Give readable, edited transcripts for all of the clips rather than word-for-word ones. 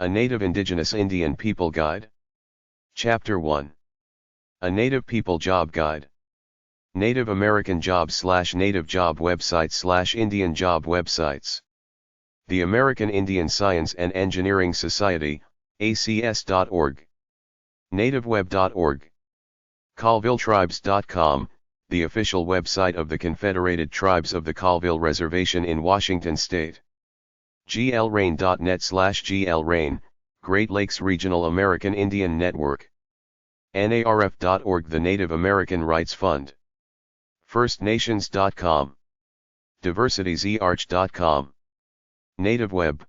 A Native-Indigenous-Indian People Guide. Chapter 1. A Native People Job Guide. Native American Jobs / Native Job Websites / Indian Job Websites. The American Indian Science and Engineering Society, ACS.org. NativeWeb.org. ColvilleTribes.com, the official website of the Confederated Tribes of the Colville Reservation in Washington State. glrain.net/glrain, Great Lakes Regional American Indian Network. NARF.org, the Native American Rights Fund. FirstNations.com. DiversityZarch.com. NativeWeb.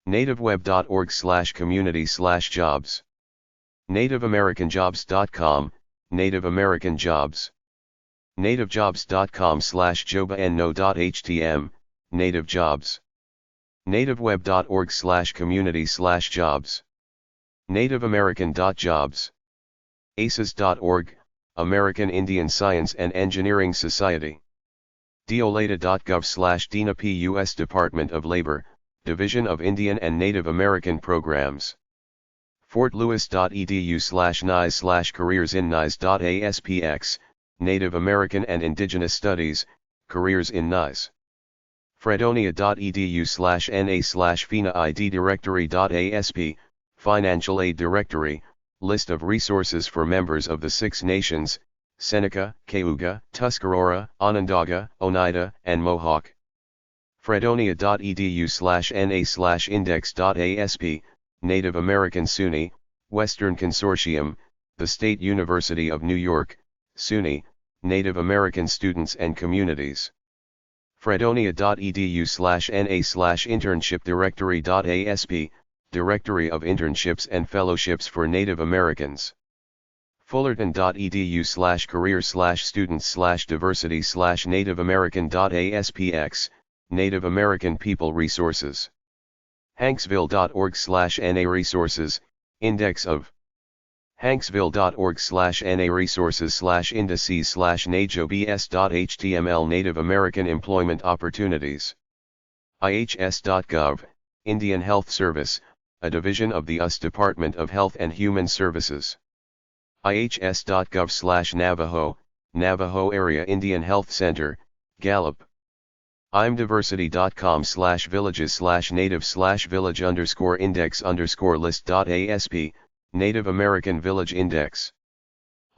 NativeWeb.org/community/jobs. NativeAmericanJobs.com, Native American Jobs. NativeJobs.com/jobanno.htm, Native Jobs. NativeWeb.org/community/jobs. NativeAmerican.jobs. ACES.org, American Indian Science and Engineering Society. Deolata.gov/DINAP, U.S. Department of Labor, Division of Indian and Native American Programs. fortlewis.edu/NISE/careers in NISE.ASPX, Native American and Indigenous Studies, Careers in NISE. fredonia.edu/NA/FINA-ID directory.ASP, Financial Aid Directory, List of resources for members of the Six Nations, Seneca, Cayuga, Tuscarora, Onondaga, Oneida, and Mohawk. fredonia.edu/NA/index.ASP, Native American SUNY, Western Consortium, the State University of New York, SUNY, Native American Students and Communities. fredonia.edu/NA/internship directory.ASP, Directory of Internships and Fellowships for Native Americans. fullerton.edu/career/students/diversity/Native American.aspx, Native American People Resources. hanksville.org/NA Resources, Index of. hanksville.org/NA Resources/indices/najobs.html Native American Employment Opportunities. ihs.gov, Indian Health Service, a division of the U.S. Department of Health and Human Services. ihs.gov/Navajo, Navajo Area Indian Health Center, Gallup. imdiversity.com/villages/native/village_index_list.asp, Native American Village Index.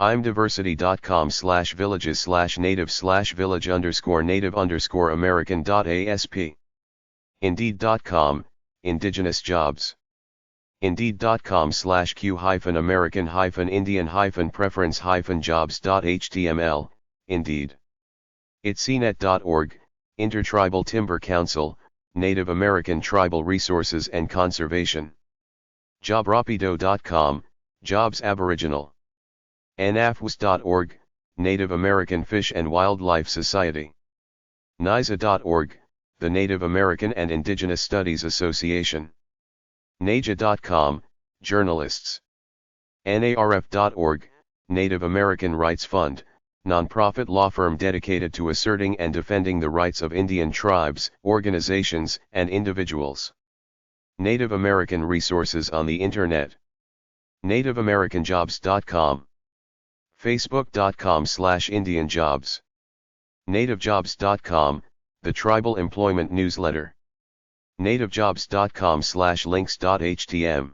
imdiversity.com/villages/native/village_native_american.asp. Indeed.com, Indigenous Jobs. Indeed.com/q-American-Indian-preference-jobs.html, Indeed. itcnet.org, Intertribal Timber Council, Native American Tribal Resources and Conservation. Jobrapido.com, Jobs Aboriginal. nafws.org, Native American Fish and Wildlife Society. nisa.org, the Native American and Indigenous Studies Association. naja.com, Journalists. narf.org, Native American Rights Fund, nonprofit law firm dedicated to asserting and defending the rights of Indian tribes, organizations, and individuals. Native American resources on the Internet. NativeAmericanJobs.com. Facebook.com/IndianJobs. NativeJobs.com, the Tribal Employment Newsletter. NativeJobs.com/links.htm.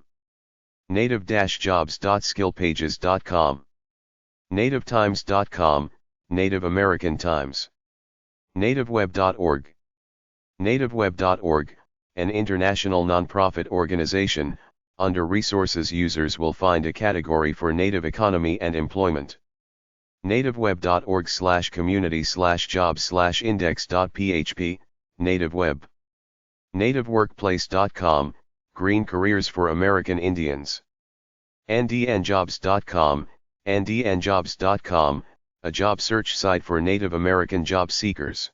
Native-jobs.skillpages.com. NativeTimes.com, Native American Times. NativeWeb.org. NativeWeb.org, an international nonprofit organization. Under Resources, users will find a category for Native economy and employment. NativeWeb.org/community/jobs/index.php, NativeWeb. NativeWorkplace.com, Green Careers for American Indians. ndnjobs.com, ndnjobs.com, a job search site for Native American job seekers.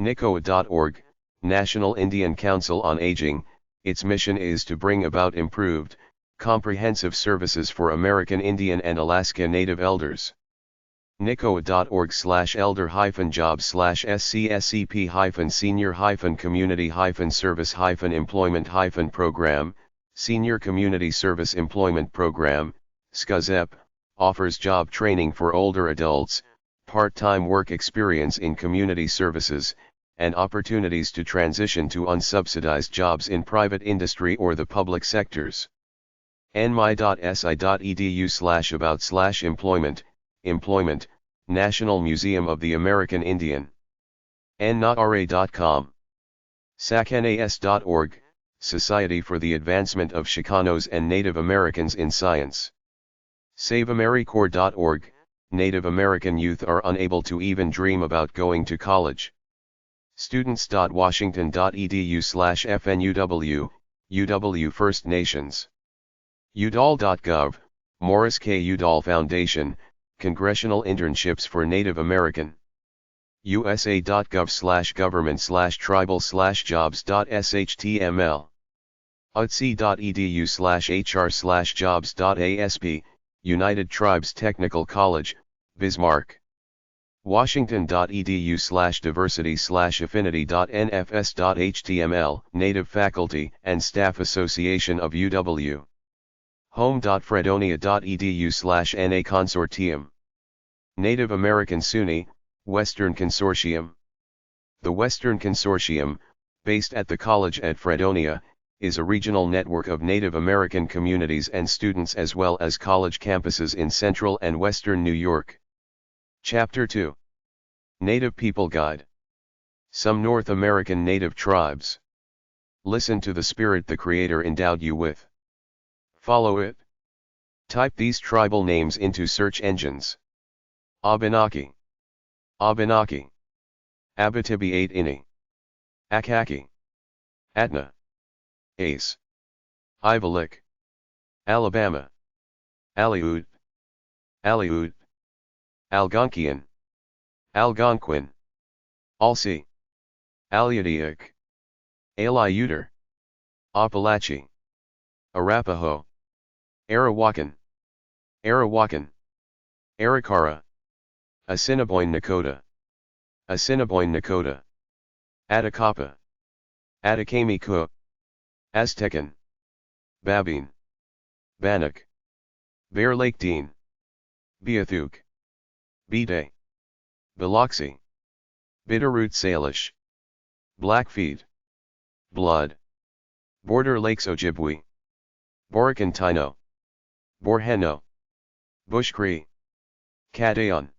NICOA.org, National Indian Council on Aging. Its mission is to bring about improved, comprehensive services for American Indian and Alaska Native elders. nicoa.org/elder-jobs/SCSEP-senior-community-service-employment-program, Senior Community Service Employment Program, SCSEP, offers job training for older adults, part-time work experience in community services, and opportunities to transition to unsubsidized jobs in private industry or the public sectors. nmi.si.edu/about/employment, employment, National Museum of the American Indian. nnotra.com. SACNAS.org, Society for the Advancement of Chicanos and Native Americans in Science. SaveAmeriCorps.org, Native American youth are unable to even dream about going to college. Students.washington.edu/FNUW, UW First Nations. Udall.gov, Morris K. Udall Foundation, Congressional Internships for Native American. USA.gov/government/tribal/jobs.shtml. utc.edu/hr/jobs.asp, United Tribes Technical College, Bismarck. Washington.edu/diversity/affinity.nfs.html, Native Faculty and Staff Association of UW. Home.fredonia.edu/NA Consortium. Native American SUNY, Western Consortium. The Western Consortium, based at the college at Fredonia, is a regional network of Native American communities and students as well as college campuses in central and western New York. Chapter 2. Native People Guide. Some North American Native Tribes. Listen to the spirit the Creator endowed you with. Follow it. Type these tribal names into search engines. Abenaki, Abenaki, Abitibi 8-Ini, Akaki, Atna, Ace, Ivalik, Alabama, Aleut, Aleut, Algonquian, Algonquin, Alsi, Aleutiiq, Aleuter, Apalachee, Arapaho, Arawakan, Arawakan, Arikara, Assiniboine Nakota, Assiniboine Nakota, Atacapa, Atacami Cook, Aztecan, Babine, Bannock, Bear Lake Dean, Beathuk, Bide, Biloxi, Bitterroot Salish, Blackfeet, Blood, Border Lakes Ojibwe, Boricantino, Borheno, Bush Cree, Cadayon,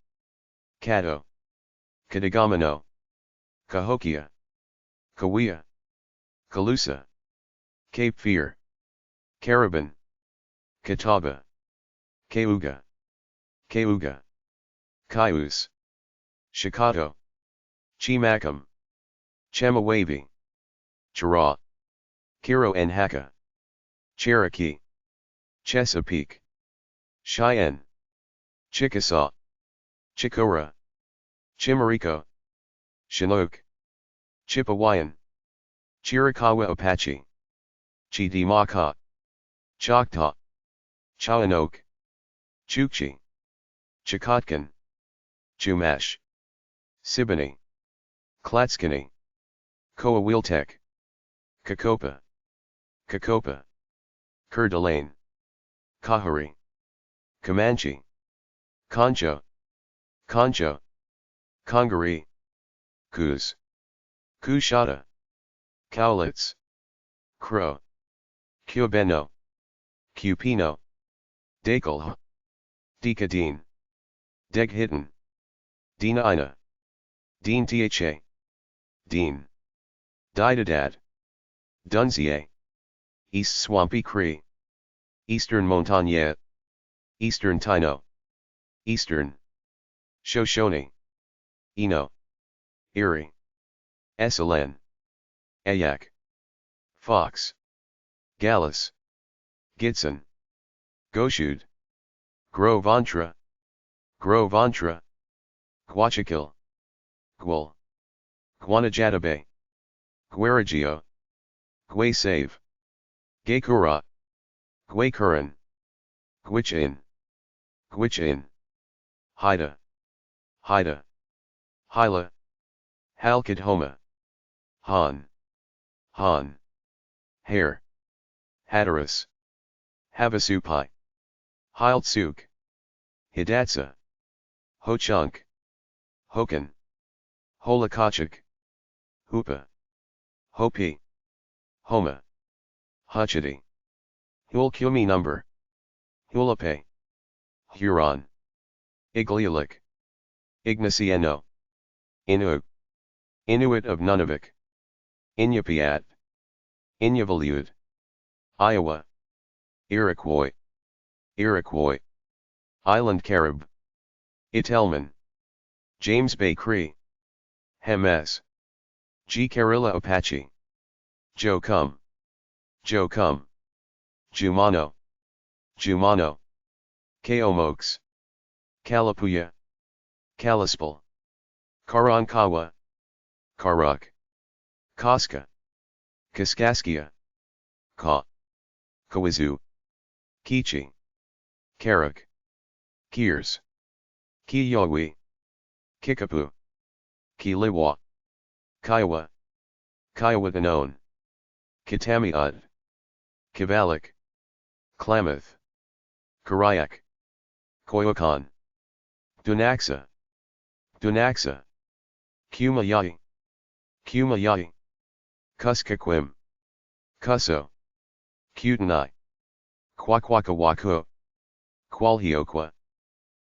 Caddo, Kadagamano, Cahokia, Kawia, Calusa, Cape Fear, Carabin, Catawba, Cayuga, Cayuga, Cayuse, Chicago, Chimacum, Chemawavi, Chiraw, Kiro and Haka, Cherokee, Chesapeake, Cheyenne, Chickasaw, Chicora, Chimariko, Chinook, Chippewayan, Chiricahua Apache, Chitimacha, Choctaw, Chowanoke, Chukchi, Chakotkan, Chumash, Siboney, Clatskanie, Coahuiltec, Cacopa, Cacopa, Coeur d'Alene, Kahari, Comanche, Concho, Concho, Congaree, Coos, Coushatta, Cowlitz, Crow, Cubeno, Cupino, Dakel, Decadine, Deghitten, Deanaina, Dean Tha, Dean, Didadad, Dunzier, East Swampy Cree, Eastern Montagnais, Eastern Taino, Eastern, Shoshone, Eno, Erie, Esselen, Ayak, Fox, Gallus, Gitson, Goshud, Gros-Ventre, Gros-Ventre, Guachiquil, Guil, Guanajatabe, Guaragio, Guay-Save, Gaycura, Guaycuran, Gwichin, Gwichin, Haida, Haida, Hyla, Halkidhoma, Han, Han, Hare, Hatteras, Havasupai, Hiltsuk, Hidatsa, Ho-chunk, Hokan, Holakachuk, Hoopa, Hopi, Homa, Huchity, Hulkumi number, Hulape, Huron, Igliulik, Ignacieno, Inuk, Inuit of Nunavik, Inupiat, Inuvialuit, Iowa, Iroquois, Iroquois, Island Carib, Itelman, James Bay Cree, Hemes, G. Carilla Apache, Jocum, Jocum, Jumano, Jumano, Kaomokes, Kalapuya, Kalispel, Karankawa, Karuk, Kaska, Kaskaskia, Ka, Kawizu, Kichi, Karuk, Kiers, Kiyawi, Kickapoo, Kiliwa, Kiowa, Kiowatanon, Kitamiut, Kivalik, Klamath, Karayak, Koyokan, Dunaxa, Dunaxa, Kumayai, Kumayai, Kuskakwim, Kuso, Kutenai, Kwakwakawako, Qualhiokwa,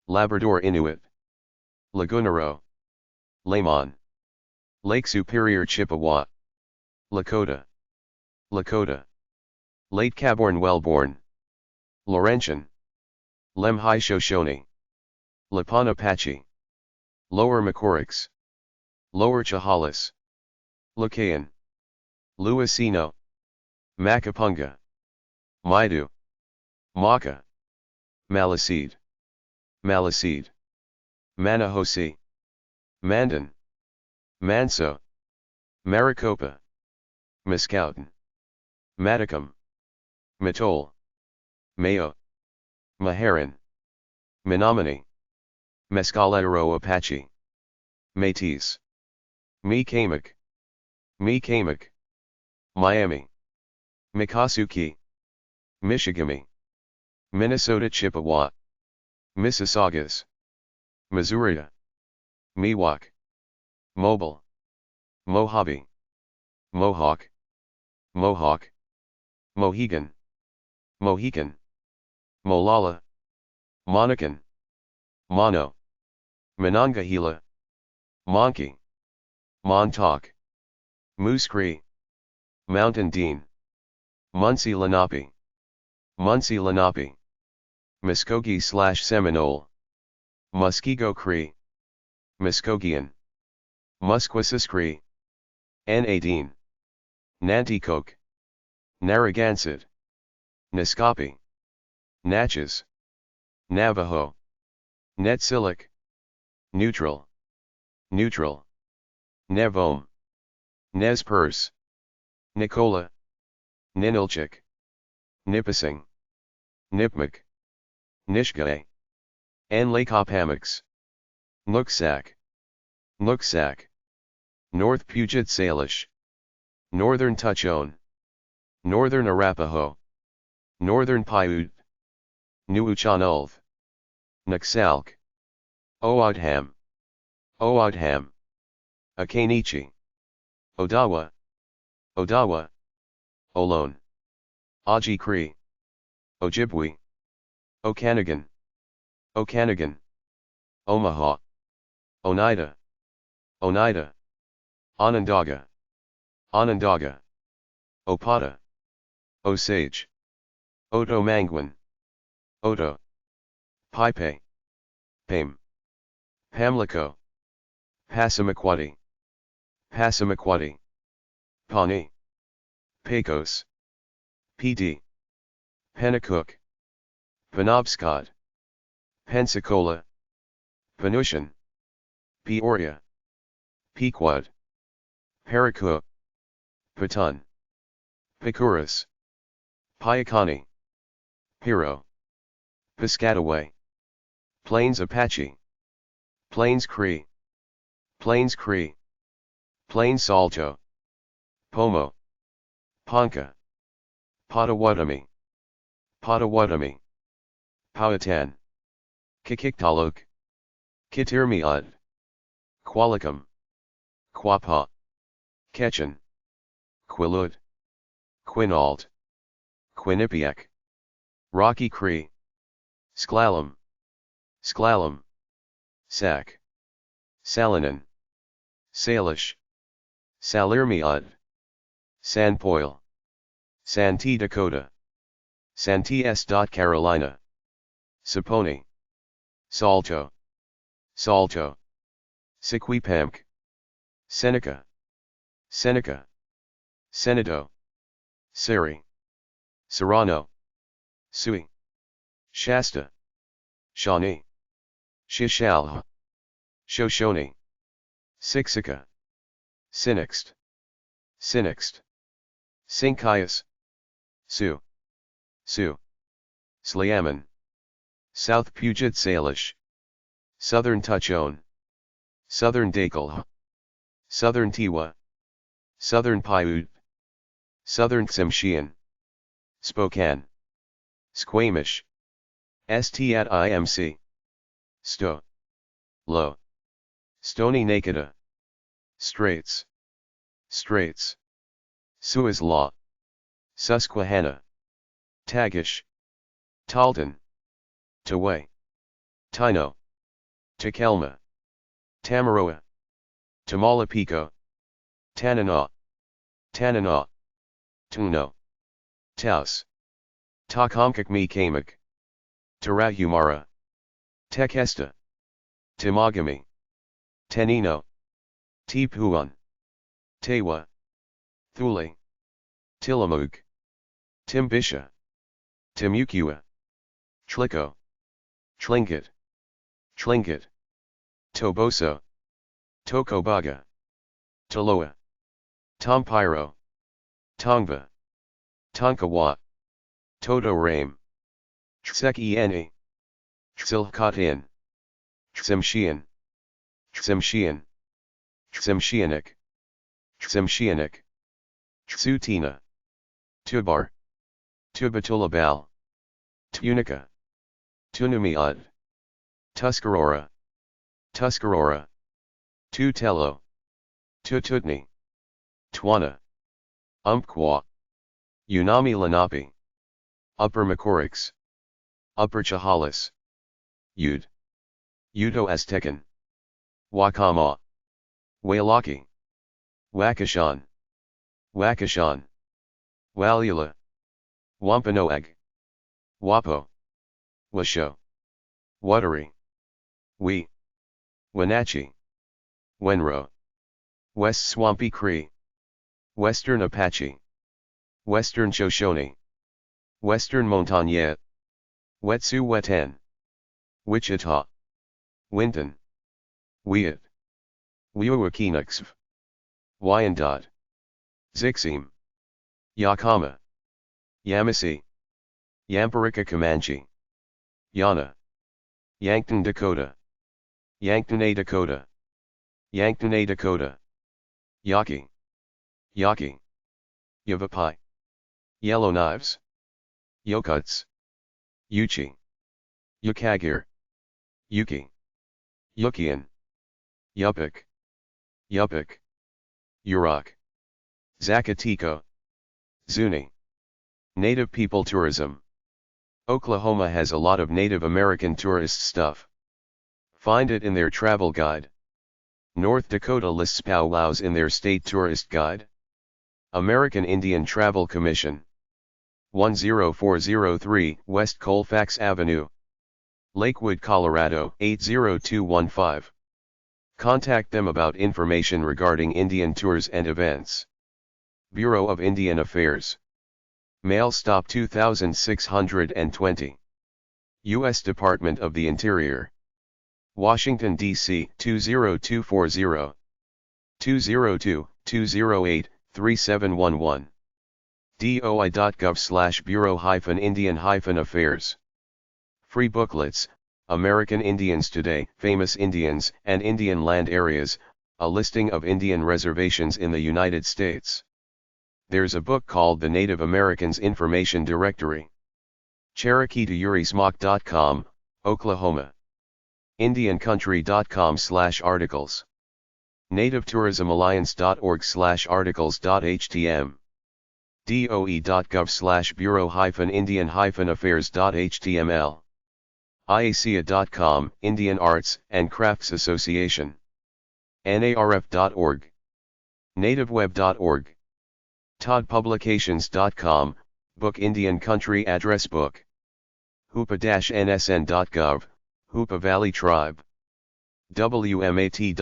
Labrador Inuit, Lagunaro, Lamon, Lake Superior Chippewa, Lakota, Lakota, Late Caborn Wellborn, Laurentian, Lemhi Shoshone, Lapanapache, Lower Macorix, Lower Chehalis, Lucayan, Luisino, Macapunga, Maidu, Maka, Maliseed, Maliseed, Manahosi, Mandan, Manso, Maricopa, Mascoutin, Matacum, Matol, Mayo, Maharan, Menominee, Mescalero Apache, Métis, Mikamak, Mikamak, Miami, Mikasuki, Michigami, Minnesota Chippewa, Mississaugas, Missouri, Miwok, Mobile, Mojave, Mohawk, Mohawk, Mohegan, Mohican, Molala, Monacan, Mono, Monongahela, Monkey, Montauk, Moose Cree, Mountain Dean, Muncie Lenape, Muncie Lenape, Muskogee/Seminole, Muskego Cree, Muskogean, Musquesis Cree, N18, Nanticoke, Narragansett, Naskapi, Natchez, Navajo, Netsilik, Neutral, Neutral, Nevom, Nez Perce, Nicola, Ninilchik, Nipissing, Nipmuc, Nishgae, Nlakopamux, Nooksack, Nooksack, North Puget Salish, Northern Tuchone, Northern Arapaho, Northern Paiute, Nuuchanulth, Nuksalk, Oudham, Oudham, Akanichi, Odawa, Odawa, Olone, Oji Cree, Ojibwe, Okanagan, Okanagan, Omaha, Oneida, Oneida, Onondaga, Onondaga, Opata, Osage, Otomanguan, Oto, Paipe, Pame, Pamlico, Passamaquoddy, Passamaquoddy, Pawnee, Pecos, PD, Penacook, Penobscot, Pensacola, Penutian, Peoria, Pequot, Paracook, Petun, Picurus, Piacani, Piro, Piscataway, Plains Apache, Plains Cree, Plains Cree, Plains Salto, Pomo, Ponca, Potawatomi, Potawatomi, Powhatan, Kikiktaluk, Kitirmiut, Qualicum, Quapaw, Quechan, Quilut, Quinault, Quinnipiac, Rocky Cree, Sklallam, Sklallam, Sac, Salinan, Salish, Salirmiut, Sanpoil, Santee Dakota, Santee S. Carolina, Saponi, Salto, Salto, Sequipamk, Seneca, Seneca, Senado, Seri, Serrano, Sui, Shasta, Shawnee, Shishalha, Shoshone, Siksika, Sinext, Sinext, Sinkias, Sioux, Sioux, Slayaman, South Puget Salish, Southern Tuchone, Southern Dakelha, Southern Tiwa, Southern Paiute, Southern Tsimshian, Spokane, Squamish, St at IMC, Sto, Low, Stony Nakeda, Straits, Straits, Suez Law, Susquehanna, Tagish, Talton, Taway, Tino, Takelma, Tamaroa, Tamaulipico, Tanana, Tanana, Tuno, Taos, Takamkakmi-Kamak, Tarahumara, Tekesta, Timagami, Tenino, Tipuan, Tewa, Thule, Tillamook, Timbisha, Timucua, Tliko, Tlingit, Tlingit, Toboso, Tocobaga, Toloa, Tompiro, Tongva, Tonkawa, Todorame, Tsekeni, Tsilkatin, Tsimshian, Tsimshian, Tsimshianik, Tsimshianik, Tsutina, Tubar, Tubatulabal, Tunica, Tunumiad, Tuscarora, Tuscarora, Tutelo, Tututni, Twana, Umpqua, Unami Lenape, Upper Macorix, Upper Chehalis, Ud, Udo Aztecan, Wakama, Wailaki, Wakashan, Wakashan, Walula, Wampanoag, Wapo, Washo, Watery, Wenatchee, Wenro, West Swampy Cree, Western Apache, Western Shoshone, Western Montagnais, Wet'suwet'en, Wichita, Winton, Wiat, Weowakeenuxv, Wyandotte, Zixim, Yakama, Yamasee, Yamparika Comanche, Yana, Yankton Dakota, Yankton A Dakota, Yankton A Dakota, Yaqui, Yaqui, Yavapai, Yellowknives, Yokuts, Yuchi, Yukagir, Yuki, Yukian, Yupik, Yupik, Yurok, Zacateko, Zuni. Native people tourism. Oklahoma has a lot of Native American tourist stuff. Find it in their travel guide. North Dakota lists powwows in their state tourist guide. American Indian Travel Commission. 10403 West Colfax Avenue, Lakewood, Colorado 80215. Contact them about information regarding Indian tours and events. Bureau of Indian Affairs. Mail Stop 2620. U.S. Department of the Interior. Washington, D.C. 20240. 202-208-3711. doi.gov/bureau-indian-affairs. Free booklets, American Indians Today, Famous Indians and Indian Land Areas, a listing of Indian reservations in the United States. There's a book called The Native Americans Information Directory. CherokeeToUrisMock.com, Oklahoma. IndianCountry.com/articles. NativeTourismAlliance.org/articles.htm. DOE.gov/bureau-indian-affairs.html. IACA.com, Indian Arts and Crafts Association. NARF.org. NativeWeb.org. ToddPublications.com, Book Indian Country Address Book. Hoopa-nsn.gov, Hoopa Valley Tribe. WMAT.nsn.us,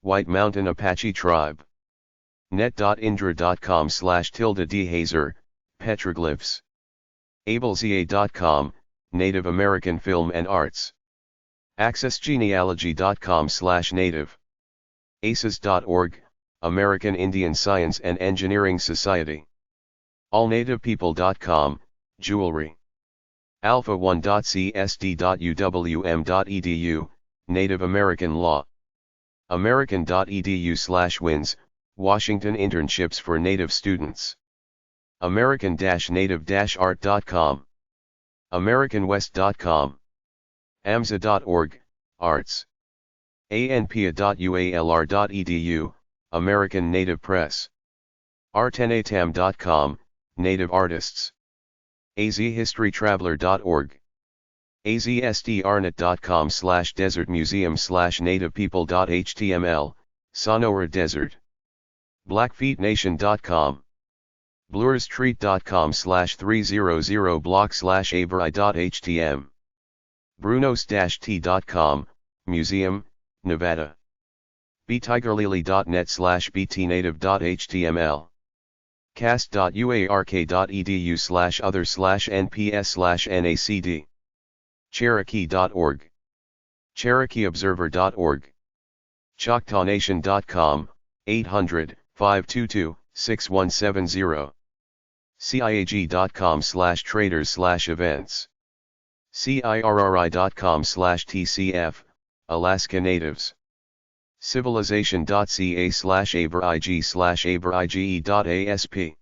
White Mountain Apache Tribe. Net.indra.com/DeHazer, Petroglyphs. AbleZA.com, Native American Film and Arts. AccessGenealogy.com/native. ACES.org, American Indian Science and Engineering Society. AllNativePeople.com, Jewelry. Alpha1.csd.uwm.edu, Native American Law. American.edu/wins, Washington Internships for Native Students. American-native-art.com. AmericanWest.com. AMSA.org, Arts. ANPA.ualr.edu, American Native Press. Artenatam.com, Native Artists. azhistorytraveler.org. azstarnet.com/desertmuseum/nativepeople.html, Sonora Desert. Blackfeetnation.com. blursstreet.com/300blog/avery.htm. brunos-t.com, Museum, Nevada. btigerlily.net/btnative.html. cast.uark.edu/other/nps/nacd. Cherokee.org. CherokeeObserver.org. ChoctawNation.com, 800-522-6170. CIAG.com/traders/events. CIRRI.com/TCF, Alaska Natives. Civilization.ca/averig/averig.asp.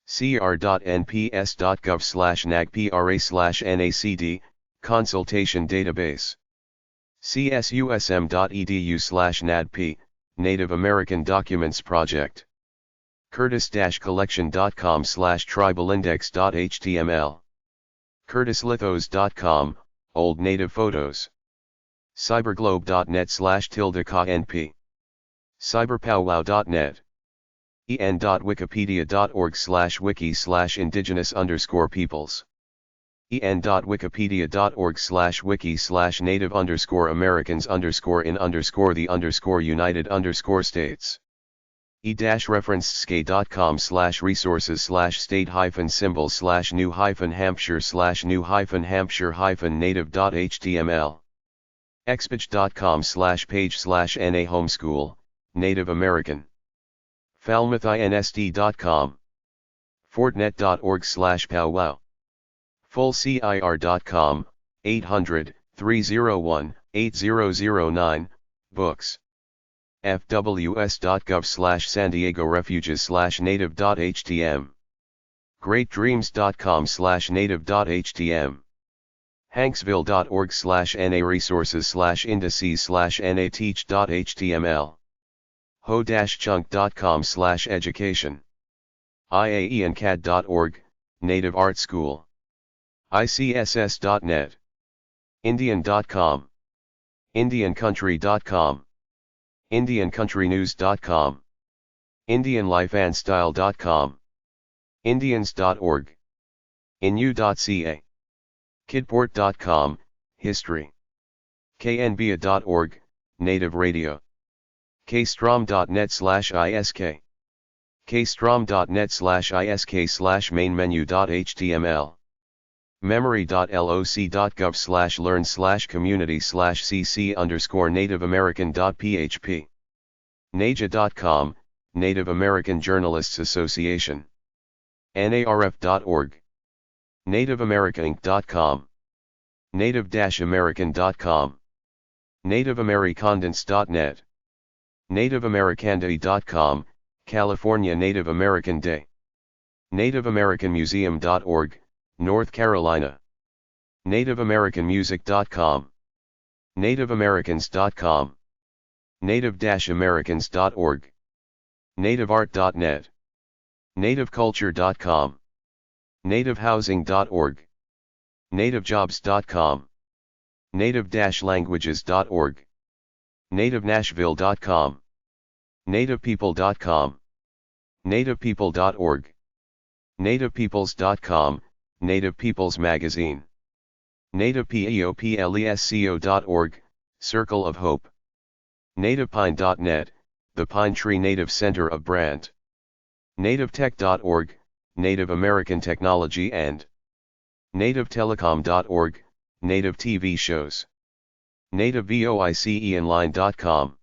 cr.nps.gov/nagpra/nacd, Consultation Database. csusm.edu/nadp, Native American Documents Project. curtis-collection.com/tribalindex.html. curtislithos.com, Old Native Photos. cyberglobe.net/np. cyberpowwow.net. en.wikipedia.org/wiki/indigenous_peoples. en.wikipedia.org/wiki/native_americans_in_the_united_states. e-referenced.state-symbol/new-hampshire/new-hampshire-native.html. expage.com/page/na homeschool, Native American. falmouth.insd.com. fortnet.org/powwow. fullcir.com, 800-301-8009, books. fws.gov/San Diego refuges/native.htm. greatdreams.com/native.htm. hanksville.org/na resources/indices/na teach.html. ho-chunk.com/education. iaeandcad.org, Native Art School. icss.net. indian.com. indiancountry.com. indiancountrynews.com. indianlifeandstyle.com. indians.org. inu.ca. kidport.com, History. knbia.org, Native Radio. kstrom.net/isk. kstrom.net/isk/mainmenu.html. memory.loc.gov/learn/community/cc_Native American.php. naja.com, Native American Journalists Association. narf.org. nativeamericainc.com. native-american.com. nativeamericandance.net. nativeamericandity.com, California Native American Day. NativeAmericanMuseum.org, North Carolina. NativeAmericanMusic.com. NativeAmericans.com. Native-Americans.org. NativeArt.net. NativeCulture.com. NativeHousing.org. NativeJobs.com. Native-Languages.org. NativeNashville.com. NativePeople.com. NativePeople.org. NativePeoples.com, Native Peoples Magazine. NativePeoplesco.org, Circle of Hope. NativePine.net, the Pine Tree Native Center of Brand. NativeTech.org, Native American Technology and NativeTelecom.org, Native TV shows. NativeVoiceOnline.com.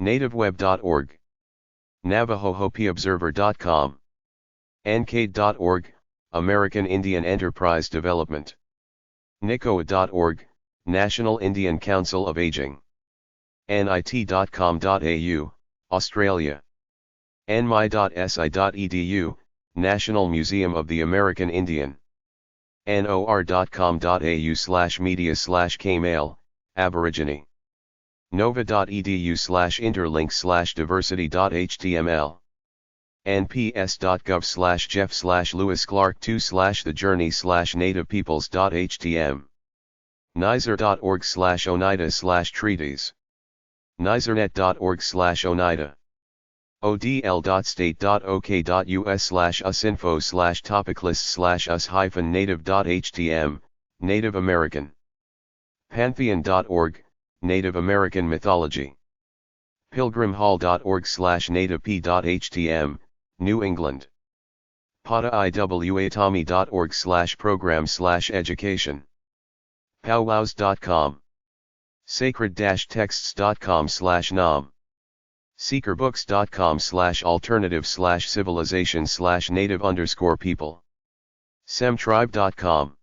NativeWeb.org. NavajoHopiObserver.com. NCADE.org, American Indian Enterprise Development. NICOA.org, National Indian Council of Aging. NIT.com.au, Australia. nmi.si.edu, National Museum of the American Indian. nor.com.au/media/kmail, Aborigine. nova.edu/interlink/diversity.html. nps.gov/Jeff/Lewis-Clark2/TheJourney/nativepeoples.htm. Nizer.org/Oneida/treaties. Nizernet.org/Oneida. odl.state.ok.us/usinfo/topic list/us-native.htm, Native American. Pantheon.org, Native American Mythology. pilgrimhall.org/nativep.htm, New England. potaiwatomi.org/program/education. powwows.com. sacred-texts.com/nom. seekerbooks.com/alternative/civilization/native_people. semtribe.com.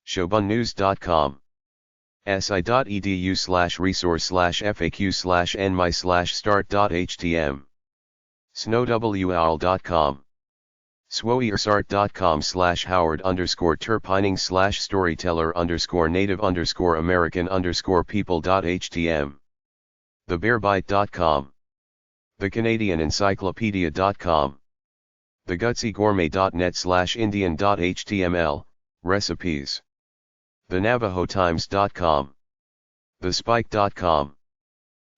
shobunnews.com. si.edu/resource/faq/nmi/start.htm. snowwowl.com. swoersart.com/howard_terpining/storyteller_native_american_people.htm. thebearbite.com. thecanadianencyclopedia.com. thegutsygourmet.net/indian.html, recipes. thenavajotimes.com. thespike.com.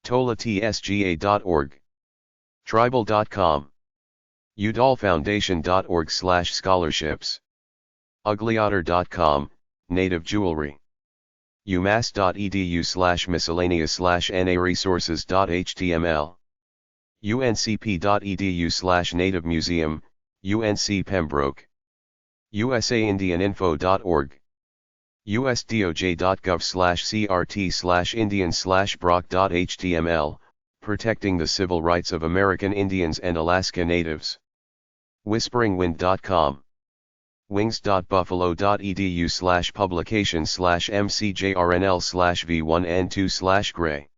tolatsga.org. tribal.com. udallfoundation.org/scholarships. uglyotter.com, native jewelry. umass.edu/miscellaneous/naresources.html. uncp.edu/native museum, UNC Pembroke. usaindianinfo.org. usdoj.gov/crt/indian/brock.html, protecting the civil rights of American Indians and Alaska Natives. whisperingwind.com. wings.buffalo.edu/publications/mcjrnl/v1n2/gray.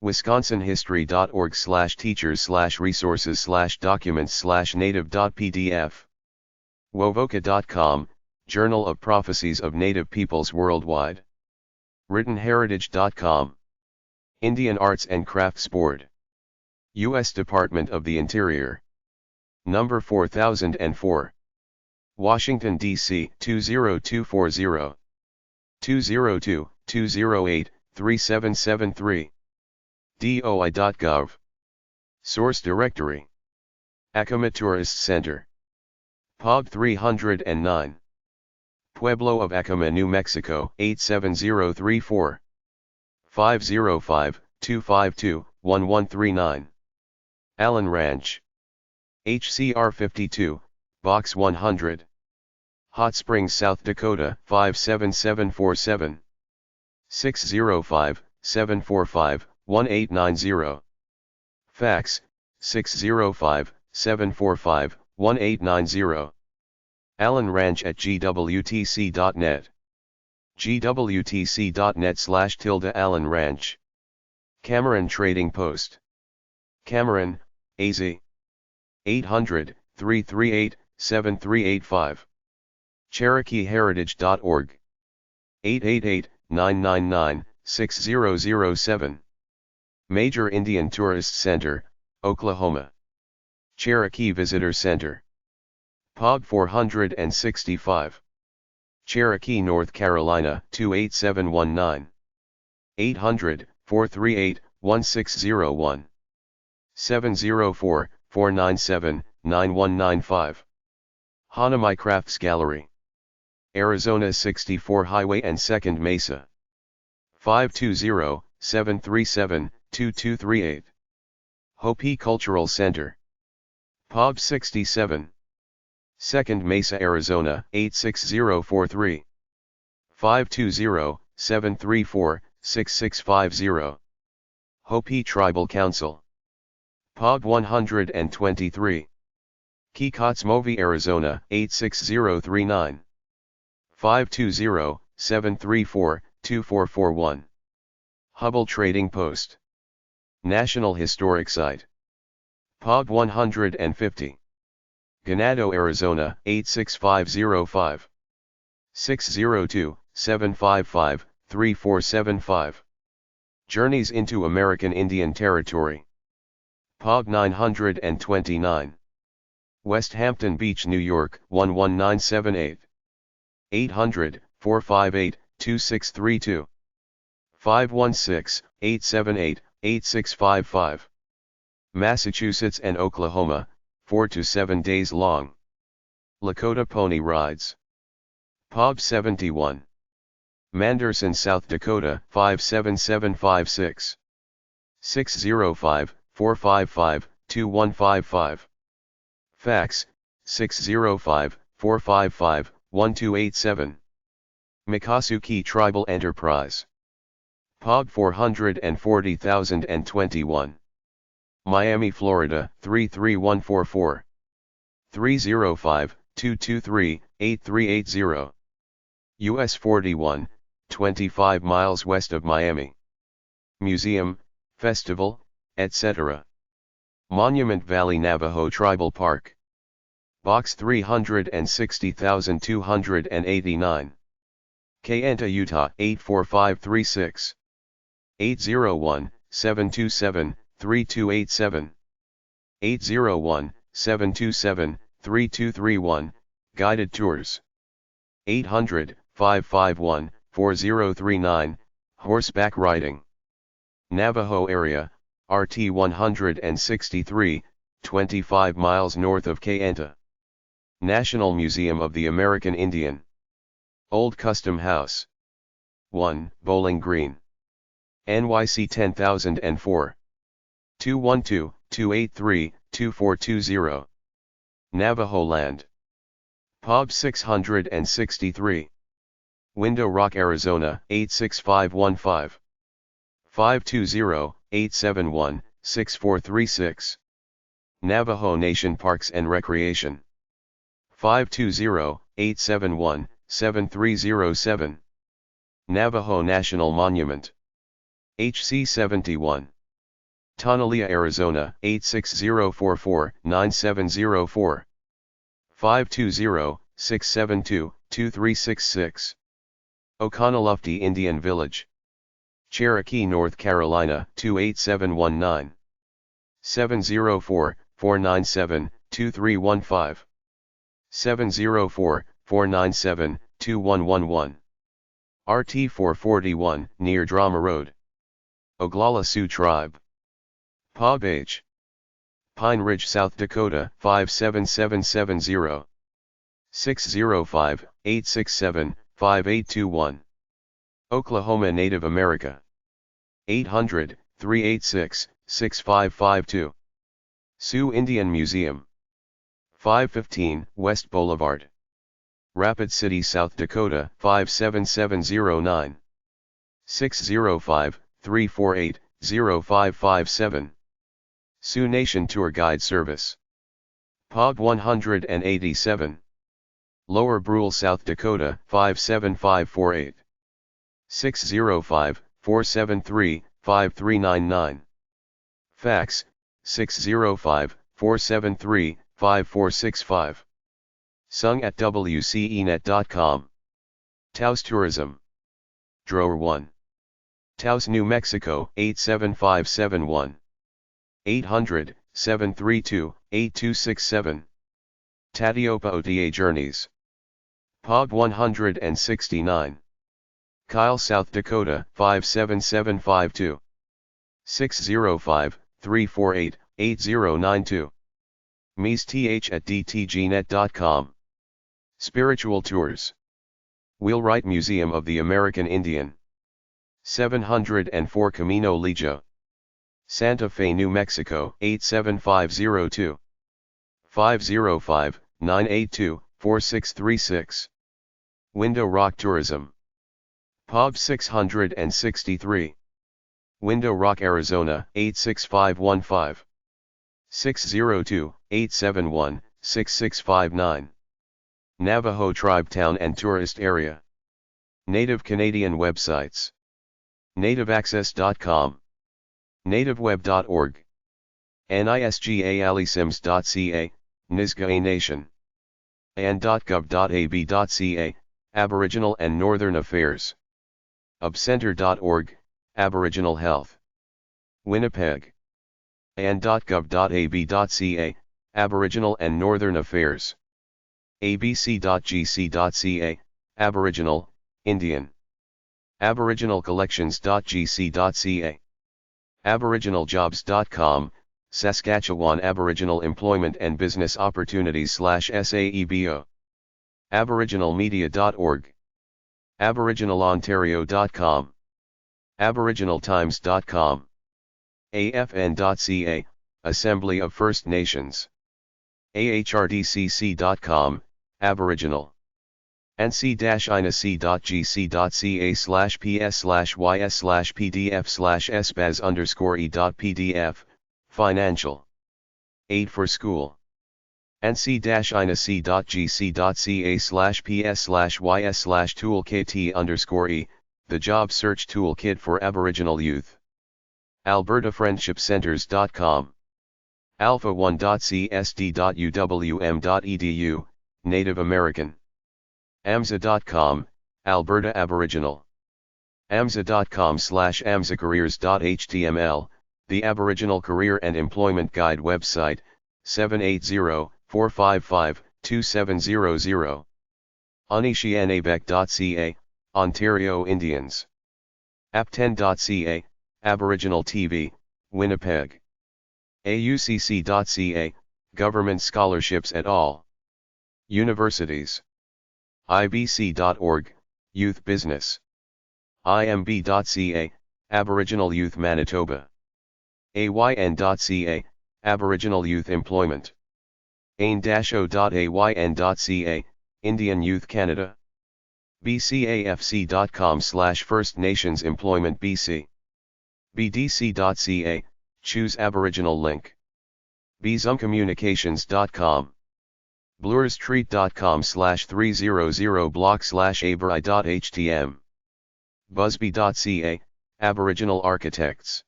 wisconsinhistory.org/teachers/resources/documents/native.pdf. wovoka.com, Journal of Prophecies of Native Peoples Worldwide. writtenheritage.com. Indian Arts and Crafts Board. U.S. Department of the Interior. Number 4004. Washington, D.C. 20240. 202-208-3773. DOI.gov. Source Directory. Acoma Tourist Center. POB 309. Pueblo of Acoma, New Mexico 87034. 505-252-1139. Allen Ranch. HCR 52, Box 100. Hot Springs, South Dakota 57747. 605-745-1890. Fax, 605-745-1890. Allen Ranch at gwtc.net. gwtc.net/Allen Ranch. Cameron Trading Post. Cameron, AZ. 800-338-7385. CherokeeHeritage.org. 888-999-6007. Major Indian Tourist Center, Oklahoma. Cherokee Visitor Center. epub 465. Cherokee, North Carolina 28719. 800-438-1601. 704-497-9195. Hanamai Crafts Gallery. Arizona 64 Highway and 2nd Mesa. 520-737-2238. Hopi Cultural Center. epub 67. 2nd Mesa, Arizona 86043. 520-734-6650. Hopi Tribal Council. epub 123. Kikotsmovi, Arizona 86039. 520-734-2441. Hubble Trading Post. National Historic Site. epub 150. Ganado, Arizona 86505. 602-755-3475. Journeys into American Indian Territory. epub 929. West Hampton Beach, New York 11978. 800-458-2632. 516-878-8655. Massachusetts and Oklahoma, 4 to 7 days long. Lakota Pony Rides. epub 71. Manderson, South Dakota 57756. 605-455-2155. Fax, 605-455-1287. Miccosukee Tribal Enterprise. epub 440,021. Miami, Florida 33144. 305-223-8380. US 41, 25 miles west of Miami. Museum, festival, etc. Monument Valley Navajo Tribal Park. Box 360,289. Kayenta, Utah 84536. 801-727-3287. 801-727-3231, Guided Tours. 800-551-4039, Horseback Riding. Navajo Area, RT 163, 25 miles north of Kayenta. National Museum of the American Indian. Old Custom House. 1, Bowling Green. NYC 10004. 212-283-2420. Navajo Land. epub 663. Window Rock, Arizona 86515. 520-871-6436. Navajo Nation Parks and Recreation. 520-871-7307. Navajo National Monument. HC 71. Tonalea, Arizona 86044-9704. 520-672-2366. Oconaluftee Indian Village. Cherokee, North Carolina 28719. 704-497-2315. 704-497-2111. RT 441, near Drama Road. Oglala Sioux Tribe. epub H. Pine Ridge, South Dakota 57770. 605-867-5821. Oklahoma Native America. 800-386-6552. Sioux Indian Museum. 515 West Boulevard. Rapid City, South Dakota 57709. 605-348-0557. Sioux Nation Tour Guide Service. epub 187. Lower Brule, South Dakota 57548. 605-473-5399. Fax, 473-5465. Sung at wcenet.com. Taos Tourism. Drawer 1. Taos, New Mexico 87571. 800-732-8267. Tatiopa OTA Journeys. POG 169. Kyle, South Dakota 57752. 605-348-8092. Mies th at dtgnet.com. Spiritual Tours. Wheelwright Museum of the American Indian. 704 Camino Lijo. Santa Fe, New Mexico 87502. 505-982-4636. Window Rock Tourism. POG 663. Window Rock, Arizona 86515. 602-871-6659. Navajo Tribe Town and Tourist Area. Native Canadian websites. NativeAccess.com. NativeWeb.org. NISGALISIMS.ca, Nisga'a Nation. AN.gov.ab.ca, Aboriginal and Northern Affairs. UbCenter.org, Aboriginal Health. Winnipeg. AN.gov.ab.ca, Aboriginal and Northern Affairs. abc.gc.ca, Aboriginal, Indian. Aboriginalcollections.gc.ca. AboriginalJobs.com, Saskatchewan Aboriginal Employment and Business Opportunities /SAEBO. Aboriginalmedia.org. Aboriginalontario.com. Aboriginaltimes.com. AFN.ca, Assembly of First Nations. AHRDCC.com, Aboriginal. nc-inac.gc.ca/ps/ys/pdf/sbaz_e.pdf, Financial. Aid for School. nc-inac.gc.ca/ps/ys/toolkt_e, the Job Search Toolkit for Aboriginal Youth. AlbertaFriendshipCenters.com. alpha1.csd.uwm.edu, Native American. amza.com, Alberta Aboriginal. amza.com/amzacareers.html, the Aboriginal Career and Employment Guide website, 780-455-2700. Anishinaabe.ca, Ontario Indians. ap10.ca, Aboriginal TV, Winnipeg. aucc.ca, Government Scholarships et al. Universities. ibc.org, Youth Business. imb.ca, Aboriginal Youth Manitoba. ayn.ca, Aboriginal Youth Employment. ain-o.ayn.ca, Indian Youth Canada. bcafc.com/First Nations Employment BC. bdc.ca, choose Aboriginal link. bzumcommunications.com. blursstreet.com/300block/abri.htm. busby.ca, Aboriginal Architects.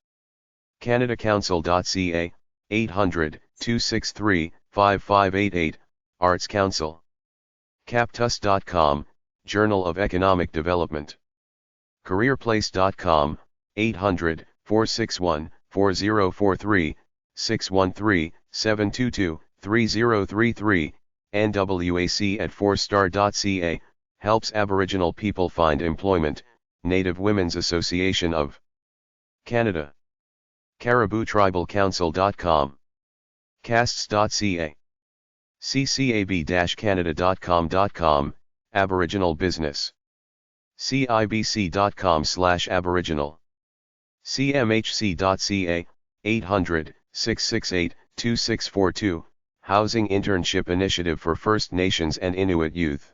canadacouncil.ca, 800-263-5588, Arts Council. captus.com, Journal of Economic Development. careerplace.com, 800-461-4043, 613-722-3033, NWAC at 4star.ca, helps Aboriginal people find employment, Native Women's Association of Canada. CaribouTribalCouncil.com. Casts.ca. ccab-canada.com, Aboriginal Business. cibc.com/Aboriginal. cmhc.ca, 800-668-2642, Housing Internship Initiative for First Nations and Inuit Youth.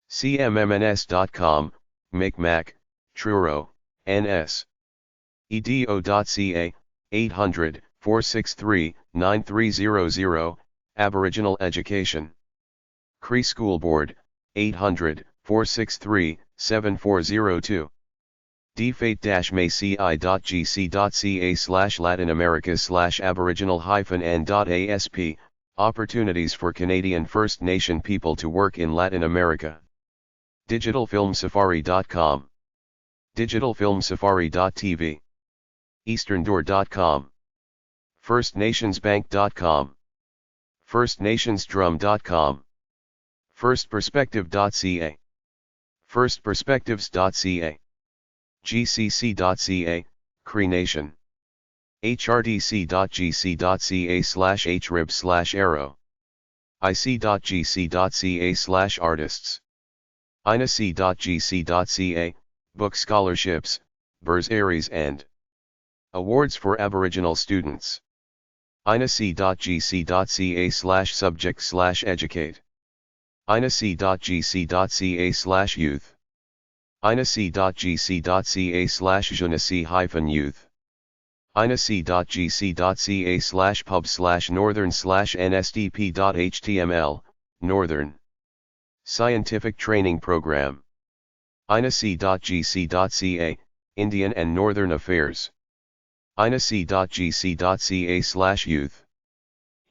cmmns.com, Micmac, Truro, NS. edo.ca, 800-463-9300, Aboriginal Education. Cree School Board, 800-463-7402. dfate-maci.gc.ca/latinamerica/aboriginal-n.asp, opportunities for Canadian First Nation people to work in Latin America. digitalfilmsafari.com, digitalfilmsafari.tv, easterndoor.com, firstnationsbank.com, firstnationsdrum.com, firstperspective.ca, firstperspectives.ca, gcc.ca, Cree Nation, hrdc.gc.ca/hrib/arrow, ic.gc.ca/artists, inac.gc.ca, book scholarships, bursaries and awards for Aboriginal students, inac.gc.ca/subject/educate, inac.gc.ca/youth, inac.gc.ca/jeunesse-youth, inac.gc.ca/pub/northern/nsdp.html, Northern Scientific Training Program, inac.gc.ca, Indian and Northern Affairs, inac.gc.ca/youth,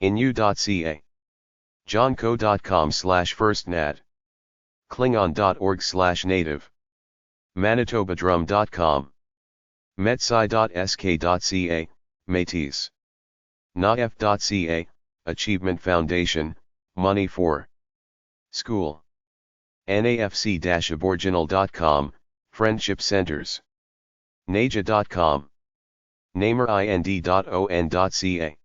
inu.ca, johnco.com/firstnat, klingon.org/native, manitobadrum.com, metsai.sk.ca, Métis, naef.ca, Achievement Foundation, money for school, nafc-aboriginal.com, Friendship Centers, naja.com, namerind.on.ca,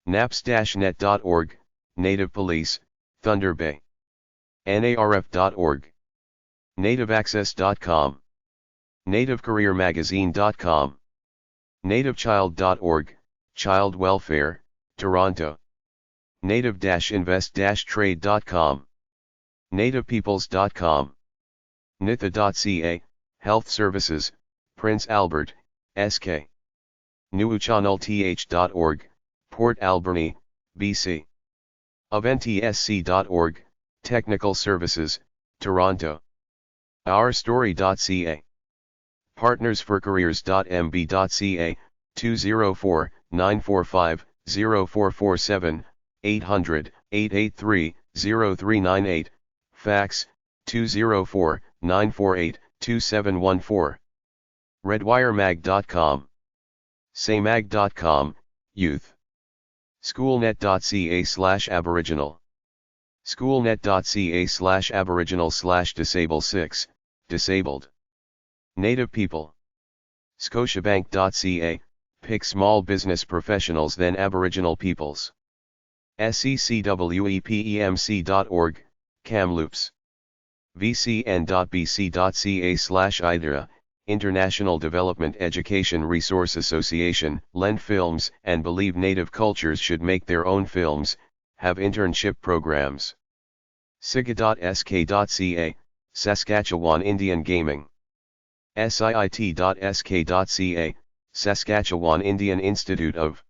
naps-net.org, Native Police, Thunder Bay, narf.org, nativeaccess.com, nativecareermagazine.com, nativechild.org, Child Welfare, Toronto, native-invest-trade.com, nativepeoples.com, nitha.ca, Health Services, Prince Albert, SK, nuuchannelth.org, Port Alberni, BC, avntsc.org, Technical Services, Toronto, ourstory.ca, partnersforcareers.mb.ca, 204-945-0447, 800-883-0398, fax, 204-948-2714, redwiremag.com, saymag.com, youth, schoolnet.ca/aboriginal, schoolnet.ca/aboriginal/disable6, disabled, Native people, scotiabank.ca, pick small business professionals then Aboriginal peoples, seccwepemc.org, Kamloops, vcn.bc.ca/idra, International Development Education Resource Association, lend films and believe Native cultures should make their own films, have internship programs. siga.sk.ca, Saskatchewan Indian Gaming, siit.sk.ca, Saskatchewan Indian Institute of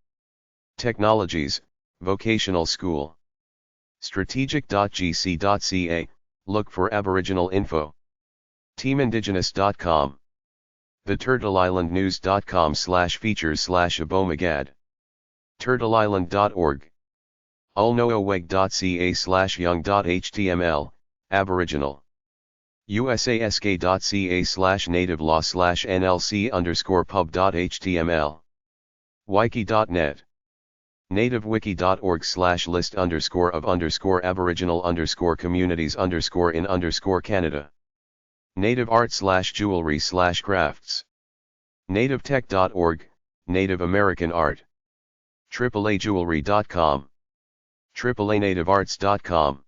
Technologies, Vocational School, strategic.gc.ca, look for Aboriginal info, teamindigenous.com, theturtleislandnews.com/features/abomagad, turtleisland.org, ulnooweg.ca/young.html, Aboriginal, usask.ca/nativelaw/nlc_pub.html, wiki.net, nativewiki.org/list_of_aboriginal_communities_in_Canada, native art/jewelry/crafts, nativetech.org, Native American art, AAAjewelry.com, AAAnativearts.com,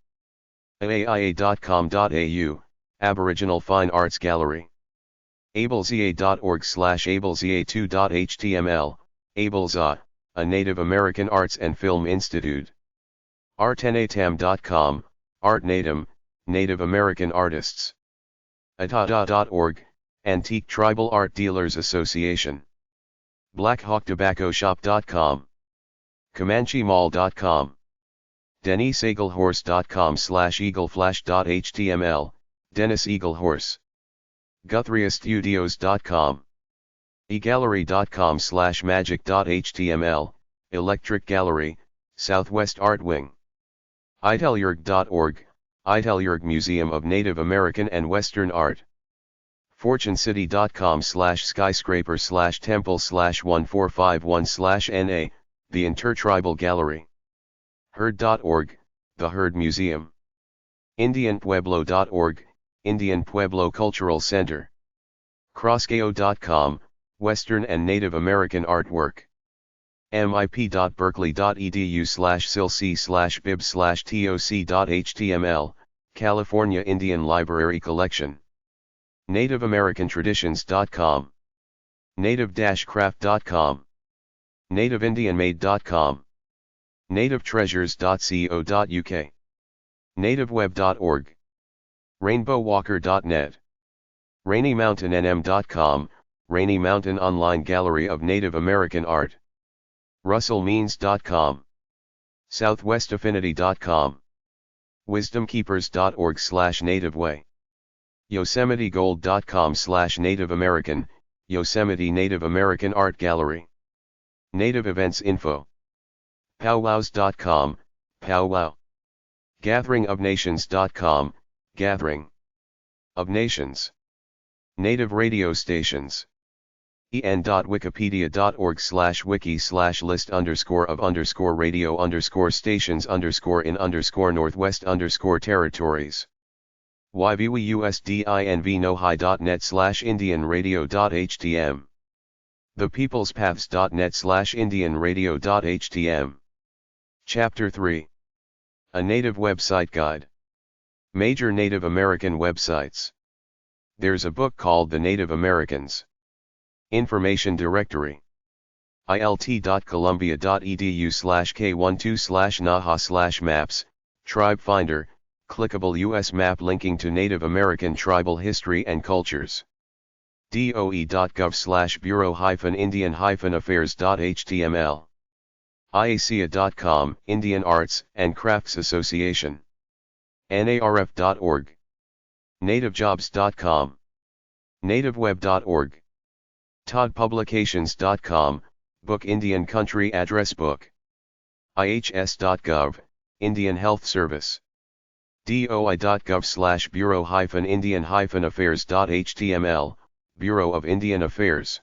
aaia.com.au, Aboriginal Fine Arts Gallery, ableza.org/ableza2.html, Ableza, a Native American Arts and Film Institute, artenatam.com, Artnatum, Native American Artists, atada.org, Antique Tribal Art Dealers Association, blackhawktobaccoshop.com, comanchemall.com, deniseaglehorse.com/eagleflash.html, Dennis Eaglehorse, GuthrieStudios.com, egallery.com/magic.html, Electric Gallery, Southwest Art Wing. Iteljerg.org, Iteljerg Museum of Native American and Western Art. FortuneCity.com/skyscraper/temple/1451/NA, the Intertribal Gallery. Herd.org, the Herd Museum. IndianPueblo.org, Indian Pueblo Cultural Center. Crossgeo.com, Western and Native American artwork. mip.berkeley.edu/silc/bib/toc.html, California Indian Library Collection. NativeAmericanTraditions.com. Native-Craft.com. NativeIndianMade.com. NativeTreasures.co.uk. NativeWeb.org. RainbowWalker.net. RainyMountainNM.com, Rainy Mountain Online Gallery of Native American Art. RussellMeans.com. SouthwestAffinity.com. WisdomKeepers.org/NativeWay. YosemiteGold.com/Native American, Yosemite Native American Art Gallery. Native Events Info. Powwows.com, Powwow. GatheringOfNations.com, Gathering of Nations. Native radio stations. en.wikipedia.org/wiki/list_of_stations_in_northwest_territories. yvusdinvnohi.net/indianradio.htm. thepeoplespaths.net/indianradio.htm. Chapter 3. A Native Website Guide. Major Native American websites. There's a book called The Native Americans. Information Directory. ilt.columbia.edu/k12/naha/maps, Tribe Finder, clickable US map linking to Native American tribal history and cultures. doe.gov/bureau-indian-affairs.html. IACA.com, Indian Arts and Crafts Association. NARF.org. NativeJobs.com. NativeWeb.org. ToddPublications.com, Book Indian Country Address Book. IHS.gov, Indian Health Service. DOI.gov/bureau-indian-affairs.html, Bureau of Indian Affairs.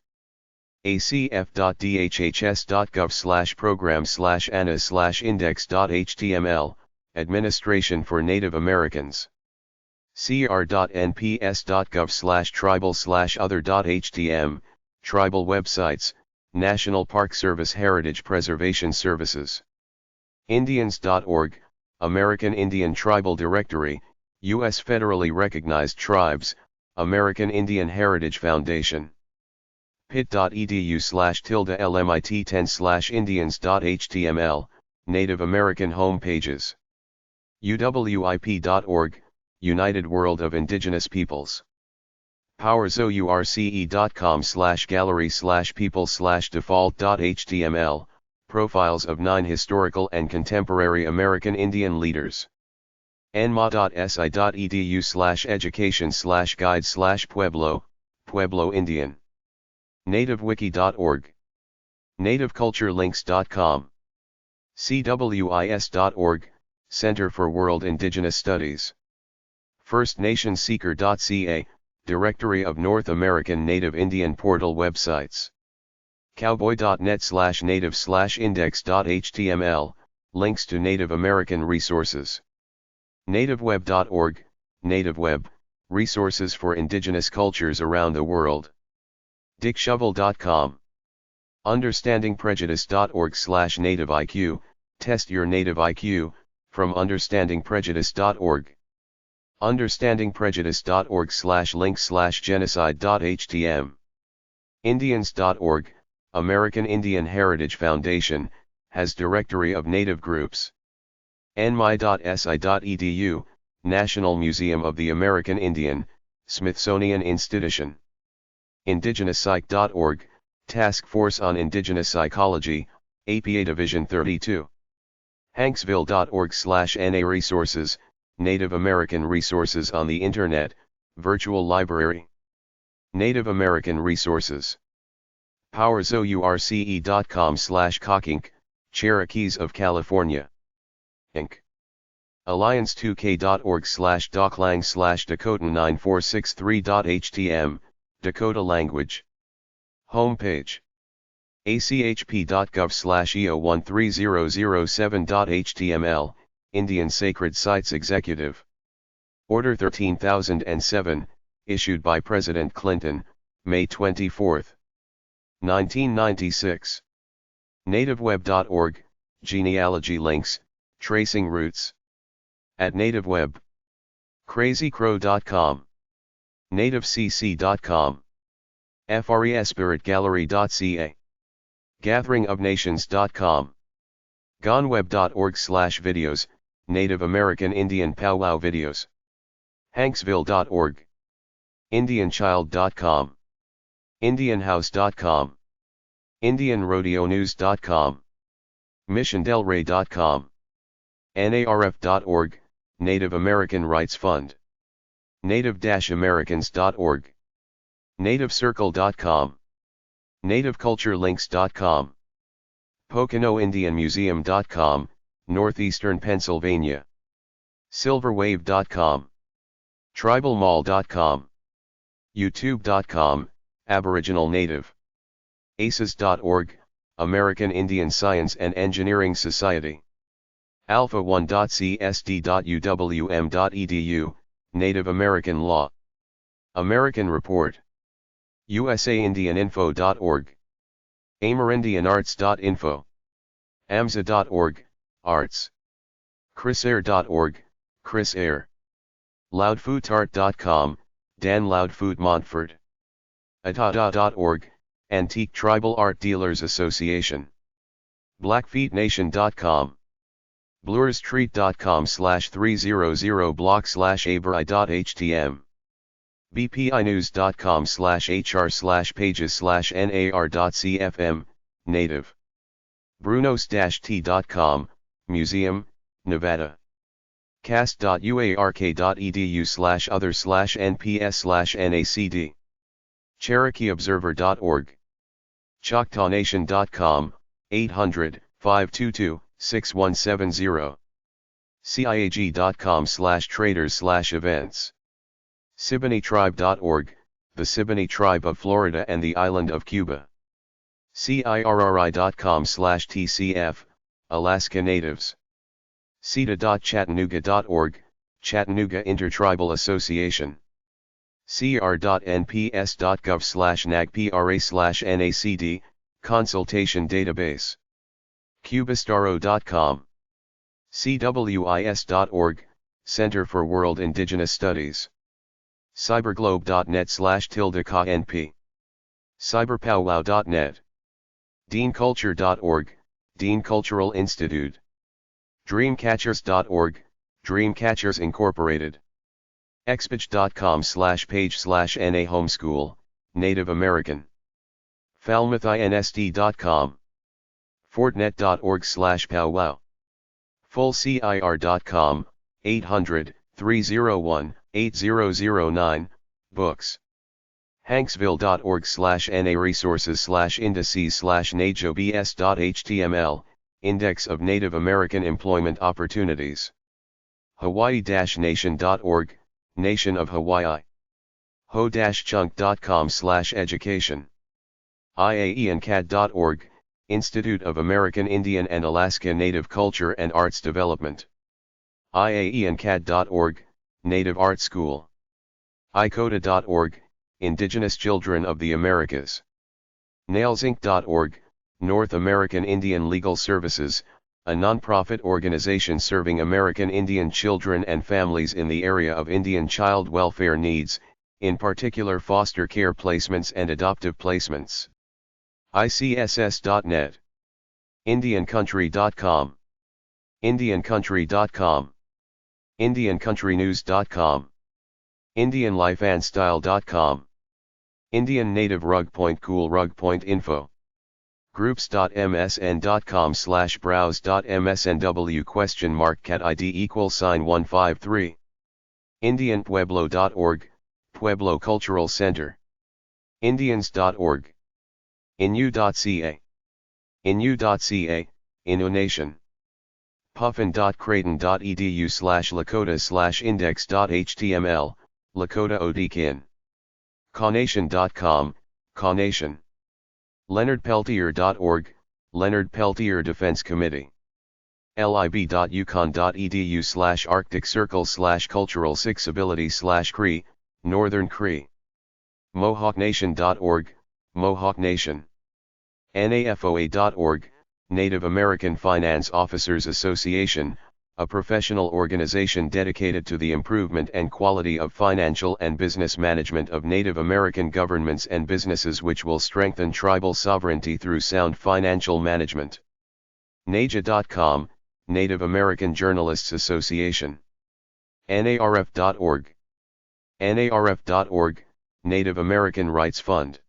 acf.dhhs.gov/program/ana/index.html, Administration for Native Americans. cr.nps.gov/tribal/other.htm, Tribal websites, National Park Service Heritage Preservation Services. Indians.org, American Indian Tribal Directory, U.S. Federally Recognized Tribes, American Indian Heritage Foundation. pit.edu/LMIT10/Indians.html, Native American Home Pages. uwip.org, United World of Indigenous Peoples. powerzource.com/gallery/people/default.html, profiles of 9 historical and contemporary American Indian leaders. nma.si.edu/education/guide/Pueblo, Pueblo Indian. nativewiki.org. nativeculturelinks.com. cwis.org, Center for World Indigenous Studies. firstnationseeker.ca, Directory of North American Native Indian Portal websites. cowboy.net/native/index.html, links to Native American resources. nativeweb.org, NativeWeb, resources for indigenous cultures around the world. dickshovel.com. understandingprejudice.org/nativeIQ, test your native IQ, from understandingprejudice.org. understandingprejudice.org/link/genocide.htm. Indians.org, American Indian Heritage Foundation, has directory of native groups. nmi.si.edu, National Museum of the American Indian, Smithsonian Institution. indigenouspsych.org, Task Force on Indigenous Psychology, APA Division 32. hanksville.org/NA Resources, Native American Resources on the Internet, Virtual Library. Native American Resources. PowersOurce.com/Cockink, Cherokees of California. Inc. Alliance2K.org/Doclang/Dakota9463.htm, Dakota language. Homepage. ACHP.gov/EO13007.html, Indian Sacred Sites Executive. Order 13007, issued by President Clinton, May 24, 1996. Nativeweb.org, genealogy links, tracing roots. At Nativeweb. crazycrow.com. nativecc.com. frespiritgallery.ca. gatheringofnations.com. gonweb.org/videos, Native American Indian powwow videos. hanksville.org. indianchild.com. indianhouse.com. indianrodeonews.com. missiondelray.com. narf.org, Native American Rights Fund. native-americans.org. nativecircle.com. nativeculturelinks.com. PoconoIndianMuseum.com, Northeastern Pennsylvania. silverwave.com. tribalmall.com. youtube.com, Aboriginal Native. aces.org, American Indian Science and Engineering Society. alpha1.csd.uwm.edu, Native American Law. American Report. usaindianinfo.org. amerindianarts.info. amza.org, Arts. chrisair.org, Chris Air. loudfootart.com, Dan Loudfoot Montfort. atada.org, Antique Tribal Art Dealers Association. blackfeetnation.com. bluerstreet.com/300block/abri.htm. bpinews.com/hr/pages/nar.cfm, Native. brunos-t.com, Museum, Nevada. cast.uark.edu/other/nps/nacd. CherokeeObserver.org. ChoctawNation.com, 800-522-6170. ciag.com/traders/events. SiboneyTribe.org, the Siboney Tribe of Florida and the island of Cuba. CIRRI.com/TCF, Alaska Natives. CETA.chattanooga.org, Chattanooga Intertribal Association. cr.nps.gov/nagpra/nacd, Consultation Database. Cubistaro.com. cwis.org, Center for World Indigenous Studies. cyberglobe.net/np. cyberpowwow.net. deanculture.org, Dean Cultural Institute. dreamcatchers.org, Dreamcatchers Incorporated. expage.com/page/na homeschool, Native American. falmouthInsd.com. fortnet.org/powwow. fullcir.com, 800-301-8009, books. hanksville.org/na resources/indices/najobs.html, Index of Native American Employment Opportunities. hawaii-nation.org, Nation of Hawaii. ho-chunk.com/education. iaeandcad.org, Institute of American Indian and Alaska Native Culture and Arts Development. iaeandcad.org, Native Art School. icoda.org, Indigenous Children of the Americas. nailsinc.org, North American Indian Legal Services, a nonprofit organization serving American Indian children and families in the area of Indian child welfare needs, in particular foster care placements and adoptive placements. icss.net. indiancountry.com. indiancountry.com. indiancountrynews.com. indianlifeandstyle.com. Indian Native Rug Point Cool Rug Point Info. groups.msn.com/browse.msnw?cat ID =153. indianpueblo.org, Pueblo Cultural Center. Indians.org. Inu.ca. Inu.ca, Innu Nation. puffin.creighton.edu/lakota/index.html, Lakota Odkin. Cawnation.com, Cawnation. LeonardPeltier.org, Leonard Peltier Defense Committee. lib.yukon.edu/Arctic Circle/Cultural Sixability/Cree, Northern Cree. MohawkNation.org, Mohawk Nation. NAFOA.org, Native American Finance Officers Association, a professional organization dedicated to the improvement and quality of financial and business management of Native American governments and businesses, which will strengthen tribal sovereignty through sound financial management. NAJA.com, Native American Journalists Association. NARF.org. NARF.org, Native American Rights Fund.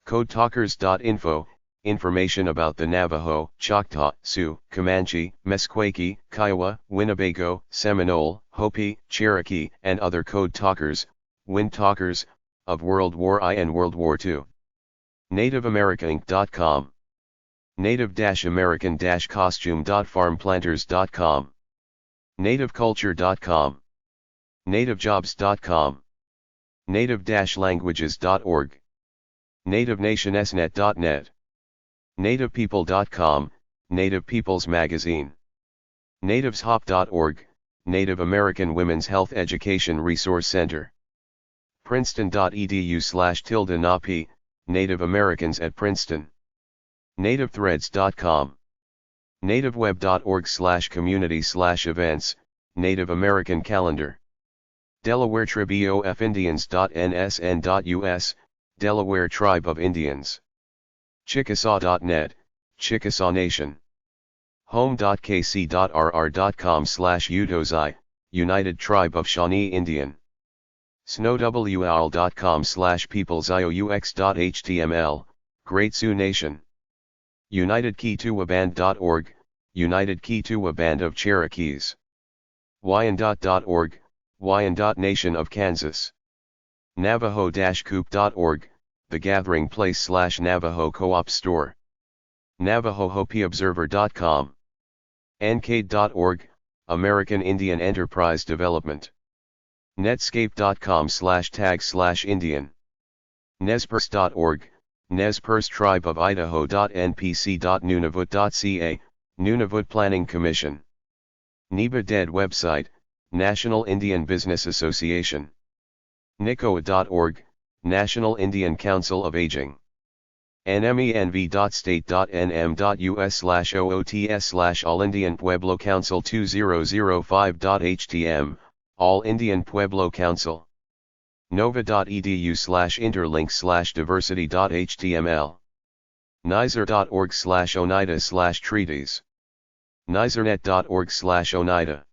CodeTalkers.info, information about the Navajo, Choctaw, Sioux, Comanche, Meskwaki, Kiowa, Winnebago, Seminole, Hopi, Cherokee, and other Code Talkers, Wind Talkers, of World War I and World War II. NativeAmericaInc.com. Native-American-Costume.farmplanters.com. NativeCulture.com. NativeJobs.com. Native-Languages.org. NativeNationSnet.net. NativePeople.com, Native Peoples Magazine. NativesHop.org, Native American Women's Health Education Resource Center. Princeton.edu/NAPI, Native Americans at Princeton. NativeThreads.com. NativeWeb.org/community/events, Native American Calendar. Delaware TribeOfIndians.nsn.us, Delaware Tribe of Indians. Chickasaw.net, Chickasaw Nation. Home.kc.rr.com/Utozai, United Tribe of Shawnee Indian. snowwl.com/peoplesIOUX.html, Great Sioux Nation. UnitedKituwa.org, United Kituwa Band of Cherokees. Wyandotte.org, Wyandotte Nation of Kansas. Navajo-Coop.org, the gathering place/Navajo Co-op store. NavajoHopiObserver.com. NCADE.org, American Indian Enterprise Development. Netscape.com/tag/Indian. Nezperce.org, Nez Perce Tribe of Idaho.npc.nunavut.ca, Nunavut Planning Commission. NEBA-DED website, National Indian Business Association. NICOA.org, National Indian Council of Aging. nmenv.state.nm.us/oots/All Indian Pueblo Council 2005.htm, All Indian Pueblo Council. nova.edu/interlink/diversity.html. Nizer.org/oneida/treaties. Nizernet.org/oneida.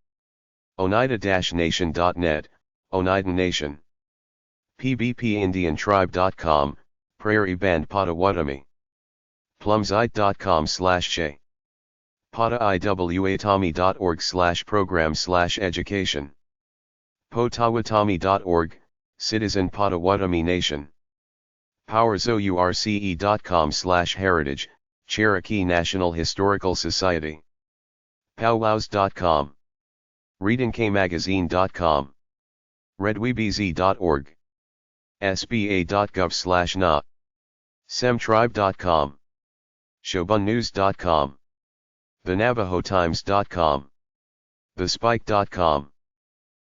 Oneida-nation.net, Oneida Nation. pbpindiantribe.com, Prairie Band Potawatomi. Plumsite.com/shay. potawatomi.org/program/education. Potawatomi.org, Citizen Potawatomi Nation. powerzource.com/heritage, Cherokee National Historical Society. powwows.com. readingkmagazine.com. redwebz.org. sba.gov/na. semtribe.com. shobunnews.com. thenavajotimes.com. thespike.com.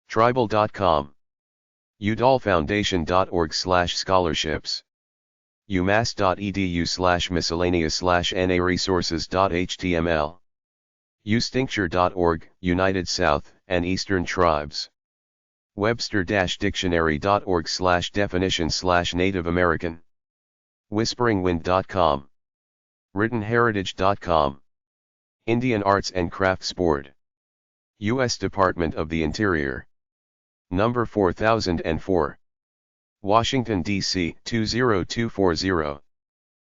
tribal.com. udallfoundation.org/scholarships. umass.edu/miscellaneous/naresources.html. ustincture.org, United South and Eastern Tribes. webster-dictionary.org/definition/Native American. whisperingwind.com. writtenheritage.com. Indian Arts and Crafts Board. U.S. Department of the Interior. Number 4004. Washington, D.C. 20240.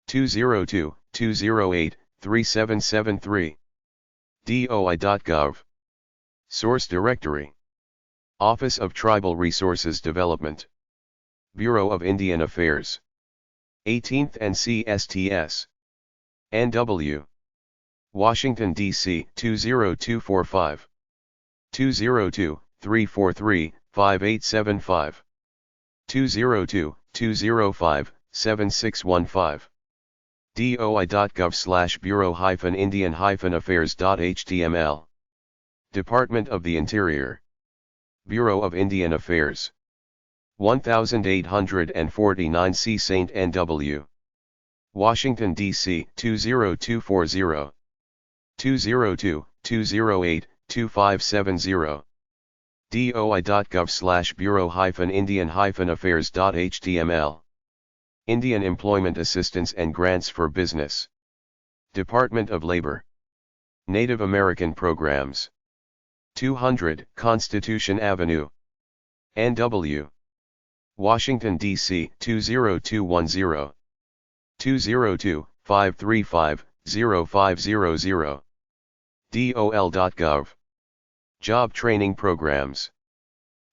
202-208-3773. DOI.gov. Source Directory. Office of Tribal Resources Development. Bureau of Indian Affairs. 18th and CSTS. NW. Washington, D.C. 20245. 202-343-5875. 202-205-7615. doi.gov/bureau-indian-affairs.html. Department of the Interior. Bureau of Indian Affairs. 1849 C. St. N.W. Washington, D.C. 20240. 202-208-2570. doi.gov/bureau-indian-affairs.html. Indian Employment Assistance and Grants for Business. Department of Labor. Native American Programs. 200 Constitution Avenue. NW. Washington, D.C. 20210. 202-535-0500. dol.gov. Job Training Programs.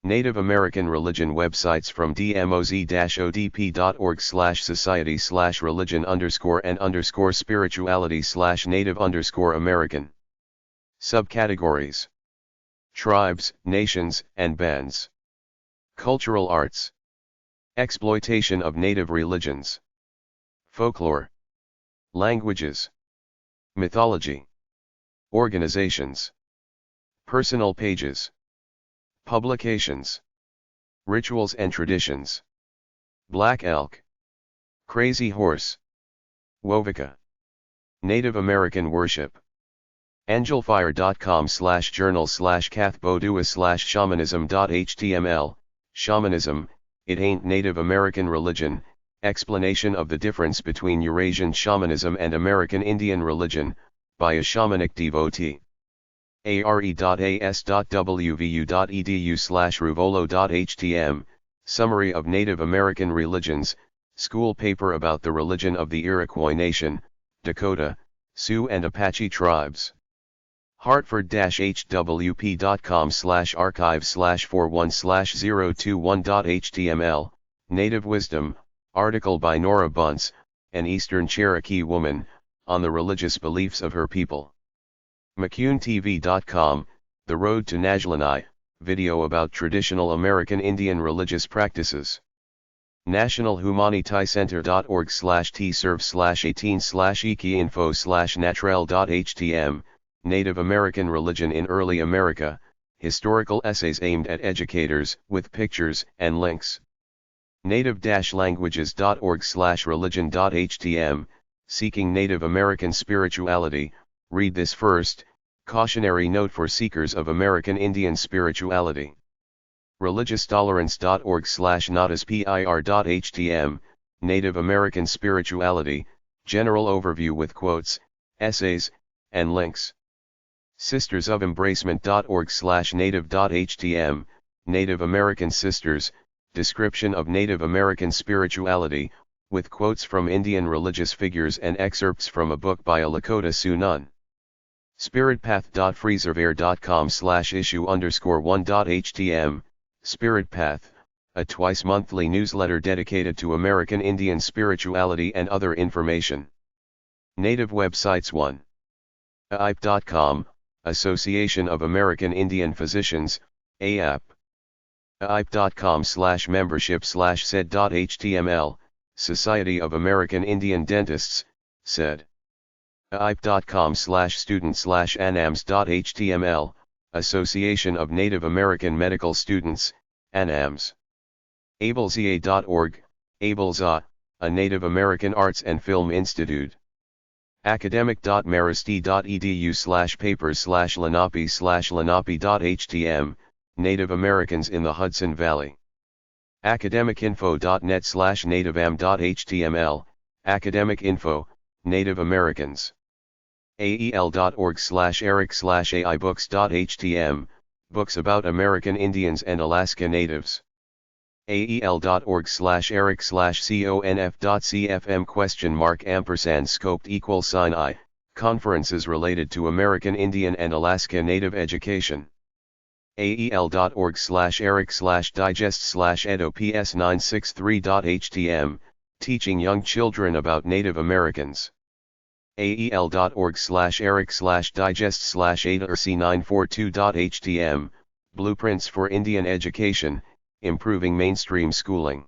Native American Religion websites from dmoz-odp.org/society/religion_and_spirituality/native_American. Subcategories: Tribes, Nations, and Bands. Cultural Arts. Exploitation of Native Religions. Folklore. Languages. Mythology. Organizations. Personal pages. Publications. Rituals and Traditions. Black Elk. Crazy Horse. Wovika. Native American Worship. angelfire.com/journal/cathbodua/shamanism.html. Shamanism, it ain't Native American religion. Explanation of the difference between Eurasian shamanism and American Indian religion, by a shamanic devotee. are.as.wvu.edu/ruvolo.htm, Summary of Native American Religions, School Paper about the Religion of the Iroquois Nation, Dakota, Sioux and Apache Tribes. Hartford-hwp.com/archive/41/021.html, Native Wisdom, article by Nora Bunce, an Eastern Cherokee woman, on the religious beliefs of her people. McCuneTV.com, The Road to Najlanai, video about traditional American Indian religious practices. National Humanity Center.org/tserve/18/ekiinfo/natrel.htm, Native American Religion in Early America, historical essays aimed at educators, with pictures and links. Native-languages.org/religion.htm, Seeking Native American Spirituality, read this first, cautionary note for seekers of American Indian spirituality. ReligiousTolerance.org/noticepir.htm, Native American Spirituality, general overview with quotes, essays, and links. Sistersofembracement.org/native.htm, Native American Sisters, description of Native American spirituality, with quotes from Indian religious figures and excerpts from a book by a Lakota Sioux nun. Spiritpath.freeservere.com/issue_1.htm, Spirit Path, a twice-monthly newsletter dedicated to American Indian spirituality and other information. Native Websites 1. AIP.com, Association of American Indian Physicians, AAP. AIP.com/membership/sed.html, Society of American Indian Dentists, SED. AIP.com/student/anams.html, Association of Native American Medical Students, ANAMS. ABLEZA.org, ABLEZA, a Native American Arts and Film Institute. Academic.marist.edu/papers/lenape/lenape.htm, Native Americans in the Hudson Valley. Academicinfo.net/nativeam.html, Academic Info, Native Americans. AEL.org/eric/aibooks.htm, books about American Indians and Alaska Natives. AEL.org/eric/conf.cfm?? Scoped =I, conferences related to American Indian and Alaska Native education. AEL.org/eric/digest/edops963.htm, teaching young children about Native Americans. ael.org/eric/digest/ADRC942.htm, Blueprints for Indian Education, Improving Mainstream Schooling.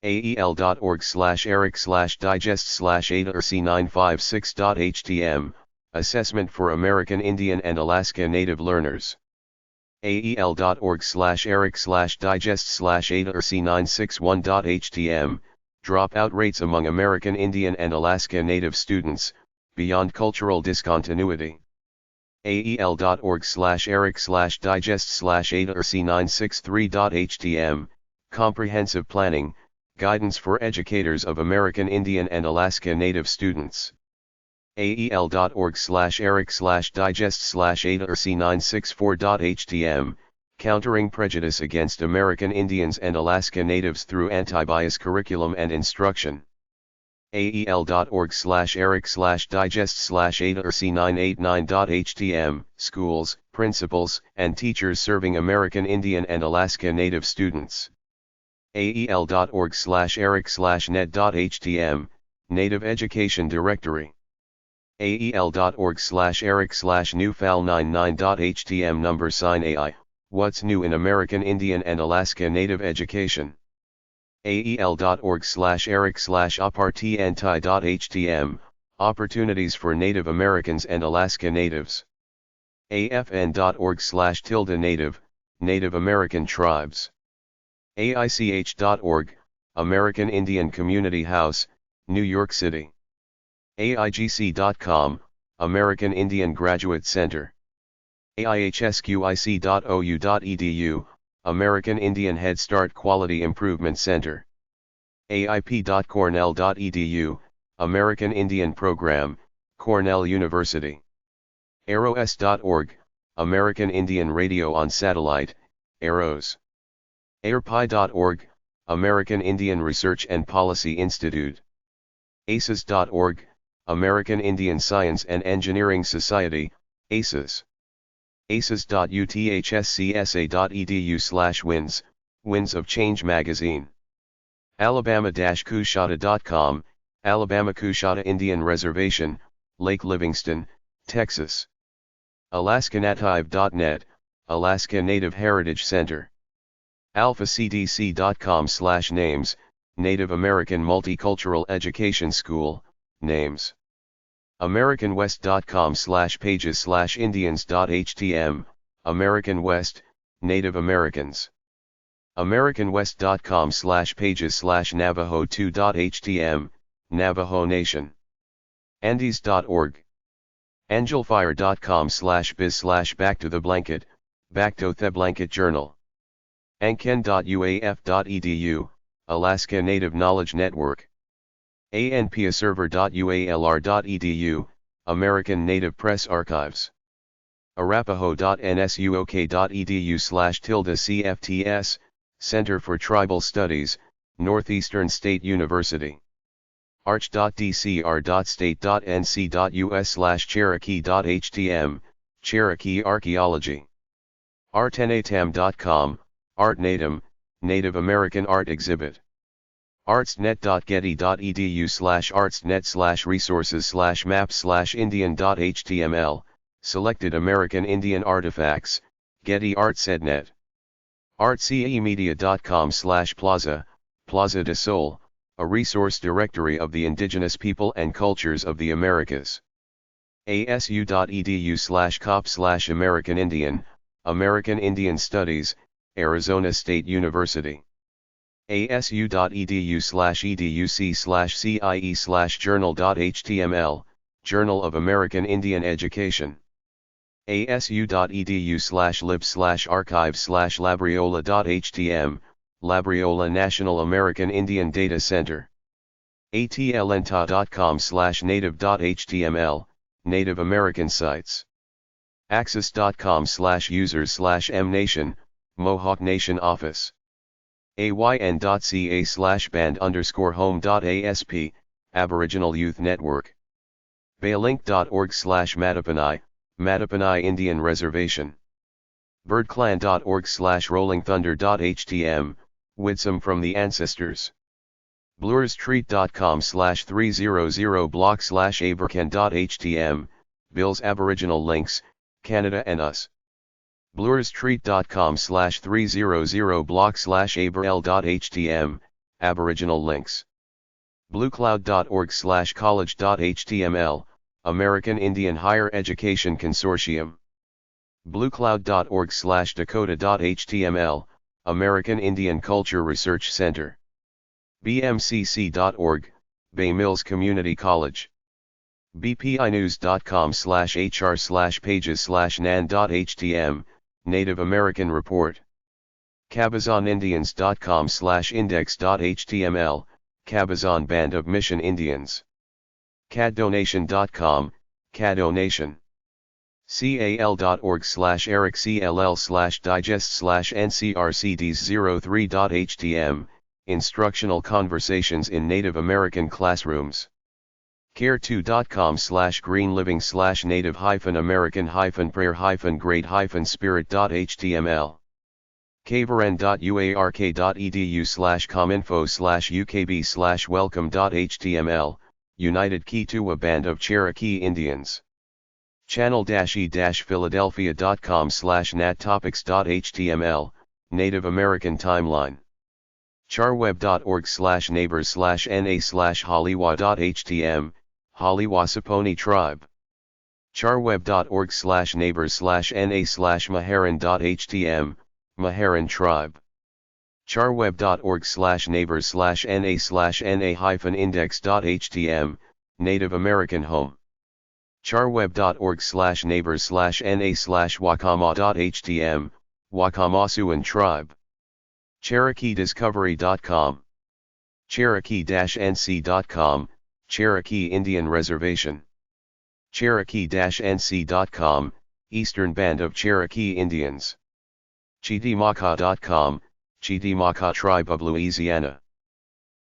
ael.org/eric/digest/ADRC956.htm, Assessment for American Indian and Alaska Native Learners. ael.org/eric/digest/ADRC961.htm, Dropout Rates Among American Indian and Alaska Native Students, Beyond Cultural Discontinuity. ael.org/eric/digest/ADRC963.htm, Comprehensive Planning, Guidance for Educators of American Indian and Alaska Native Students. ael.org/eric/digest/ADRC964.htm, Countering Prejudice Against American Indians and Alaska Natives Through Anti-Bias Curriculum and Instruction. ael.org/eric/digest/ADRC989.htm, Schools, Principals, and Teachers Serving American Indian and Alaska Native Students. ael.org/eric/net.htm, Native Education Directory. ael.org/eric/newfal99.htm, number sign AI, What's New in American Indian and Alaska Native Education. ael.org/eric/apartnti.htm, Opportunities for Native Americans and Alaska Natives. afn.org/native, Native American Tribes. aich.org, American Indian Community House, New York City. aigc.com, American Indian Graduate Center. aihsqic.ou.edu, American Indian Head Start Quality Improvement Center. aip.cornell.edu, American Indian Program, Cornell University. aros.org, American Indian Radio on Satellite, AROS. airpi.org, American Indian Research and Policy Institute. aces.org, American Indian Science and Engineering Society, ACES. aces.uthscsa.edu/wins, Winds of Change Magazine. Alabama-Coushatta.com, Alabama Coushatta Indian Reservation, Lake Livingston, Texas. AlaskaNative.net, Alaska Native Heritage Center. alphacdc.com/names, Native American Multicultural Education School, names. AmericanWest.com/pages/Indians.htm, American West, Native Americans. AmericanWest.com/pages/Navajo2.htm, Navajo Nation. Andes.org. Angelfire.com/biz/Back-to-the-Blanket, Back-to-the-Blanket Journal. Anken.uaf.edu, Alaska Native Knowledge Network. anpaserver.ualr.edu, American Native Press Archives. arapaho.nsuok.edu/CFTS, Center for Tribal Studies, Northeastern State University. arch.dcr.state.nc.us/cherokee.htm, Cherokee Archaeology. artnatam.com, ArtNatam, Native American Art Exhibit. artsnet.getty.edu/artsnet/resources/maps/indian.html, Selected American Indian Artifacts, Getty ArtsEdNet. artcemedia.com/plaza, Plaza de Sol, a resource directory of the indigenous people and cultures of the Americas. asu.edu/cop/American Indian, American Indian Studies, Arizona State University. asu.edu/educ/cie/journal.html, Journal of American Indian Education. asu.edu/lib/archive/labriola.htm, Labriola National American Indian Data Center. atlanta.com/native.html, Native American Sites. axis.com/users/mnation, Mohawk Nation Office. ayn.ca/band_home.asp, Aboriginal Youth Network. baylink.org/Mattaponi, Mattaponi Indian Reservation. birdclan.org/rollingthunder.htm, Widsome from the Ancestors. bluerstreet.com/300block/abercan.htm, Bill's Aboriginal links, Canada and us. bluerstreet.com/300block/aberl.htm, Aboriginal links. bluecloud.org/college.html, American Indian Higher Education Consortium. bluecloud.org/dakota.html, American Indian Culture Research Center. bmcc.org, Bay Mills Community College. bpinews.com/hr/pages/nan.htm, Native American Report. cabazonindians.com/index.html, Cabazon Band of Mission Indians. caddonation.com, caddonation. cal.org/ericcll/digest/ncrcds03.htm, Instructional Conversations in Native American Classrooms. care2.com/greenliving/native-american-prayer-great-spirit.html. kaveren.uark.edu/cominfo/ukb/welcome.html, United Kituwa Band of Cherokee Indians. channel-e-philadelphia.com/nattopics.html, Native American Timeline. charweb.org/neighbors/na/haliwa.htm, Haliwa Saponi Tribe. charweb.org/neighbors/na/maharan.htm, Maharan Tribe. charweb.org/neighbors/na/na-index.htm, Native American Home. charweb.org/neighbors/na/wakama.htm, Wakamasuan Tribe. CherokeeDiscovery.com. Cherokee-nc.com, Cherokee Indian Reservation. Cherokee-nc.com, Eastern Band of Cherokee Indians. Chitimaca.com, Chitimaca Tribe of Louisiana.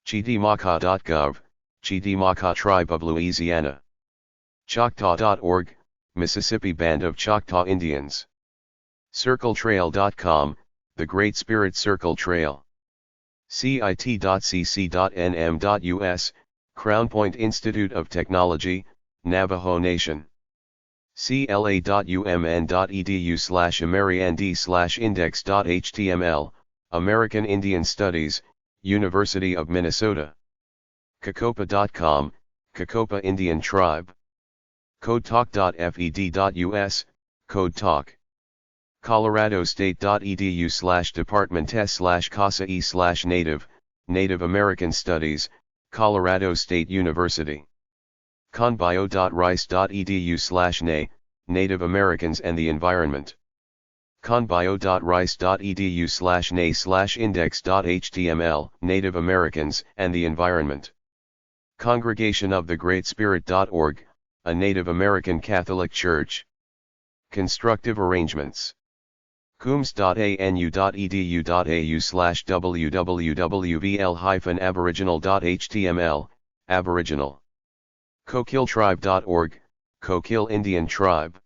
Chitimaca.gov, Chitimaca Tribe of Louisiana. Choctaw.org, Mississippi Band of Choctaw Indians. CircleTrail.com, The Great Spirit Circle Trail. cit.cc.nm.us, Crown Point Institute of Technology, Navajo Nation. cla.umn.edu/amerind/index.html, American Indian Studies, University of Minnesota. Cacopa.com, Cacopa Indian Tribe. codetalk.fed.us, Code Talk. coloradostate.edu/departments/casa-e/native, Native American Studies, Colorado State University. conbio.rice.edu/na, Native Americans and the Environment. conbio.rice.edu/na/index.html, Native Americans and the Environment. Congregation of the Great Spirit.org, a Native American Catholic Church. Constructive Arrangements. coombs.anu.edu.au/www.vl-aboriginal.html, Aboriginal. Coquilletribe.org, Coquille Indian Tribe.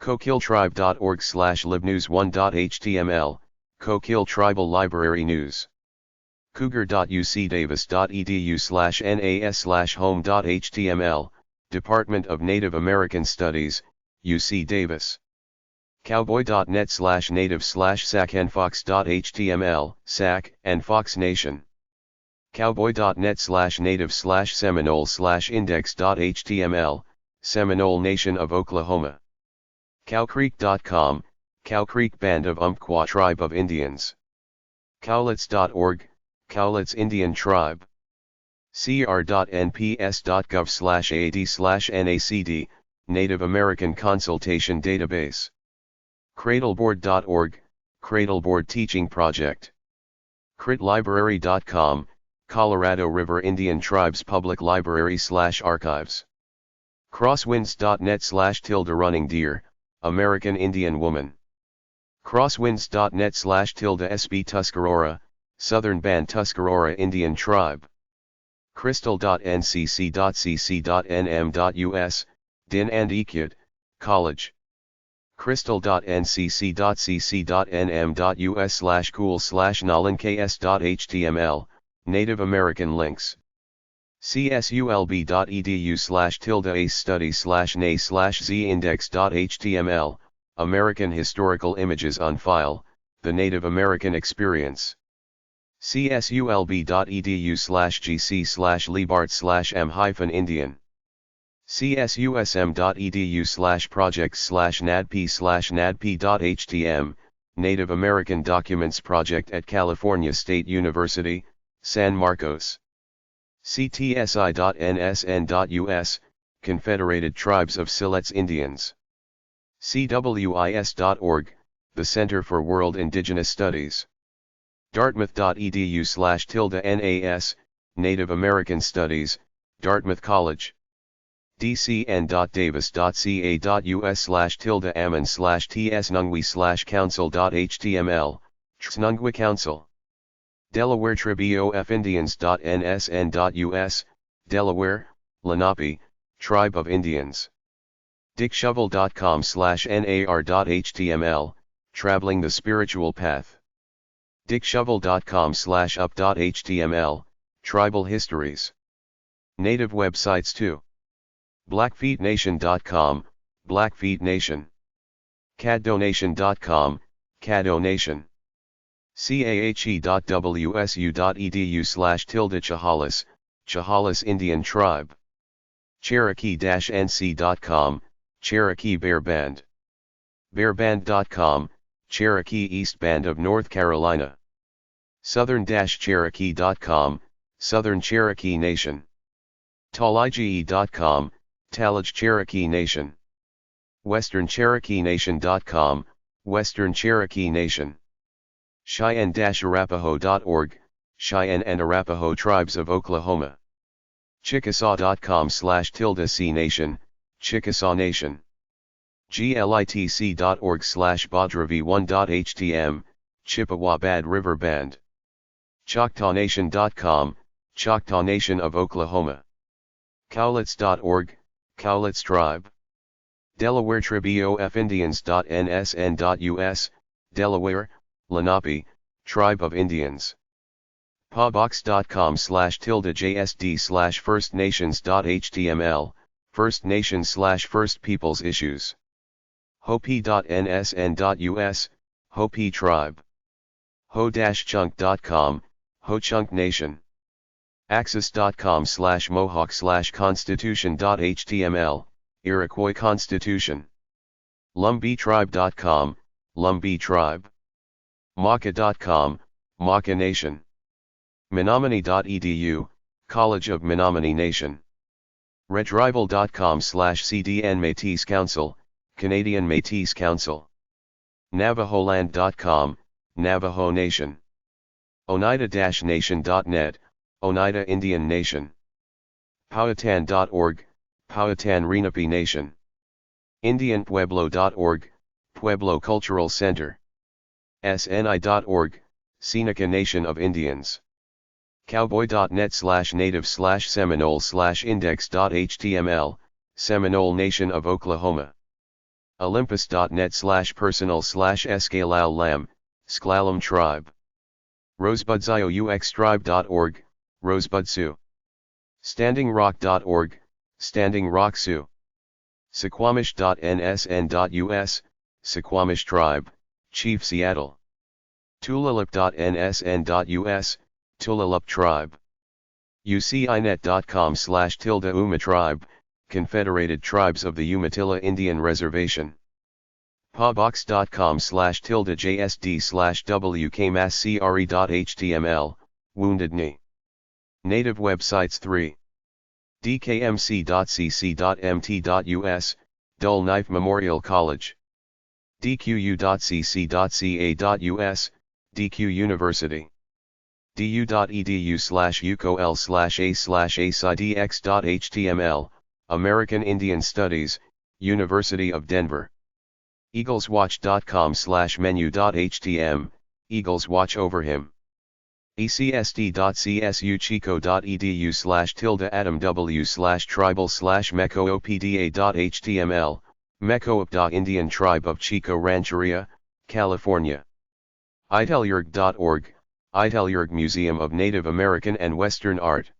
coquilletribe.org/libnews1.html, Coquille Tribal Library News. cougar.ucdavis.edu/nas/home.html, Department of Native American Studies, UC Davis. cowboy.net/native/sac-and-fox.html, SAC and Fox Nation. cowboy.net/native/seminole/index.html, Seminole Nation of Oklahoma. cowcreek.com, Cow Creek Band of Umpqua Tribe of Indians. cowlitz.org, Cowlitz Indian Tribe. cr.nps.gov/ad/nacd, Native American Consultation Database. cradleboard.org, Cradleboard Teaching Project. critlibrary.com, Colorado River Indian Tribes Public Library/Archives. crosswinds.net/running deer, American Indian Woman. crosswinds.net/SB Tuscarora, Southern Band Tuscarora Indian Tribe. crystal.ncc.cc.nm.us, Din and Iqiyat, College. crystal.ncc.cc.nm.us/cool/nalinks.html, Native American links. csulb.edu/tilde/ace/study/na/z-index.html, American historical images on file, the Native American experience. csulb.edu/gc/libart/m-indian. csusm.edu/projects/nadp/nadp.htm, Native American Documents Project at California State University, San Marcos. ctsi.nsn.us, Confederated Tribes of Siletz Indians. cwis.org, the Center for World Indigenous Studies. dartmouth.edu/nas, Native American Studies, Dartmouth College. dcn.davis.ca.us/ammon/tsnungwi/council.html, Tsnungwi Council. Delaware Tribiofindians.nsn.us, Delaware, Lenape, Tribe of Indians. dickshovel.com/nar.html, Traveling the Spiritual Path. dickshovel.com/up.html, Tribal Histories. Native websites too. blackfeetnation.com, Blackfeet Nation. caddonation.com, Caddonation. cahe.wsu.edu/Chehalis, Chehalis Indian Tribe. Cherokee-nc.com, Cherokee Bear Band. bearband.com, Cherokee East Band of North Carolina. southern-cherokee.com, Southern Cherokee Nation. talige.com, Talage Cherokee Nation. western-cherokee-nation.com, Western Cherokee Nation. Cheyenne-arapaho.org, Cheyenne and Arapaho Tribes of Oklahoma. Chickasaw.com/C Nation, Chickasaw Nation. glitc.org/badrav1.htm, Chippewa Bad River Band. ChoctawNation.com, Choctaw Nation of Oklahoma. Cowlitz.org, Cowlitz Tribe. Delaware Tribiofindians.nsn.us, Delaware, Lenape, Tribe of Indians. pawbox.com/JSD/firstnations.html, First Nations/First Peoples Issues. hopi.nsn.us, Hopi Tribe. ho-chunk.com, Ho-Chunk Nation. axis.com/mohawk/constitution.html, Iroquois Constitution. lumbeetribe.com, Lumbee Tribe. Maka.com, Maka Nation. Menominee.edu, College of Menominee Nation. redrival.com/CDN Métis Council, Canadian Métis Council. Navajoland.com, Navajo Nation. Oneida-nation.net, Oneida Indian Nation. Powhatan.org, Powhatan Lenape Nation. IndianPueblo.org, Pueblo Cultural Center. SNI.org, Seneca Nation of Indians. Cowboy.net/native/seminole/index.html, Seminole Nation of Oklahoma. Olympus.net/personal/Escalal-Lam, Sklallam Tribe. Rosebudsioux-tribe.org, Rosebud Sioux. StandingRock.org, Standing Rock Sioux. Suquamish.nsn.us, Suquamish Tribe, Chief Seattle. Tulalip.nsn.us, Tulalip Tribe. UCINet.com/Uma Tribe, Confederated Tribes of the Umatilla Indian Reservation. pawbox.com/JSD/WKMASCRE.html, Wounded Knee. Native websites 3. dkmc.cc.mt.us, Dull Knife Memorial College. dqu.cc.ca.us, DQ University. du.edu/ucol/a/a/sidx.html, American Indian Studies, University of Denver. eagleswatch.com/menu.htm, Eagles Watch Over Him. ecsd.csu.chico.edu/tilde-adam/w/tribal/mecoopda.html, Mecoop. Indian Tribe of Chico Rancheria, California. itelyurg.org, Iteljerg Museum of Native American and Western Art.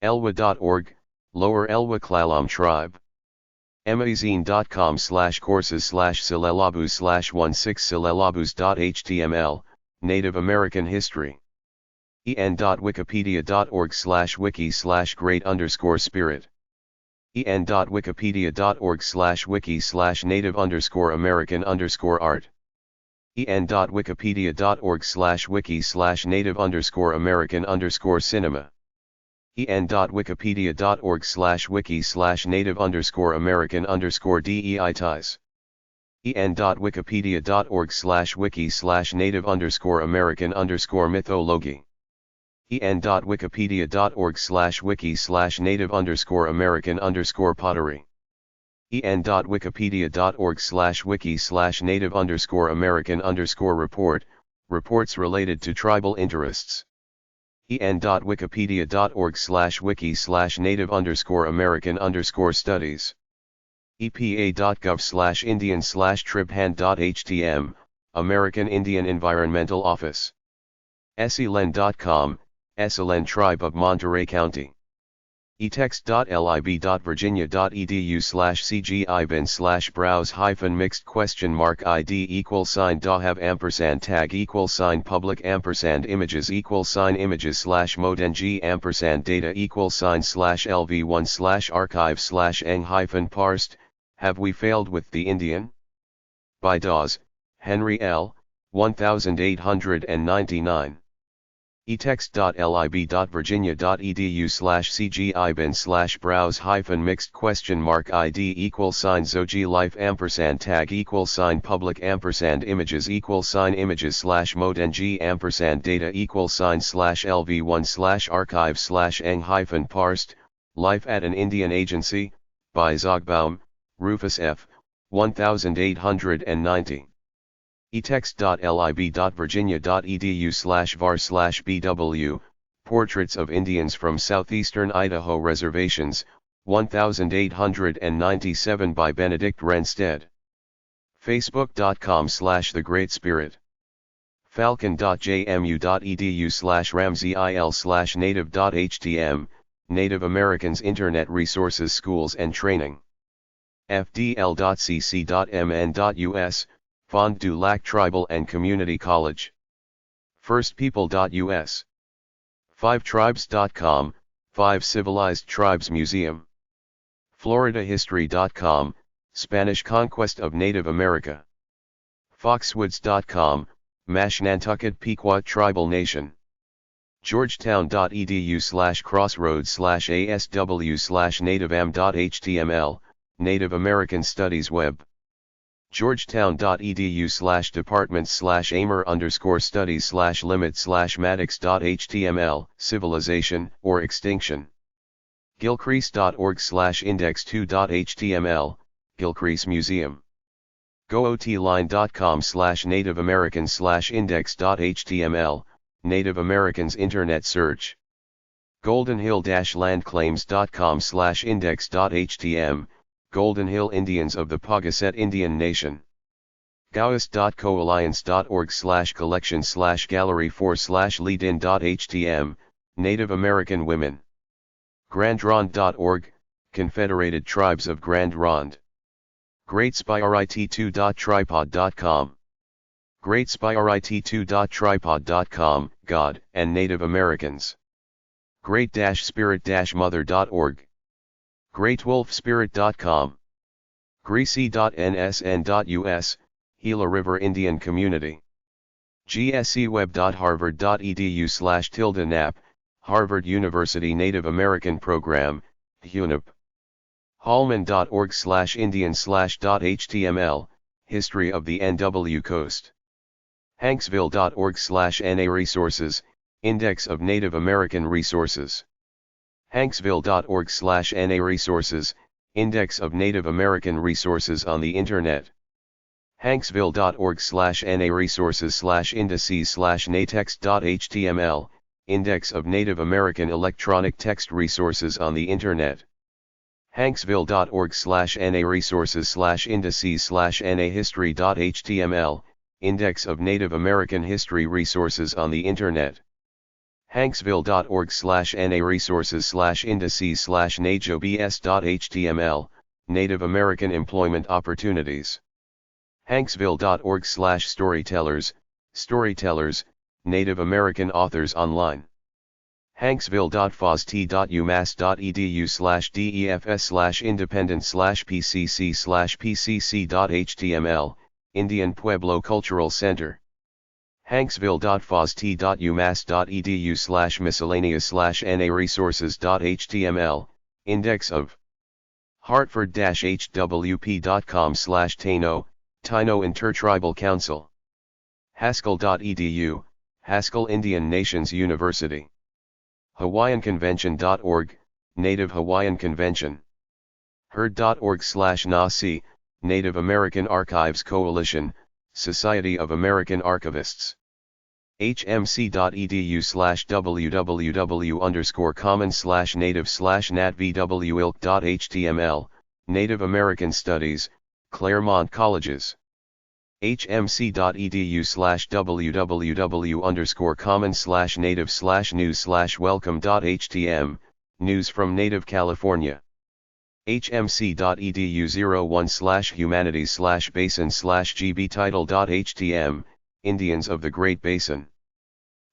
Elwa.org, Lower Elwa Klalam Tribe. Amazine.com/courses/silelabus/16silelabus.html, Native American History. en.wikipedia.org/wiki/great_spirit. en.wikipedia.org/wiki/native_American_art. en.wikipedia.org/wiki/native_American_cinema. en.wikipedia.org/wiki/native_American_DEI-ties. en.wikipedia.org/wiki/native_American_mythology. en.wikipedia.org/wiki/native_American_pottery. en.wikipedia.org/wiki/native_American_report, reports related to tribal interests. en.wikipedia.org/wiki/native_American_studies. epa.gov/indian/tribhand.htm, American Indian Environmental Office. SELEN.com, SELEN Tribe of Monterey County. etext.lib.virginia.edu/cgI-bin/browse-mixed?mark id=$& & tag=sign dot have ampersand/lv1/archive/ng-parsed, Have We Failed with the Indian? By Dawes, Henry L., 1899. etext.lib.virginia.edu/cgI-bin/browse-mixed?mark id=$zoji-life ampersand tag=sign public ampersand images=sign/lv1/archive/ng-parsed, Life at an Indian Agency, by Zogbaum, Rufus F., 1890. etext.lib.virginia.edu/var/bw, Portraits of Indians from Southeastern Idaho Reservations, 1897 by Benedict Renstead. Facebook.com/The Great Spirit. falcon.jmu.edu/ramseyil/native.htm, Native Americans Internet Resources Schools and Training. fdl.cc.mn.us, Fond du Lac Tribal and Community College. firstpeople.us. 5tribes.com, 5 Civilized Tribes Museum. floridahistory.com, Spanish Conquest of Native America. foxwoods.com, Mashantucket Pequot Tribal Nation. georgetown.edu/crossroads/asw/nativeam.html, Native American Studies Web. georgetown.edu/departments/amer_studies/limit/maddox.html, Civilization or Extinction. gilcrease.org/index2.html, Gilcrease Museum. gootline.com/Native Americans/index.html, Native Americans Internet Search. goldenhill-landclaims.com/index.htm, Golden Hill Indians of the Paugussett Indian Nation. gaus.coalliance.org/collection/gallery4/leadin.htm, Native American Women. grandronde.org, Confederated Tribes of Grand Ronde. greatspyrit2.tripod.com. greatspyrit2.tripod.com, God and Native Americans. great-spirit-mother.org. greatwolfspirit.com. greasy.nsn.us, Gila River Indian Community. gscweb.harvard.edu/nap, Harvard University Native American Program, HUNAP. hallman.org/indian/.html, History of the NW Coast. hanksville.org/na Resources, Index of Native American Resources. hanksville.org/na Resources, Index of Native American Resources on the Internet. hanksville.org/na Resources/indices/natext.html, Index of Native American Electronic Text Resources on the Internet. hanksville.org/na Resources/indices/na History.html, Index of Native American History Resources on the Internet. Hanksville.org/NA resources/indices/NAJOBS.html, Native American Employment Opportunities. Hanksville.org/storytellers, storytellers, Native American authors online. hanksville.fost.umass.edu/defs/independent/pcc/pcc.html, Indian Pueblo Cultural Center. hanksville.fost.umass.edu/miscellaneous/na resources.html, Index of Hartford-hwp.com/Taino, Taino Intertribal Council. Haskell.edu, Haskell Indian Nations University. HawaiianConvention.org, Native Hawaiian Convention. Herd.org/NACI, Native American Archives Coalition, Society of American Archivists. hmc.edu/www_common/native/natvwilk.html, Native American Studies, Claremont Colleges. hmc.edu/www_common/native/news/welcome.htm, News from Native California. hmc.edu/01/humanities/basin/gbtitle.htm, Indians of the Great Basin.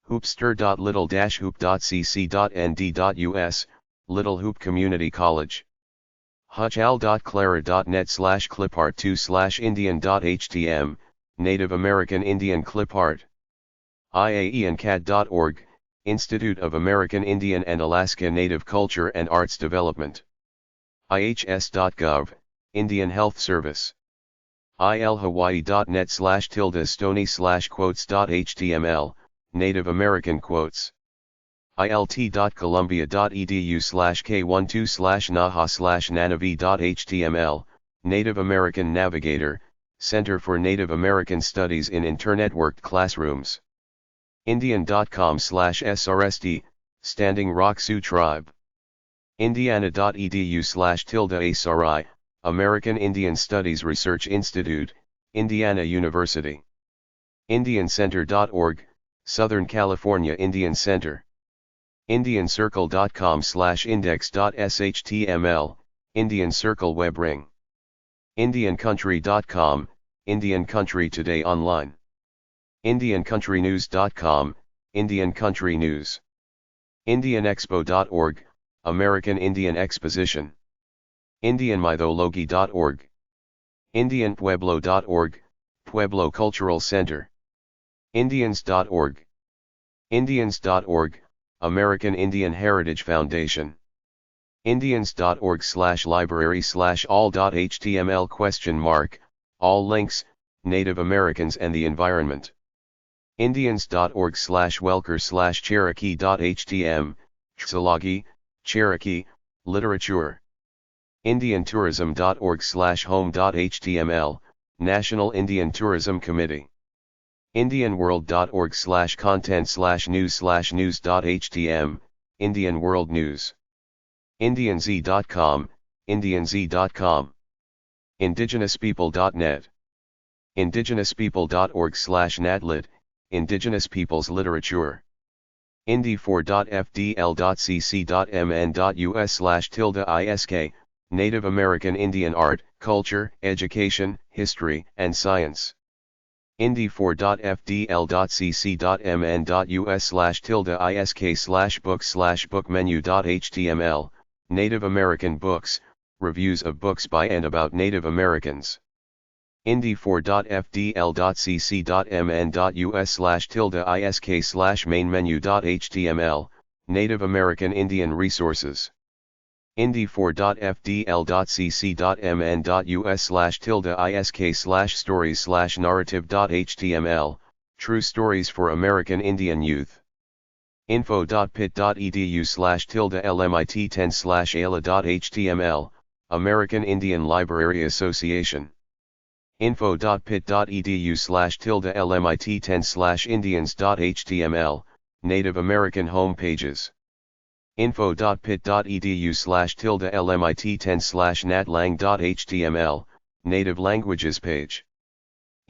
hoopster.little-hoop.cc.nd.us, Little Hoop Community College. hutchal.clara.net/clipart2/indian.htm, Native American Indian Clip Art. iaeandcad.org, Institute of American Indian and Alaska Native Culture and Arts Development. ihs.gov, Indian Health Service. ilhawaii.net/tilde/stony/quotes.html, Native American Quotes. ilt.columbia.edu/k12/naha/nanavi.html, Native American Navigator, Center for Native American Studies in Internetworked Classrooms. Indian.com/srsd, Standing Rock Sioux Tribe. Indiana.edu/ASRI, American Indian Studies Research Institute, Indiana University. IndianCenter.org, Southern California Indian Center. IndianCircle.com/index.shtml, Indian Circle web ring. IndianCountry.com, Indian Country Today Online. IndianCountryNews.com, Indian Country News. IndianExpo.org, American Indian Exposition. IndianMythology.org. IndianPueblo.org, Pueblo Cultural Center. Indians.org. Indians.org, American Indian Heritage Foundation. Indians.org/library/all.html?, all links, Native Americans and the environment. Indians.org/welker/cherokee.htm, Tsalagi, Cherokee, literature. Indiantourism.org/home.html, National Indian Tourism Committee. Indianworld.org/content/news/news.htm, Indian World News. Indianz.com, Indianz.com. IndigenousPeople.net. IndigenousPeople.org/natlit, Indigenous Peoples Literature. Indi4.fdl.cc.mn.us/isk, Native American Indian Art, Culture, Education, History, and Science. Indi4.fdl.cc.mn.us/isk/book/bookmenu.html, Native American Books, Reviews of Books by and about Native Americans. Indi4.fdl.cc.mn.us/isk/mainmenu.html, Native American Indian Resources. Indi4.fdl.cc.mn.us/isk/stories/narrative.html, True Stories for American Indian Youth. info.pit.edu/LMIT10/ALA.html, American Indian Library Association. info.pit.edu/LMIT10/Indians.html, Native American Home Pages. info.pit.edu/LMIT10/natlang.html, Native Languages page.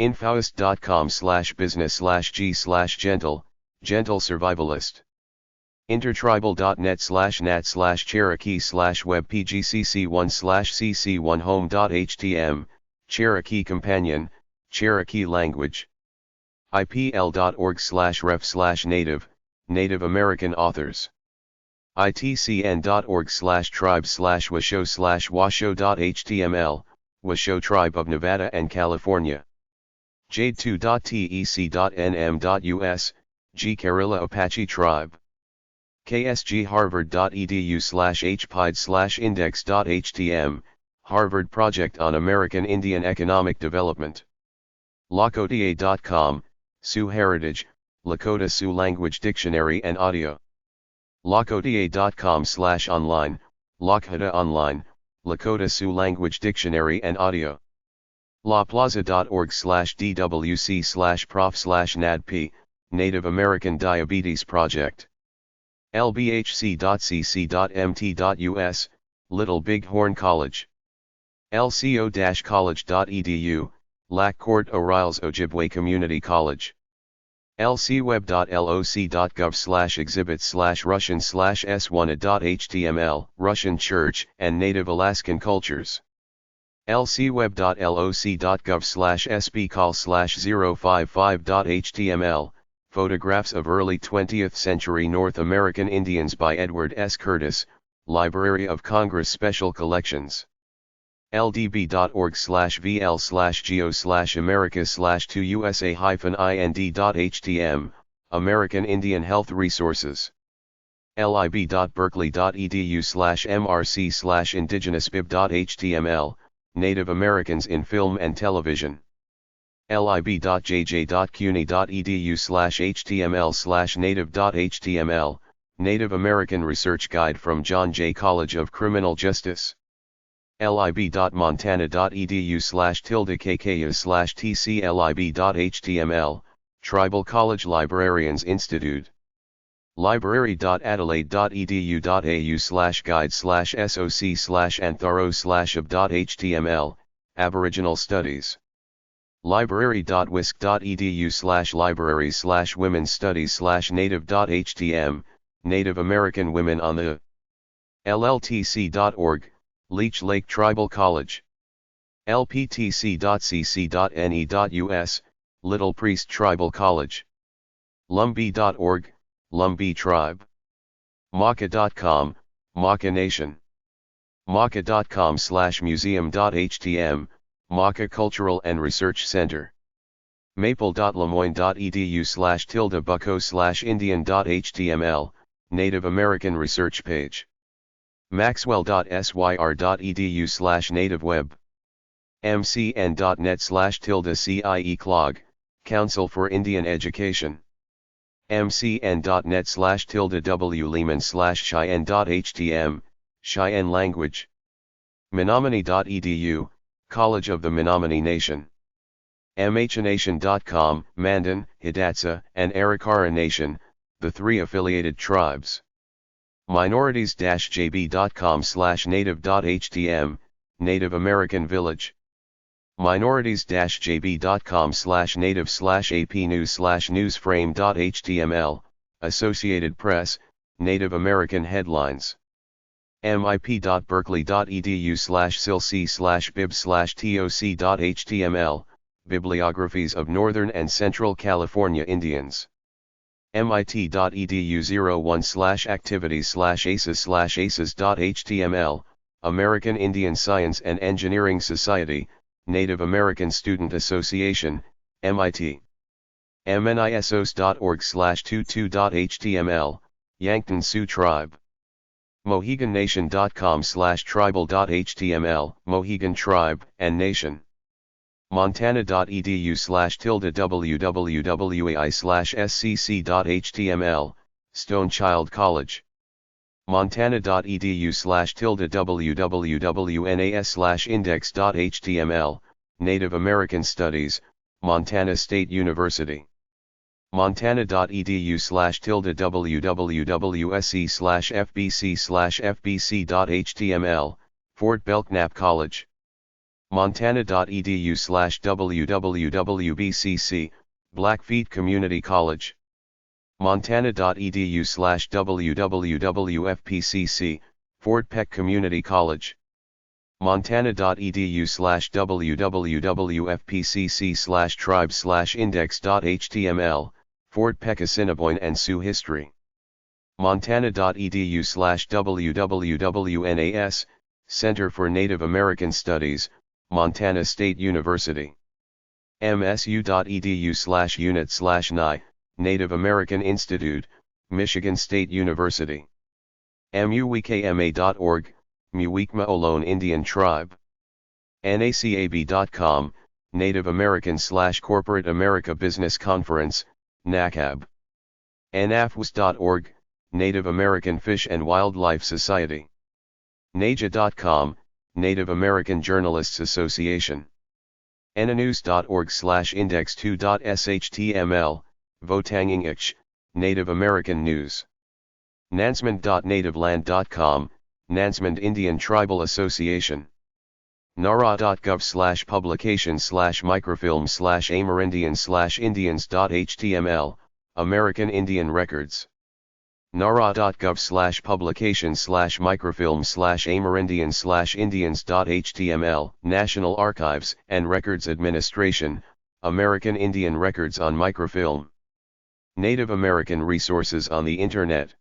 Infoist.com/business/g/gentle, gentle survivalist. Intertribal.net/nat/cherokee/webpgcc1/cc1home.htm, Cherokee Companion, Cherokee Language. IPL.org/ref/native, Native American Authors. ITCN.org/tribe/washoe/washoe.html, Washoe Tribe of Nevada and California. Jade2.tec.nm.us, G. Carilla Apache Tribe. ksgharvard.edu/hpide/index.htm, Harvard Project on American Indian Economic Development. Lakota.com, Sioux Heritage, Lakota Sioux Language Dictionary and Audio. Lakota.com/online, Lakota Online, Lakota Sioux Language Dictionary and Audio. laplaza.org/dwc/prof/nadp, Native American Diabetes Project. lbhc.cc.mt.us, Little Bighorn College. lco-college.edu, Lac Court O'Riles Ojibwe Community College. lcweb.loc.gov/exhibits/Russian/s1.html, Russian Church and Native Alaskan Cultures. lcweb.loc.gov/sbcall/055.html, Photographs of Early 20th Century North American Indians by Edward S. Curtis, Library of Congress Special Collections. ldb.org/vl/geo/americas/2usa-ind.htm, American Indian Health Resources. lib.berkeley.edu/mrc/indigenousbib.html, Native Americans in Film and Television. lib.jj.cuny.edu/html/native.html, Native American Research Guide from John Jay College of Criminal Justice. lib.montana.edu/kkayas/tclib.html, Tribal College Librarians Institute. library.adelaide.edu.au/guide/soc/antharo/ab.html, Aboriginal Studies. library.wisc.edu/libraries/women's studies/native.htm, Native American Women on the. lltc.org, Leech Lake Tribal College. lptc.cc.ne.us, Little Priest Tribal College. lumbee.org, Lumbee Tribe. Maka.com, Maka Nation. Maka.com/museum.htm, Maka Cultural and Research Center. maple.lemoyne.edu/bucko/indian.html, Native American Research Page. maxwell.syr.edu/nativeweb. mcn.net/CIE-CLOG, Council for Indian Education. mcn.net/wlehman/cheyenne.htm, Cheyenne Language. Menominee.edu, College of the Menominee Nation. mhnation.com, Mandan, Hidatsa, and Arikara Nation, the three affiliated tribes. minorities-jb.com/native.htm, Native American Village. minorities-jb.com/native/apnews/newsframe.html, Associated Press, Native American Headlines. mip.berkeley.edu/silc/bib/toc.html, Bibliographies of Northern and Central California Indians. mit.edu/01/activities/aces/aces.html, American Indian Science and Engineering Society, Native American Student Association, MIT. mnisos.org/22.html, Yankton Sioux Tribe. MoheganNation.com/tribal.html, Mohegan Tribe and Nation. Montana.edu/wwwai/scc.html, Stone Child College. Montana.edu/www.nas/index.html, Native American Studies, Montana State University. Montana.edu/www.se/fbc/fbc.html, Fort Belknap College. Montana.edu/www.bcc, Blackfeet Community College. Montana.edu/www.fpcc, Fort Peck Community College. Montana.edu/www.fpcc/tribe/index.html, Fort Peck Assiniboine and Sioux History. Montana.edu/www.nas, Center for Native American Studies, Montana State University. msu.edu/unit/ni, Native American Institute, Michigan State University. muwikma.org, Muwekma Ohlone Indian Tribe. nacab.com, Native American/Corporate America Business Conference, NACAB. nafwas.org, Native American Fish and Wildlife Society. naja.com, Native American Journalists Association. enanews.org/index2.shtml, Votangingich, Native American News. nansmand.nativeland.com, Nansmand Indian Tribal Association. nara.gov/publication/microfilm/amerindian/indians.html, American Indian Records. nara.gov/publication/microfilm/amerindian/indians.html, National Archives and Records Administration, American Indian Records on Microfilm. Native American Resources on the Internet.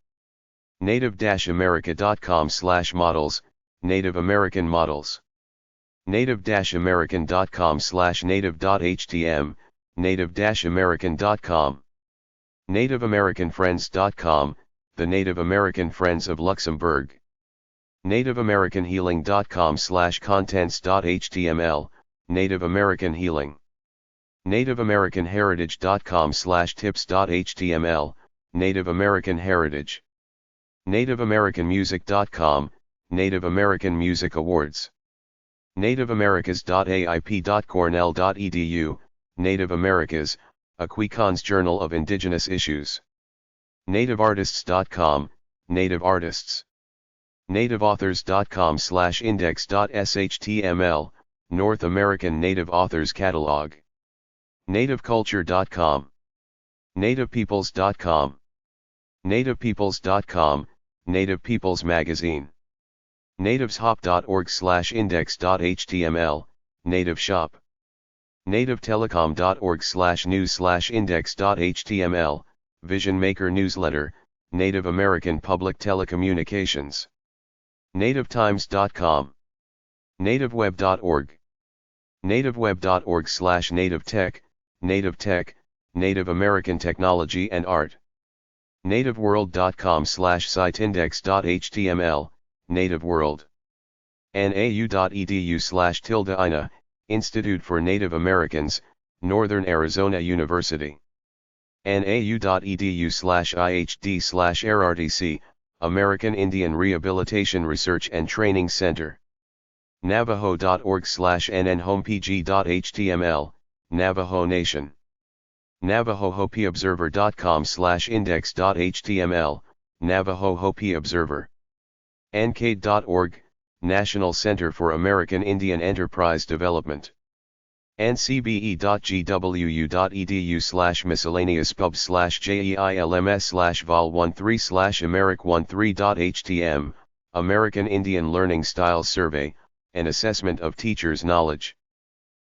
native-america.com/models, Native American Models. native-american.com/native.htm, native-american.com. nativeamericanfriends.com, the Native American Friends of Luxembourg. nativeamericanhealing.com/contents.html, Native American Healing. nativeamericanheritage.com/tips.html, Native American Heritage. nativeamericanmusic.com, Native American Music Awards. nativeamericas.aip.cornell.edu, Native Americas, a Quecons Journal of Indigenous Issues. nativeartists.com, Native Artists. nativeauthors.com/index.shtml, North American Native Authors Catalog. nativeculture.com. nativepeoples.com. nativepeoples.com, Native Peoples Magazine. nativeshop.org/index.html, Native Shop. nativetelecom.org/news/index.html, Vision Maker Newsletter, Native American Public Telecommunications. nativetimes.com. nativeweb.org. nativeweb.org/nativetech, Native Tech, Native American Technology and Art. nativeworld.com/siteindex.html, Native World. nau.edu/INA, Institute for Native Americans, Northern Arizona University. nau.edu/ihd/RRTC, American Indian Rehabilitation Research and Training Center. navajo.org/nnhomepg.html, Navajo Nation. Navajo Hopi Observer.com/index.html, Navajo Hopi Observer. ncade.org, National Center for American Indian Enterprise Development. ncbe.gwu.edu/miscellaneous/pub/jeilms/vol13/americ13.htm, American Indian Learning Styles Survey, an assessment of teachers' knowledge.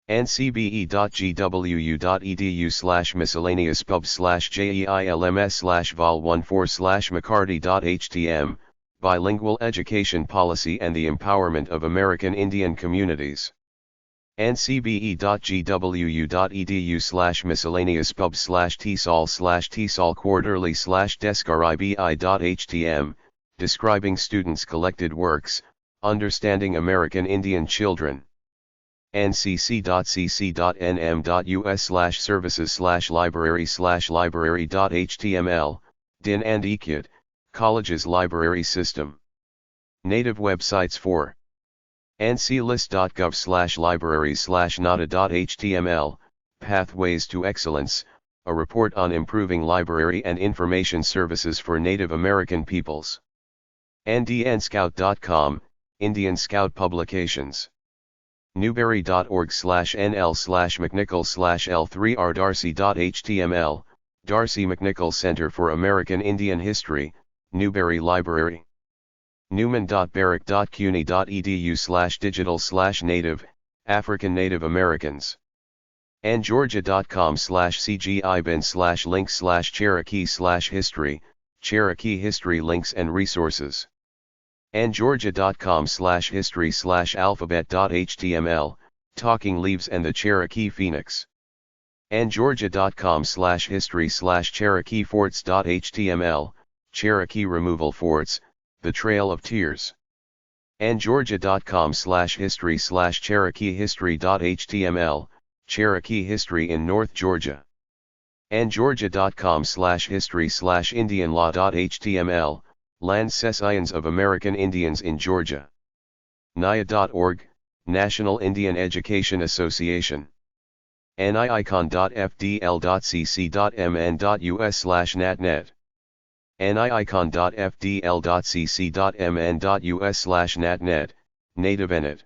ncbe.gwu.edu/miscellaneous/pub/jeilms/vol14/mccarty.htm, Bilingual Education Policy and the Empowerment of American Indian Communities. ncbe.gwu.edu/miscellaneous/pub/tsol/tsol quarterly/descaribi.htm, describing students' collected works, Understanding American Indian Children. ncc.cc.nm.us/services/library/library.html, DIN and EKID, College's Library System. Native websites for nclist.gov/libraries/nada.html, Pathways to Excellence, a report on improving library and information services for Native American peoples. ndnscout.com, Indian Scout Publications. newberry.org/nl/mcnichol/l3rdarcy.html, Darcy McNichol Center for American Indian History, Newberry Library. newman.barrick.cuny.edu/digital/native, African Native Americans. ngeorgia.com/cgibin/link/Cherokee/history, Cherokee history links and resources. ngeorgia.com/history/alphabet.html, Talking Leaves and the Cherokee Phoenix. ngeorgia.com/history/CherokeeForts.html, Cherokee Removal Forts, The Trail of Tears. ngeorgia.com/history/CherokeeHistory.html, Cherokee History in North Georgia. ngeorgia.com/history/IndianLaw.html, Land Cessions of American Indians in Georgia. NIA.org, National Indian Education Association. niicon.fdl.cc.mn.us/natnet. niicon.fdl.cc.mn.us/natnet, Native-Init.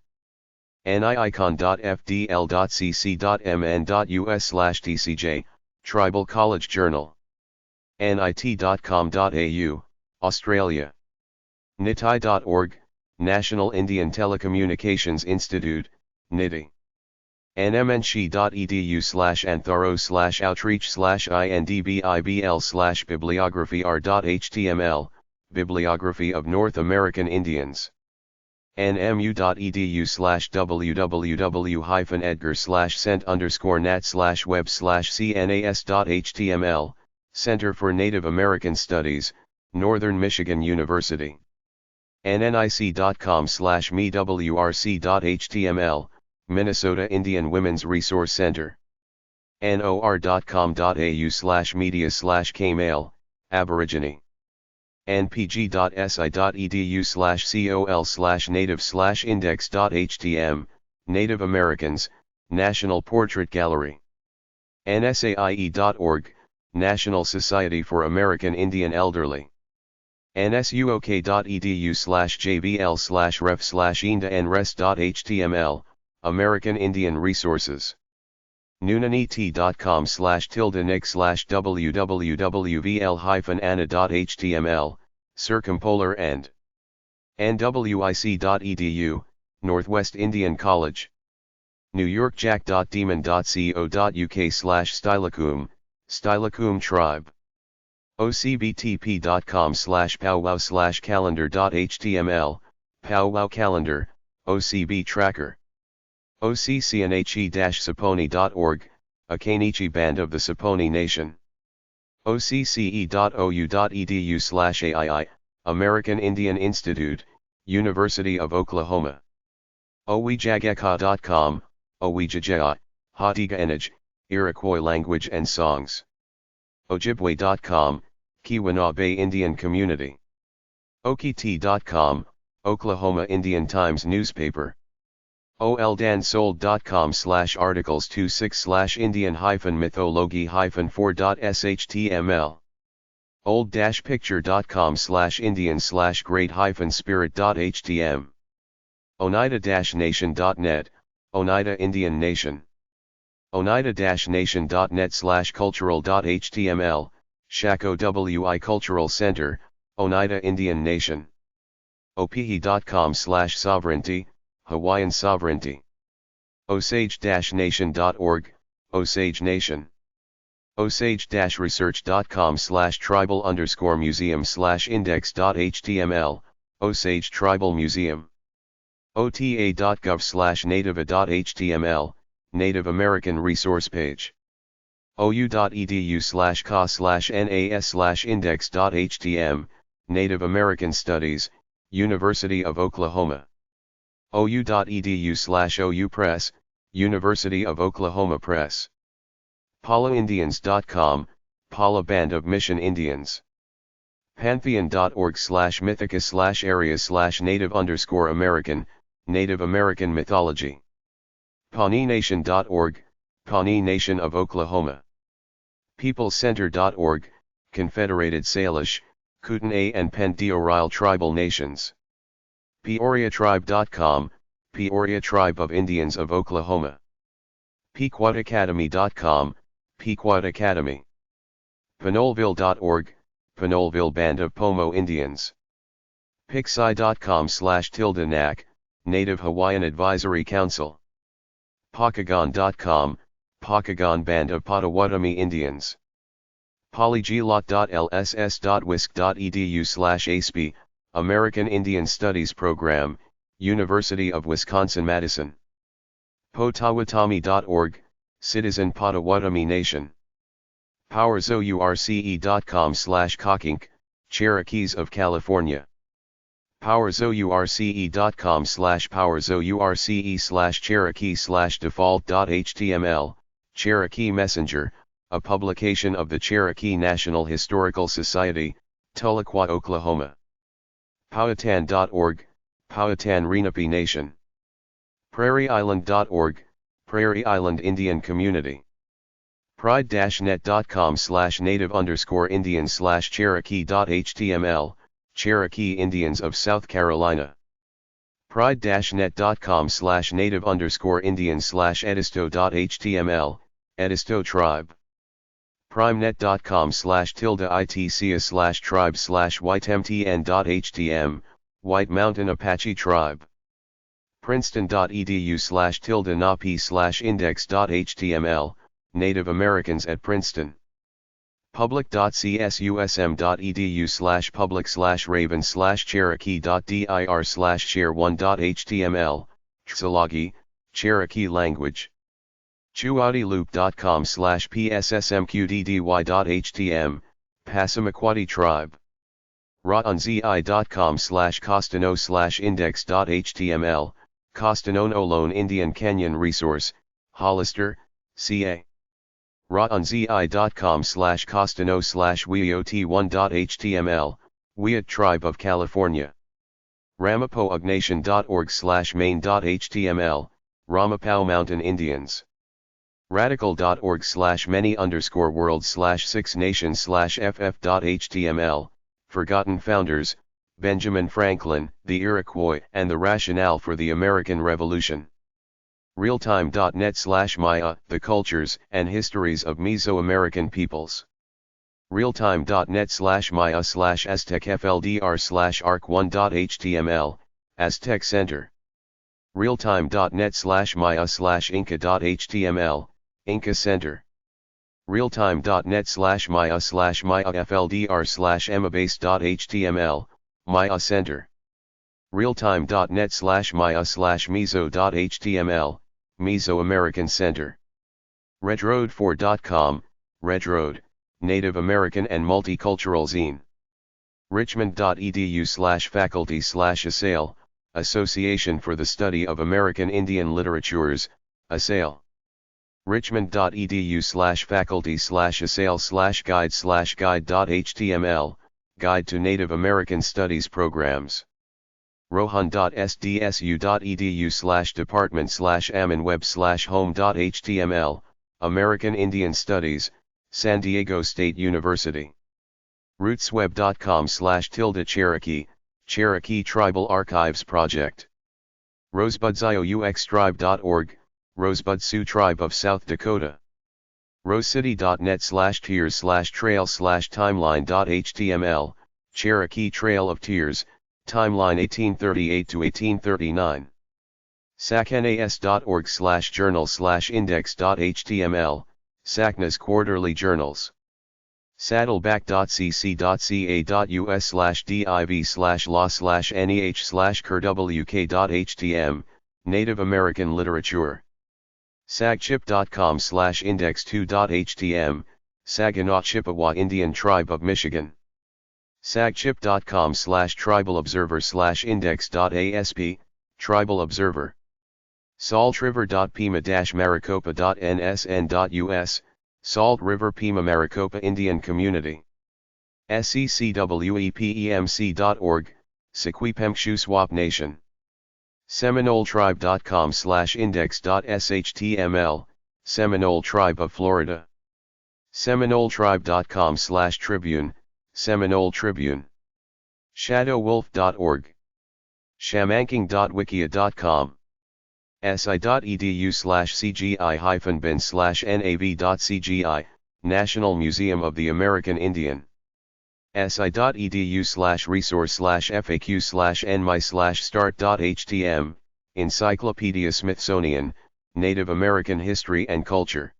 niicon.fdl.cc.mn.us/tcj, Tribal College Journal. nit.com.au, Australia. nitai.org, National Indian Telecommunications Institute, NITI. nmnc.edu/antharo/outreach/indbibl/bibliography-r.html, Bibliography of North American Indians. nmu.edu/www-edgar/cent_nat/web/cnas.html, Center for Native American Studies, Northern Michigan University. nnIC.com/mewrc.html, Minnesota Indian Women's Resource Center. nor.com.au/media/kmail, Aborigine. npg.si.edu/col/native/index.htm, Native Americans, National Portrait Gallery. nsaie.org, National Society for American Indian Elderly. nsuok.edu/jbl/ref/inda-nres.html, American Indian Resources. nunanit.com/tilde-nick/www.vl-ana.html, Circumpolar and nwic.edu, Northwest Indian College. newyorkjack.demon.co.uk/stylacum, Stylacum Tribe. ocbtp.com/powwow/calendar.html, Powwow Calendar, OCB Tracker. occnhe-saponi.org, Akanichi Band of the Saponi Nation. occe.ou.edu/AII, American Indian Institute, University of Oklahoma. owijageka.com, Owijajea, Hautiga-Enij, Iroquois Language and Songs. Ojibwe.com, Keweenaw Bay Indian Community. okt.com, Oklahoma Indian Times Newspaper. oldan-sold.com/articles26/Indian-mythology-4.shtml. old-picture.com/Indian/great-spirit.htm. oneida-nation.net, Oneida Indian Nation. oneida-nation.net/cultural.html, Shako WI Cultural Center, Oneida Indian Nation. opehe.com/sovereignty, Hawaiian Sovereignty. osage-nation.org, Osage Nation. osage-research.com/tribal_museum/index.html, Osage Tribal Museum. ota.gov/nativa.html, Native American Resource Page. ou.edu/ka/nas/index.htm, Native American Studies, University of Oklahoma. ou.edu/OU Press, University of Oklahoma Press. PalaIndians.com, Pala Band of Mission Indians. Pantheon.org/mythica/area/native_American, Native American Mythology. PawneeNation.org, Pawnee Nation of Oklahoma. PeopleCenter.org, Confederated Salish, Kootenai and Pendeorile Tribal Nations. PeoriaTribe.com, Peoria Tribe of Indians of Oklahoma. PequotAcademy.com, Pequot Academy. Pinoleville.org, Pinoleville Band of Pomo Indians. Pixi.com/NAC, Native Hawaiian Advisory Council. Pokagon.com, Pokagon Band of Potawatomi Indians. Polyglot.lss.wisc.edu/ASPE, American Indian Studies Program, University of Wisconsin-Madison. Potawatomi.org, Citizen Potawatomi Nation. PowerZource.com/Cockink, Cherokees of California. PowerZource.com/PowerZource/Cherokee/default.html, Cherokee Messenger, a publication of the Cherokee National Historical Society, Tahlequah, Oklahoma. Powhatan.org, Powhatan Lenape Nation. PrairieIsland.org, Prairie Island Indian Community. Pride-net.com/native_Indian/Cherokee.html, Cherokee Indians of South Carolina. Pride-net.com/native_Indian/Edisto.html, Edisto Tribe. Primenet.com/ITCA/tribe/whitemtn.htm, White Mountain Apache Tribe. Princeton.edu/NAPI/index.html, Native Americans at Princeton. Public.csus/public/raven/cherokee.dir/share1.html, Tsalagi, Cherokee language. Chuadiloop.com/pssmqddy.htm, Passamaquoddy Tribe. Ratonzi.com/costano/index.html, Costanonolone Indian Canyon Resource, Hollister, CA. Ratonzi.com/costano/weot1.html, Weot Tribe of California. Ramapoughnation.org/main.html, Ramapough Mountain Indians. Radical.org/many_world/6nations/ff.html, Forgotten Founders, Benjamin Franklin, the Iroquois and the Rationale for the American Revolution. Realtime.net/Maya, The Cultures and Histories of Mesoamerican Peoples. Realtime.net/Maya/aztecfldr/arc1.html, Aztec Center. Realtime.net/Maya/Inca.html, Inca Center. Realtime.net/Maya/Maya-FLDR/Emabase.html, Maya Center. Realtime.net/Maya/Meso.html, Mesoamerican Center. Redroad4.com, Redroad, Native American and Multicultural Zine. Richmond.edu/faculty/ASAIL, Association for the Study of American Indian Literatures, ASAIL. Richmond.edu/faculty/ASAIL/guide/guide.html, Guide to Native American Studies Programs. Rohan.sdsu.edu/department/ammonweb/home.html, American Indian Studies, San Diego State University. Rootsweb.com/Cherokee, Cherokee Tribal Archives Project. RosebudzioUXtribe.org, Rosebud Sioux Tribe of South Dakota. rosecity.net/tears/trail/timeline.html, Cherokee Trail of Tears, Timeline 1838 to 1839. sacnas.org/journal/index.html, Sacnas Quarterly Journals. Saddleback.cc.ca.us/div/law/nih/kerwk.htm, Native American Literature. Sagchip.com/index2.htm, Saginaw Chippewa Indian Tribe of Michigan. Sagchip.com/tribalobserver/index.asp, Tribal Observer. saltriver.pima-maricopa.nsn.us, Salt River Pima Maricopa Indian Community. seccwepemc.org, Sequipemc Nation. SeminoleTribe.com/index.shtml, Seminole Tribe of Florida. SeminoleTribe.com/Tribune, Seminole Tribune. ShadowWolf.org. Shamanking.wikia.com si.edu/cgi-bin/nav.cgi, National Museum of the American Indian. si.edu/resource/faq/nmi/start.htm, Encyclopedia Smithsonian, Native American History and Culture.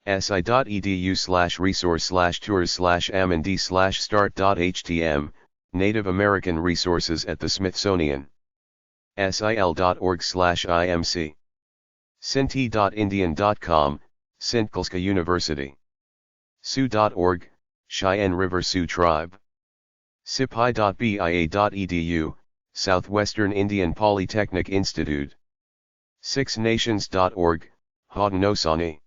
si.edu/resource/tours/amnd/start.htm, Native American Resources at the Smithsonian. sil.org/imc. sinti.indian.com, Sintkulska University. sioux.org, Cheyenne River Sioux Tribe. sipi.bia.edu, Southwestern Indian Polytechnic Institute. sixnations.org, Haudenosaunee.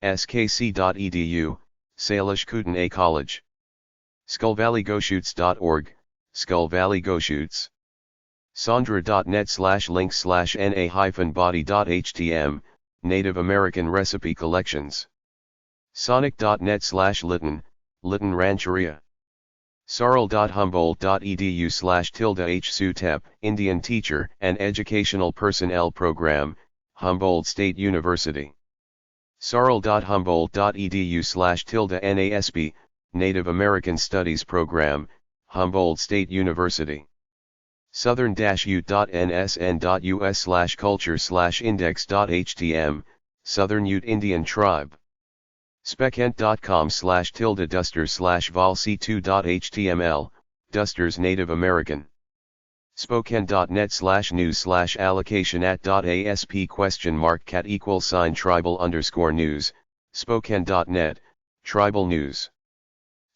skc.edu, Salish Kootenai College. skullvalleygoshutes.org, Skull Valley Goshutes. sandra.net/link/na-body.htm, Native American Recipe Collections. sonic.net/Lytton, Lytton Rancheria. sarl.humboldt.edu/h-sutep, Indian Teacher and Educational Personnel Program, Humboldt State University. sarl.humboldt.edu/NASP, Native American Studies Program, Humboldt State University. southern-ute.nsn.us/culture/index.htm, Southern Ute Indian Tribe. specent.com/tilde-duster/vol-c2.html, Dusters Native American. spokane.net/news/allocation@.asp?@tribal_news, spokane.net, Tribal News.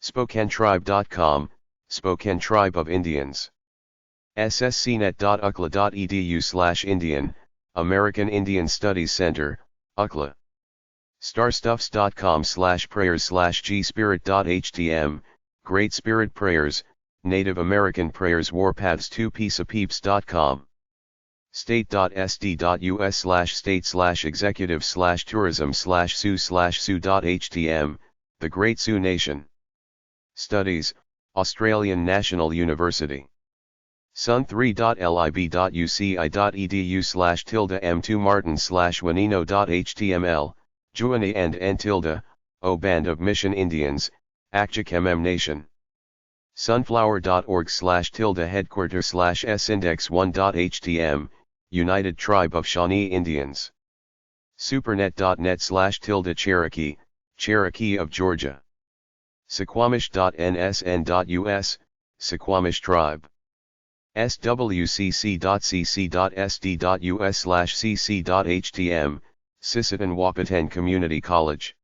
spokanetribe.com, Spokane Tribe of Indians. sscnet.ukla.edu/Indian, American Indian Studies Center, UCLA. starstuffs.com/prayers/gspirit.htm, Great Spirit Prayers, Native American Prayers Warpaths 2pieceofpeeps.com. state.sd.us/state/executive/tourism/sioux/sioux.htm, The Great Sioux Nation. Studies, Australian National University. sun3.lib.uci.edu/m2martin/wanino.html, Juani and N tilde, O Band of Mission Indians, Akchakemem Nation. sunflower.org/headquarters/sindex1.htm, United Tribe of Shawnee Indians. supernet.net/Cherokee, Cherokee of Georgia. Suquamish.nsn.us, Suquamish Tribe. swcc.cc.sd.us/cc.htm, Sisseton Wahpeton Community College.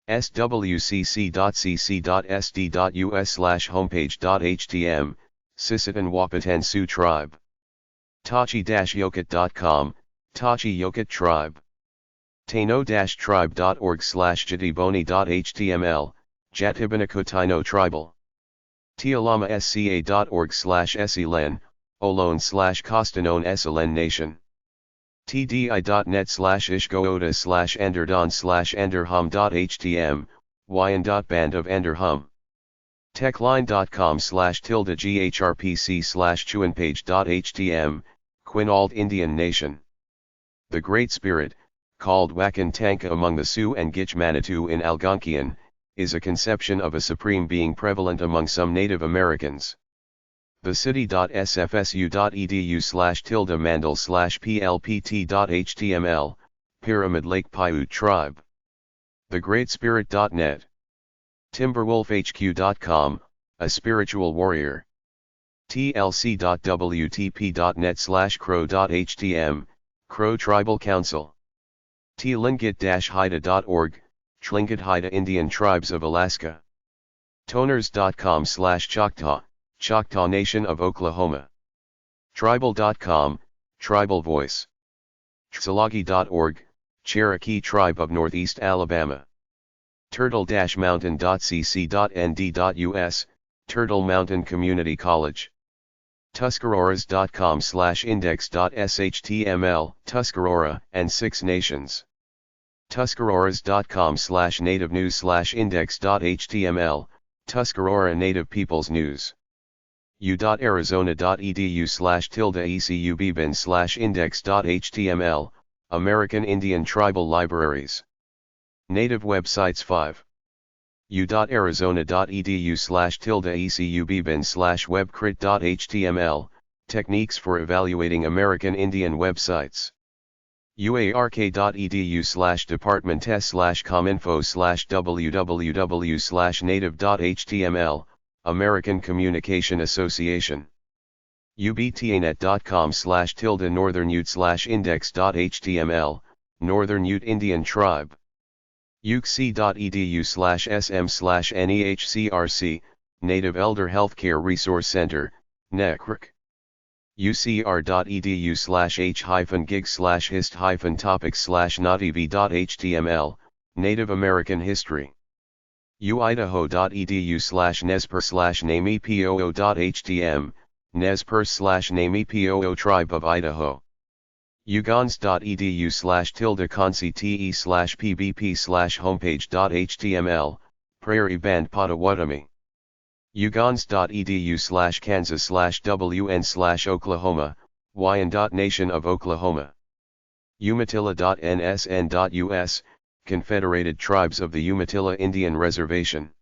swcc.cc.sd.us/homepage.htm, Sisseton Wahpeton Sioux Tribe. tachi-yokit.com, Tachi Yokit Tribe. taino-tribe.org/jatiboni.html, Jatibonico Taino Tribal. tialamasca.org/esilen, Olone/Costanon Esilen Nation. tdi.net/ishgooda/anderdon/anderhum.htm, Wyan.band of Anderhum. techline.com/tilde-ghrpc/chuanpage.htm, Quinault Indian Nation. The Great Spirit, called Wakan Tanka among the Sioux and Gitch Manitou in Algonquian, is a conception of a supreme being prevalent among some Native Americans. The city.sfsu.edu/mandal/plpt.html, Pyramid Lake Paiute Tribe. TheGreatSpirit.net. TimberwolfHQ.com, a spiritual warrior. tlc.wtp.net/crow.htm, Crow Tribal Council. tlingit-haida.org, Tlingit Haida Indian Tribes of Alaska. Toners.com/Choctaw, Choctaw Nation of Oklahoma. Tribal.com, Tribal Voice. Tsalagi.org, Cherokee Tribe of Northeast Alabama. turtle-mountain.cc.nd.us, Turtle Mountain Community College. tuscaroras.com/index.shtml, Tuscarora and Six Nations. tuscaroras.com/native news/index.html, Tuscarora Native Peoples News. u.arizona.edu/ecubin/index.html, American Indian Tribal Libraries. Native websites 5. u.arizona.edu/ecubin/webcrit.html, Techniques for evaluating American Indian websites. uark.edu/department/cominfo/www/native.html, American Communication Association. ubtnet.com/northernute/index.html, Northern Ute Indian Tribe. uc.edu/sm/nehcrc, Native Elder Healthcare Resource Center, NECRC. ucr.edu/h-gig/hist-topics/nativi.html, Native American History. uidaho.edu/nesper/namepoo.htm, Nez-Perce/namepoo Tribe of Idaho. ugans.edu/conce/te/pbp/homepage.html, Prairie Band Potawatomi. ugans.edu/kansas/wn/oklahoma, Wyan.nation of Oklahoma. umatilla.nsn.us, Confederated Tribes of the Umatilla Indian Reservation.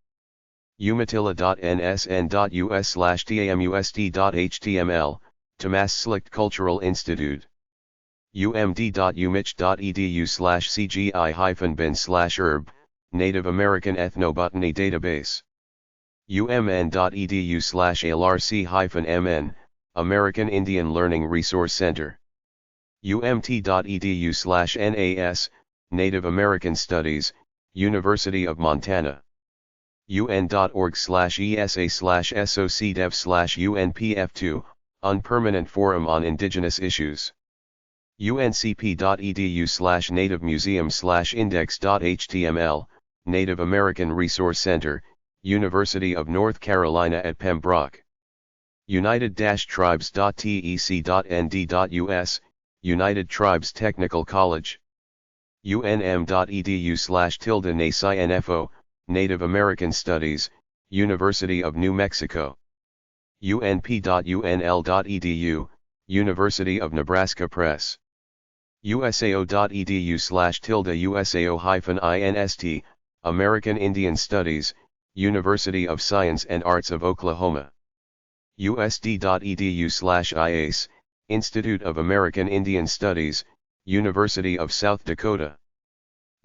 umatilla.nsn.us/tamusd.html, Tamaslikt Cultural Institute. umd.umich.edu/cgi-bin/herb, Native American Ethnobotany Database. umn.edu/alrc-mn, American Indian Learning Resource Center. umt.edu/nas, Native American Studies, University of Montana. un.org/esa/socdev/unpf2, Unpermanent Forum on Indigenous Issues. uncp.edu/nativemuseum/index.html, Native American Resource Center, University of North Carolina at Pembroke. united-tribes.tec.nd.us, United Tribes Technical College. unm.edu/tilde-naci-nfo, Native American Studies, University of New Mexico. unp.unl.edu, University of Nebraska Press. usao.edu/usao-inst, American Indian Studies, University of Science and Arts of Oklahoma. usd.edu/IACE, Institute of American Indian Studies, University of South Dakota.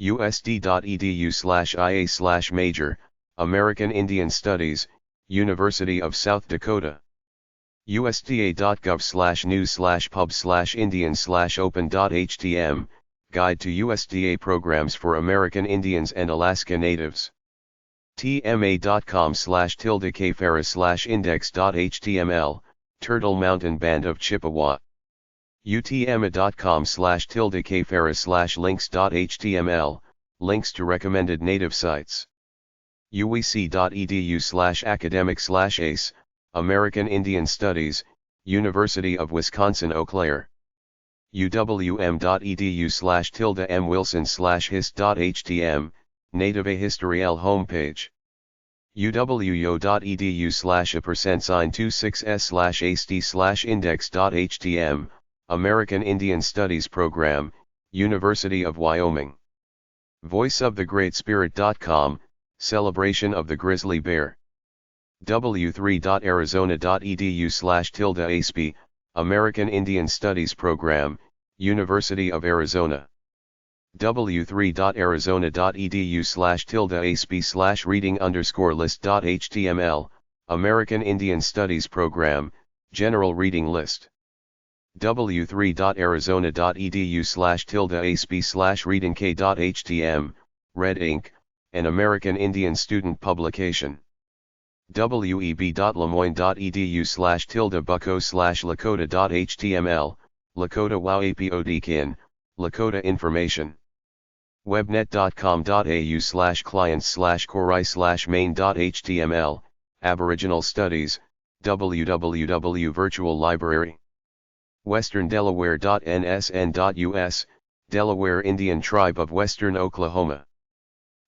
usd.edu/ia/major, American Indian Studies, University of South Dakota. usda.gov/news/pub/indian/open.htm, Guide to USDA Programs for American Indians and Alaska Natives. tma.com/tilde-kferris/index.html, Turtle Mountain Band of Chippewa. utma.com/tilde-kferris/links.html, links to recommended native sites. uec.edu/academic/ace, American Indian Studies, University of Wisconsin-Eau Claire. uwm.edu/tilde-mwilson/hist.htm, Native Ahistoriel homepage. uwo.edu/%26s/act/index.htm, American Indian Studies Program, University of Wyoming. voiceofthegreatspirit.com, Celebration of the Grizzly Bear. w3.arizona.edu/tilde-asp, American Indian Studies Program, University of Arizona. w3.arizona.edu/tilde-asp/reading_list.html, American Indian Studies Program, General Reading List. w3.arizona.edu/tilde-asp/readingk.htm, Red Ink, an American Indian student publication. web.lemoyne.edu/tilde-bucko/lakota.html, Lakota Wow Apodkin, Lakota Information. webnet.com.au/clients/corai/main.html, Aboriginal Studies, www Virtual Library. westerndelaware.nsn.us, Delaware Indian Tribe of Western Oklahoma.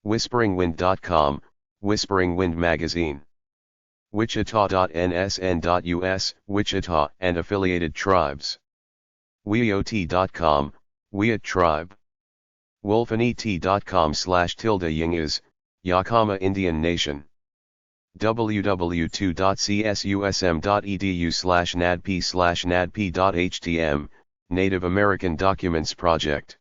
whisperingwind.com, Whispering Wind Magazine. Wichita.nsn.us, Wichita and affiliated tribes. Wiot.com, Wiot tribe. Wolfenet.com/ying is, Yakama Indian Nation. www.csusm.edu/nadp/nadp.htm, Native American Documents Project.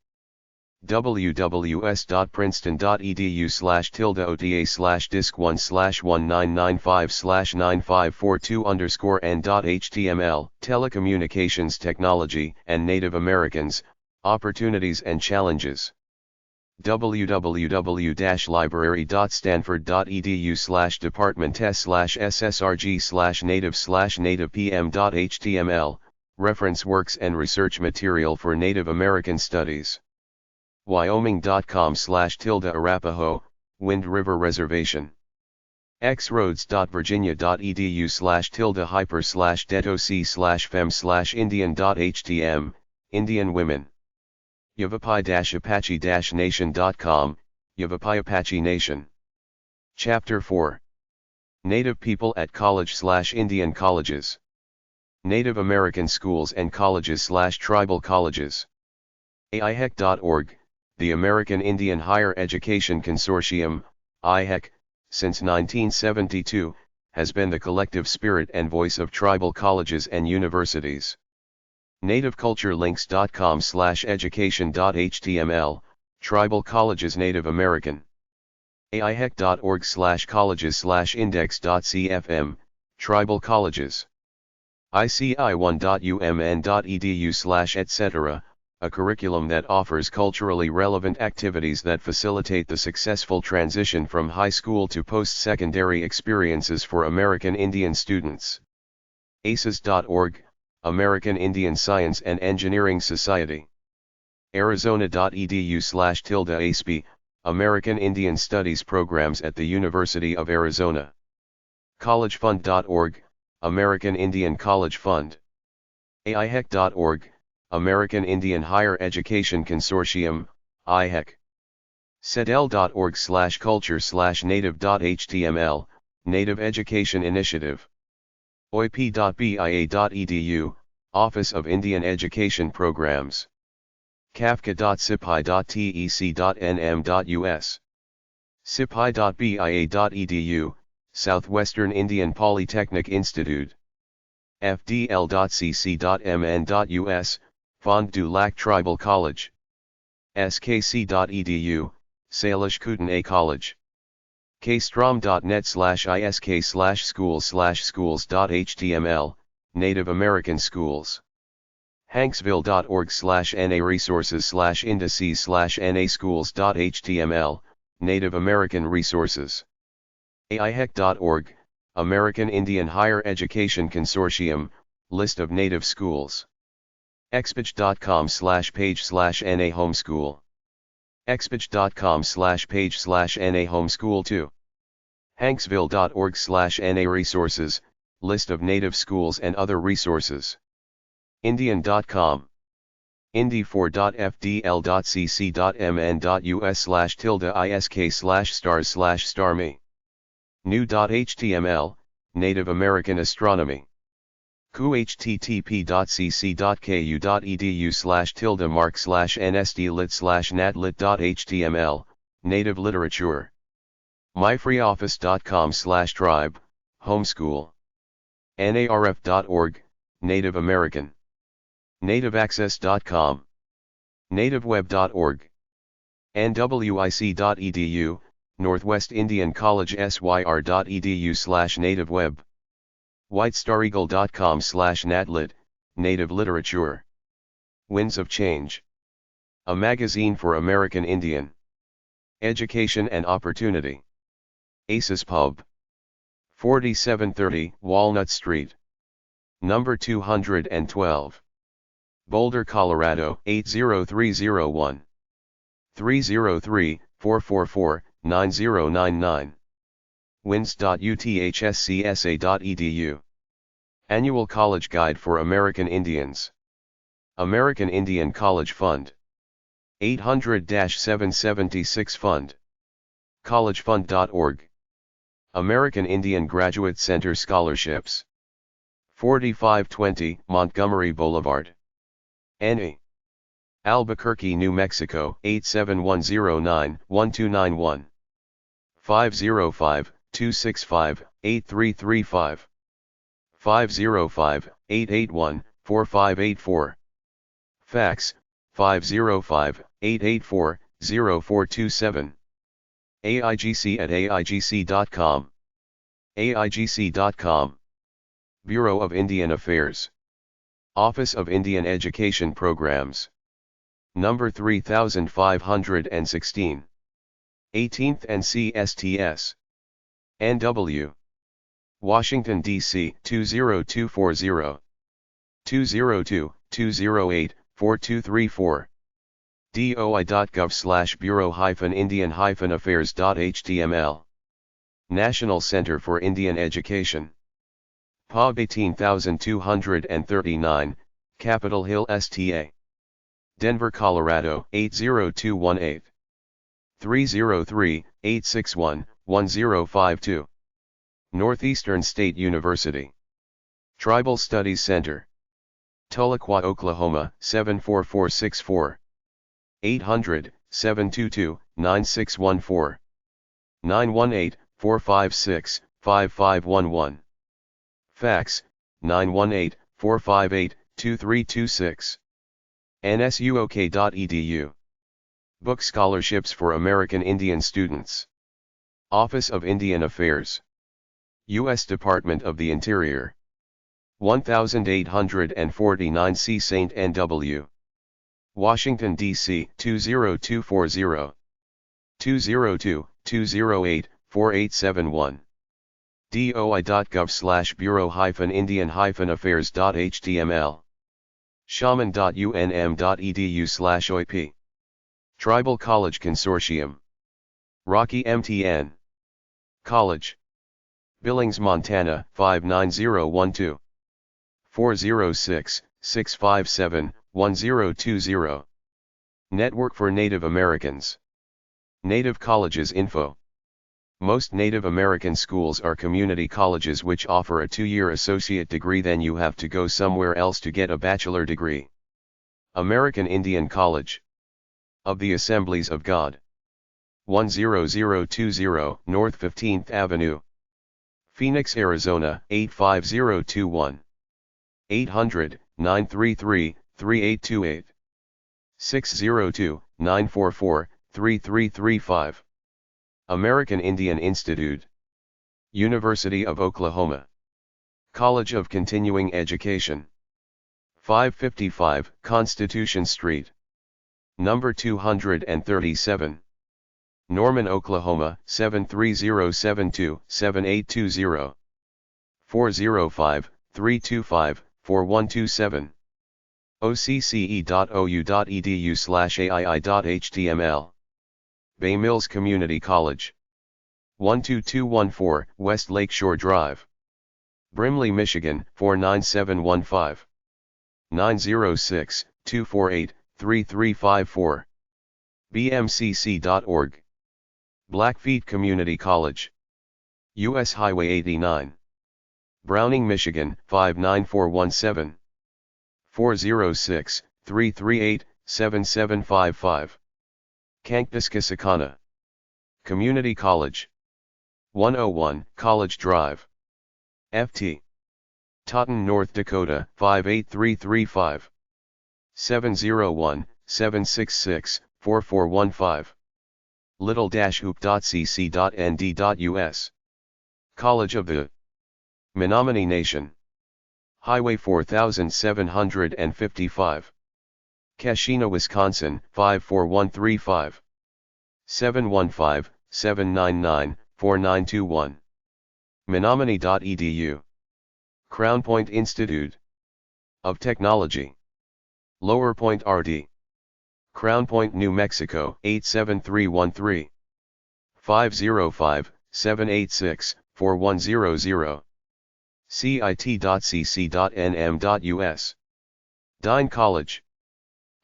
www.princeton.edu/tilde/ota/1995/9542_n.html, Telecommunications Technology and Native Americans, Opportunities and Challenges. www.library.stanford.edu/department/ssrg/native/native-pm.html, Reference works and research material for Native American studies. Wyoming.com/Arapaho, Wind River Reservation. xroads.virginia.edu/hyper/det/oc/fem/indian.htm, Indian Women. Yavapai-Apache-Nation.com, Yavapai Apache Nation. Chapter 4. Native People at College/Indian Colleges. Native American Schools and Colleges/Tribal Colleges. AIHEC.org, the American Indian Higher Education Consortium, IHEC, since 1972, has been the collective spirit and voice of tribal colleges and universities. NativeCultureLinks.com/education.html, Tribal Colleges Native American. AIHEC.org/colleges/index.cfm, Tribal Colleges. ICI1.umn.edu/etc., a curriculum that offers culturally relevant activities that facilitate the successful transition from high school to post-secondary experiences for American Indian students. ACES.org, American Indian Science and Engineering Society. Arizona.edu/ASPE, American Indian Studies Programs at the University of Arizona. CollegeFund.org, American Indian College Fund. AIHEC.org, American Indian Higher Education Consortium, IHEC. CEDEL.org/culture/native.html, Native Education Initiative. OIP.bia.edu, Office of Indian Education Programs. Kafka.sipi.tec.nm.us. sipi.bia.edu, Southwestern Indian Polytechnic Institute. fdl.cc.mn.us, Fond du Lac Tribal College. skc.edu, Salish Kootenai College. kstrom.net/isk/schools/schools.html, Native American Schools. hanksville.org/na resources/indices/na schools.html, Native American Resources. AIHEC.org, American Indian Higher Education Consortium, List of Native Schools. expage.com/page/na homeschool. expage.com/page/na homeschool2. hanksville.org/na resources, List of Native Schools and other resources. Indian.com. indy4.fdl.cc.mn.us/isk/stars/starme. new.html, Native American Astronomy. qhttp.cc.ku.edu/mark/nsdlit/natlit.html, Native Literature. myfreeoffice.com/tribe, homeschool. narf.org, Native American. nativeaccess.com. nativeweb.org. nwic.edu, Northwest Indian College syr.edu/nativeweb. whitestareagle.com/natlit, Native Literature. Winds of Change. A magazine for American Indian education and opportunity. ACES Pub. 4730 Walnut Street. Number 212. Boulder, Colorado 80301. 303-444-9099. wins.uthcsa.edu. Annual College Guide for American Indians. American Indian College Fund. 800-776 Fund. collegefund.org. American Indian Graduate Center Scholarships. 4520 Montgomery Boulevard, NA. Albuquerque, New Mexico, 87109-1291. 505-265-8335. 505-881-4584. Fax, 505-884-0427. AIGC@aigc.com. AIGC.com. Bureau of Indian Affairs. Office of Indian Education Programs. Number 3516. 18th and CSTS. NW. Washington, D.C. 20240. 202-208-4234. doi.gov/bureau-indian-affairs.html. National Center for Indian Education. POB 18239, Capitol Hill, STA. Denver, Colorado, 80218. 303-861-1052. Northeastern State University. Tribal Studies Center. Tahlequah, Oklahoma, 74464. 800-722-9614. 918-456-5511. Fax, 918-458-2326. nsuok.edu. Book scholarships for American Indian students. Office of Indian Affairs. U.S. Department of the Interior. 1849 C. St. N.W. Washington, D.C. 20240. 202-208-4871. doi.gov/bureau-indian-affairs.html. shaman.unm.edu/oip. Tribal College Consortium. Rocky MTN. College. Billings, Montana, 59012. 406-657-1020. Network for Native Americans. Native Colleges Info. Most Native American schools are community colleges which offer a 2-year associate degree, then you have to go somewhere else to get a bachelor degree. American Indian College. Of the Assemblies of God. 10020 North 15th Avenue. Phoenix, Arizona, 85021. 800-933-3828. 602-944-3335. American Indian Institute. University of Oklahoma. College of Continuing Education. 555 Constitution Street. Number 237. Norman, Oklahoma, 73072-7820. 405-325-4127. occe.ou.edu/aii.html. Bay Mills Community College. 12214 West Lakeshore Drive. Brimley, Michigan, 49715. 906-248-3354. bmcc.org. Blackfeet Community College. U.S. Highway 89. Browning, Michigan, 59417. 406-338-7755. Kankakee Community College. 101 College Drive. Ft. Totten, North Dakota, 58335. 701-766-4415. little-hoop.cc.nd.us. College of the Menominee Nation. Highway 4755. Keshena, Wisconsin, 54135. 715-799-4921. Menominee.edu. Crown Point Institute of Technology. Lower Point RD. Crown Point, New Mexico, 87313. 505-786-4100. cit.cc.nm.us. Dine College.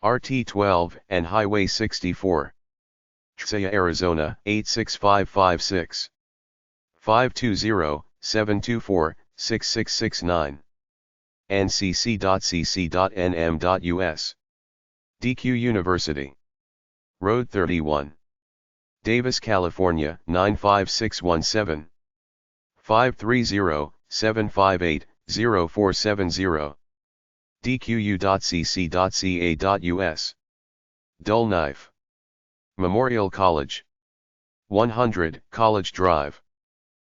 RT12 and Highway 64. Tsaya, Arizona, 86556. 520-724-6669. ncc.cc.nm.us. DQ University. Road 31. Davis, California 95617. 530-758-0470. dqu.cc.ca.us. Dull Knife. Memorial College. 100 College Drive.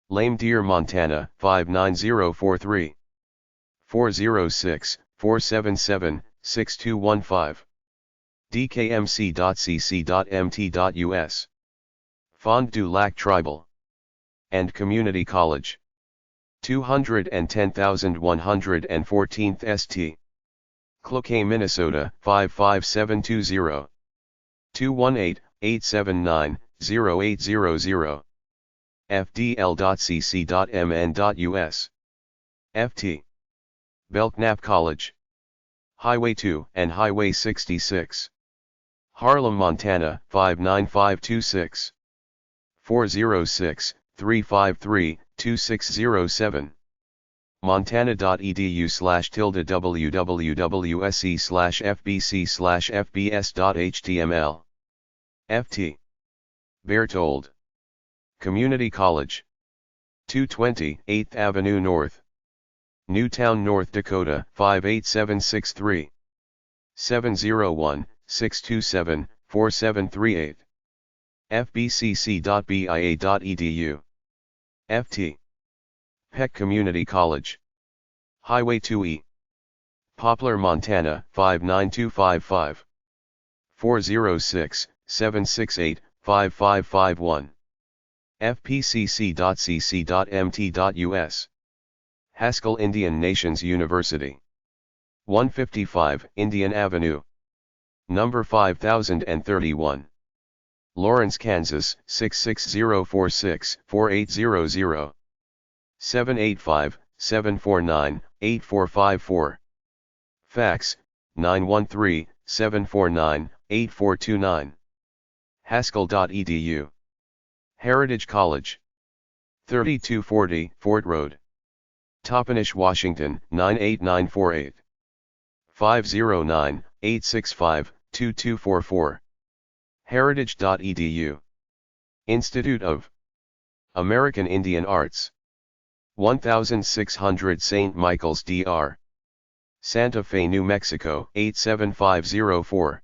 Lame Deer, Montana 59043. 406-477-6215. dkmc.cc.mt.us. Fond du Lac Tribal and Community College. 210,114th St. Cloquet, Minnesota 55720. 218-879-0800. fdl.cc.mn.us. ft. Belknap College. Highway 2 and Highway 66. Harlem, Montana 59526. 406-353-2607. montana.edu/www.se/fbc/fbs.html. ft. Berthold Community College. 220 8th Avenue North. Newtown, North Dakota 58763. 701-627-4738. fbcc.bia.edu. ft. Peck Community College. Highway 2E. Poplar, Montana 59255. 406-768-5551. fpcc.cc.mt.us. Haskell Indian Nations University. 155 Indian Avenue. Number 5031. Lawrence, Kansas 66046-4800. 785-749-8454. Fax 913-749-8429. Haskell.edu. Heritage College. 3240 Fort Road. Toppenish, Washington 98948. 509-865-2244. Heritage.edu. Institute of American Indian Arts. 1600 St. Michael's Dr. Santa Fe, New Mexico 87504.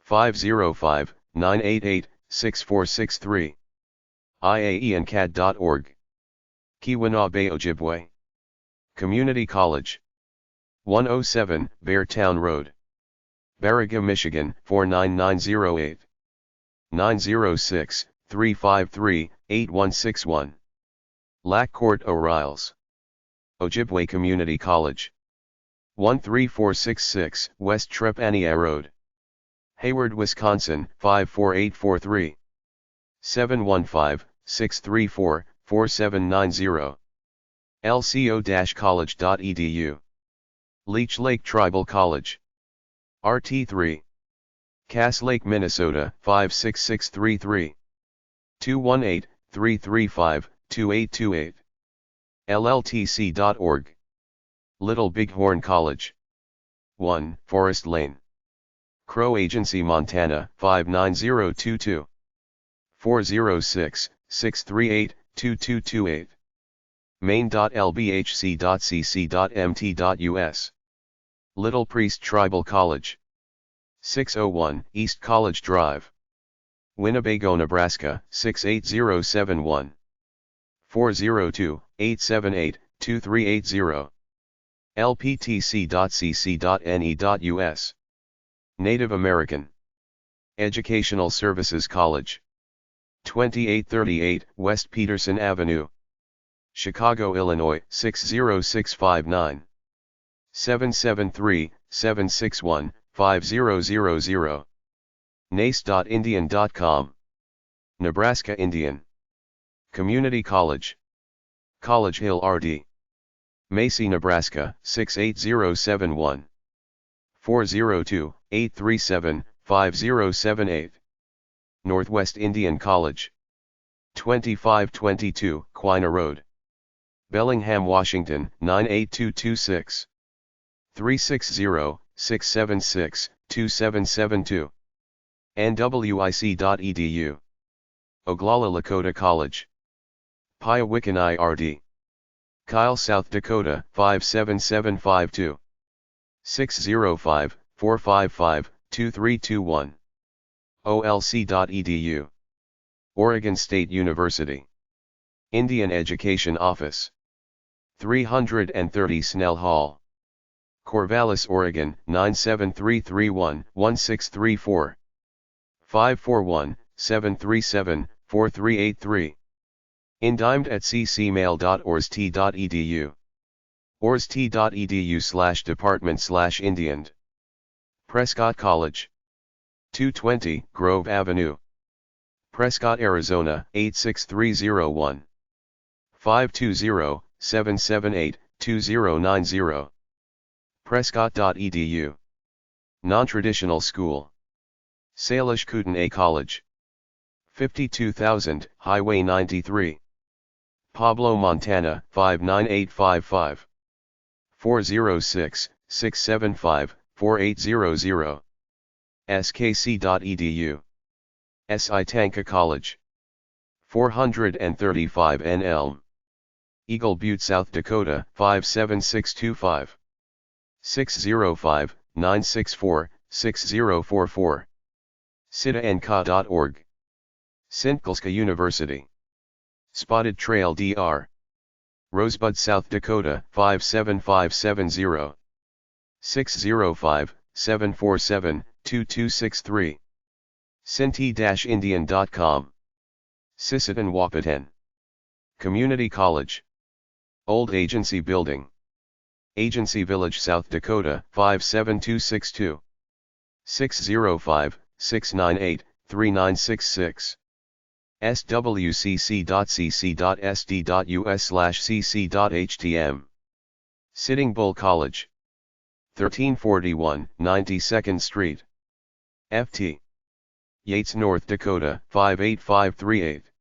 505-988-6463. iaeandcad.org. Keweenaw, Ojibwe. Community College. 107 Beartown Road. Baraga, Michigan 49908. 906-353-8161. Lac-Court, O'Riles. Ojibwe Community College. 13466 West Trepanier Road. Hayward, Wisconsin 54843. 715-634-4790. lco-college.edu. Leech Lake Tribal College. RT3. Cass Lake, Minnesota 56633. 218-335-2828. lltc.org. Little Bighorn College. 1 Forest Lane. Crow Agency, Montana 59022. 406-638-2228. main.lbhc.cc.mt.us. Little Priest Tribal College. 601 East College Drive. Winnebago, Nebraska 68071. 402-878-2380. lptc.cc.ne.us. Native American Educational Services College. 2838 West Peterson Avenue. Chicago, Illinois 60659. 773-761-5000. nace.indian.com. Nebraska Indian Community College. College Hill, RD. Macy, Nebraska 68071. 402-837-5078. Northwest Indian College. 2522, Quina Road. Bellingham, Washington, 98226. 360-676-2772. nwic.edu. Oglala Lakota College. Piawikanai RD. Kyle, South Dakota, 57752. 605-455-2321. olc.edu. Oregon State University. Indian Education Office. 330 Snell Hall. Corvallis, Oregon, 97331-1634. 541-737-4383. indimed@ccmail.orst.edu. orst.edu/department/Indian. Prescott College. 220 Grove Avenue. Prescott, Arizona, 86301. 520-778-2090. Prescott.edu. Non-traditional school. Salish Kootenai College. 52,000, Highway 93. Pablo, Montana, 59855. 406-675-4800. skc.edu. Sitanka College. 435 N Elm. Eagle Butte, South Dakota, 57625. 605-964-6044. sitanka.org. Sinkleska University. Spotted Trail Dr. Rosebud, South Dakota, 57570. 605-747-2263. Sinti-Indian.com. Sisseton, Wahpeton. Community College. Old Agency Building. Agency Village, South Dakota, 57262. 605-698-3966. swcc.cc.sd.us/cc.htm. Sitting Bull College. 1341 92nd Street. Ft. Yates, North Dakota, 58538.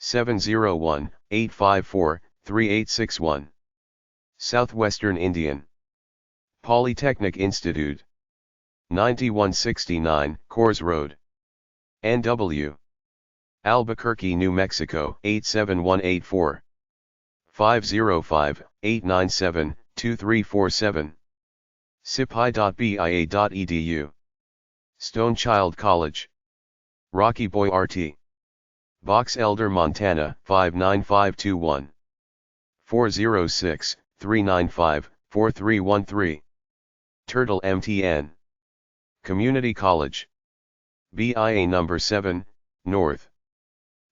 701-854-3861. Southwestern Indian. Polytechnic Institute. 9169 Coors Road. NW. Albuquerque, New Mexico, 87184. 505-897-2347. sipi.bia.edu. Stonechild College. Rocky Boy RT. Box Elder, Montana, 59521. 406-395-4313. Turtle MTN. Community College. BIA number 7, North.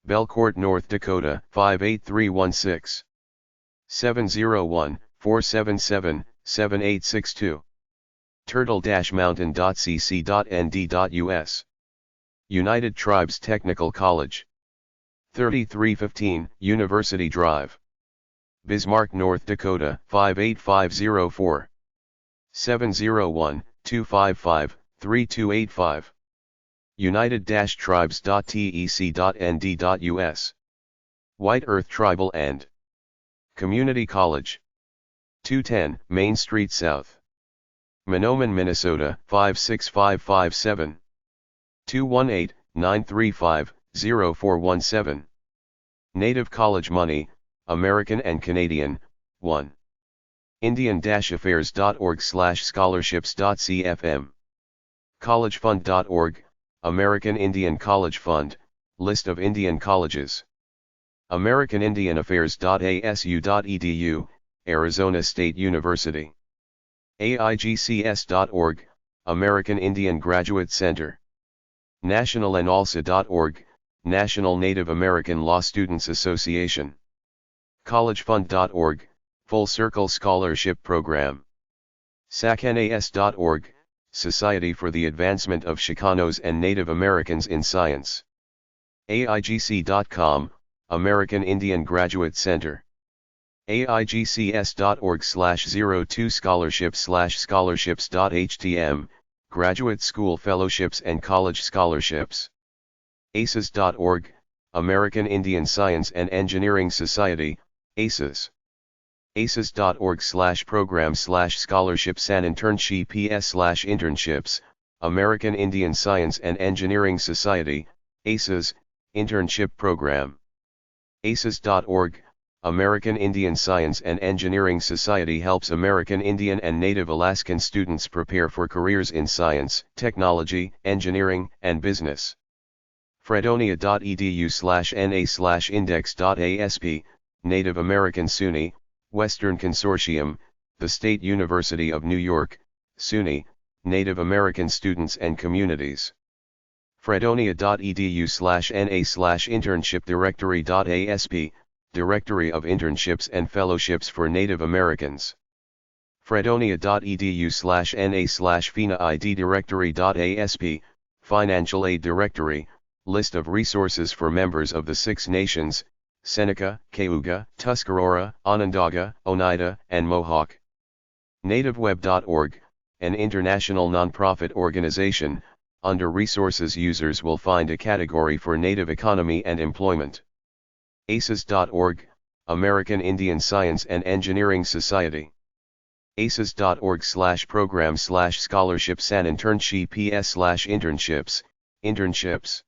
Belcourt, North Dakota, 58316. 701-477-7862. turtle-mountain.cc.nd.us. United Tribes Technical College. 3315 University Drive. Bismarck, North Dakota, 58504. 701-255-3285. united-tribes.tec.nd.us. White Earth Tribal and Community College. 210 Main Street South. Mahnomen, Minnesota, 56557. 218-935-0417. Native College Money, American and Canadian, 1. Indian-affairs.org/scholarships.cfm. collegefund.org, American Indian College Fund, list of Indian colleges. AmericanIndianAffairs.asu.edu, Arizona State University. AIGCS.org, American Indian Graduate Center. NationalANALSA.org, National Native American Law Students Association. collegefund.org, Full Circle Scholarship Program. SACNAS.org, Society for the Advancement of Chicanos and Native Americans in Science. AIGC.com, American Indian Graduate Center. AIGCS.org/02scholarships/scholarships.htm, Graduate School Fellowships and College Scholarships. ACES.org, American Indian Science and Engineering Society, ACES. aces.org/program/scholarships/internships, American Indian Science and Engineering Society, ACES, Internship Program. aces.org, American Indian Science and Engineering Society helps American Indian and Native Alaskan students prepare for careers in science, technology, engineering, and business. fredonia.edu/na/index.asp, Native American SUNY, Western Consortium, the State University of New York, SUNY, Native American Students and Communities. fredonia.edu/na/internship directory.asp, Directory of Internships and Fellowships for Native Americans. fredonia.edu/na/FINA-ID directory.asp, Financial Aid Directory, List of resources for members of the Six Nations, Seneca, Cayuga, Tuscarora, Onondaga, Oneida, and Mohawk. NativeWeb.org, an international nonprofit organization. Under Resources, users will find a category for Native economy and employment. ACES.org, American Indian Science and Engineering Society. aces.org/program/scholarships/internships, internships.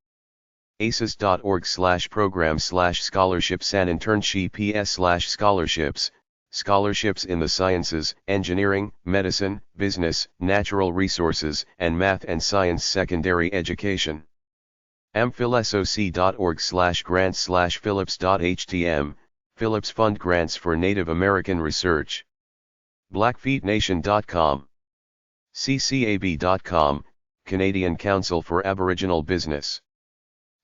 aces.org/program/scholarships/internships, scholarships in the sciences, engineering, medicine, business, natural resources, and math and science secondary education. amphilsoc.org/grants/phillips.htm, Phillips Fund grants for Native American research. blackfeetnation.com. ccab.com, Canadian Council for Aboriginal Business.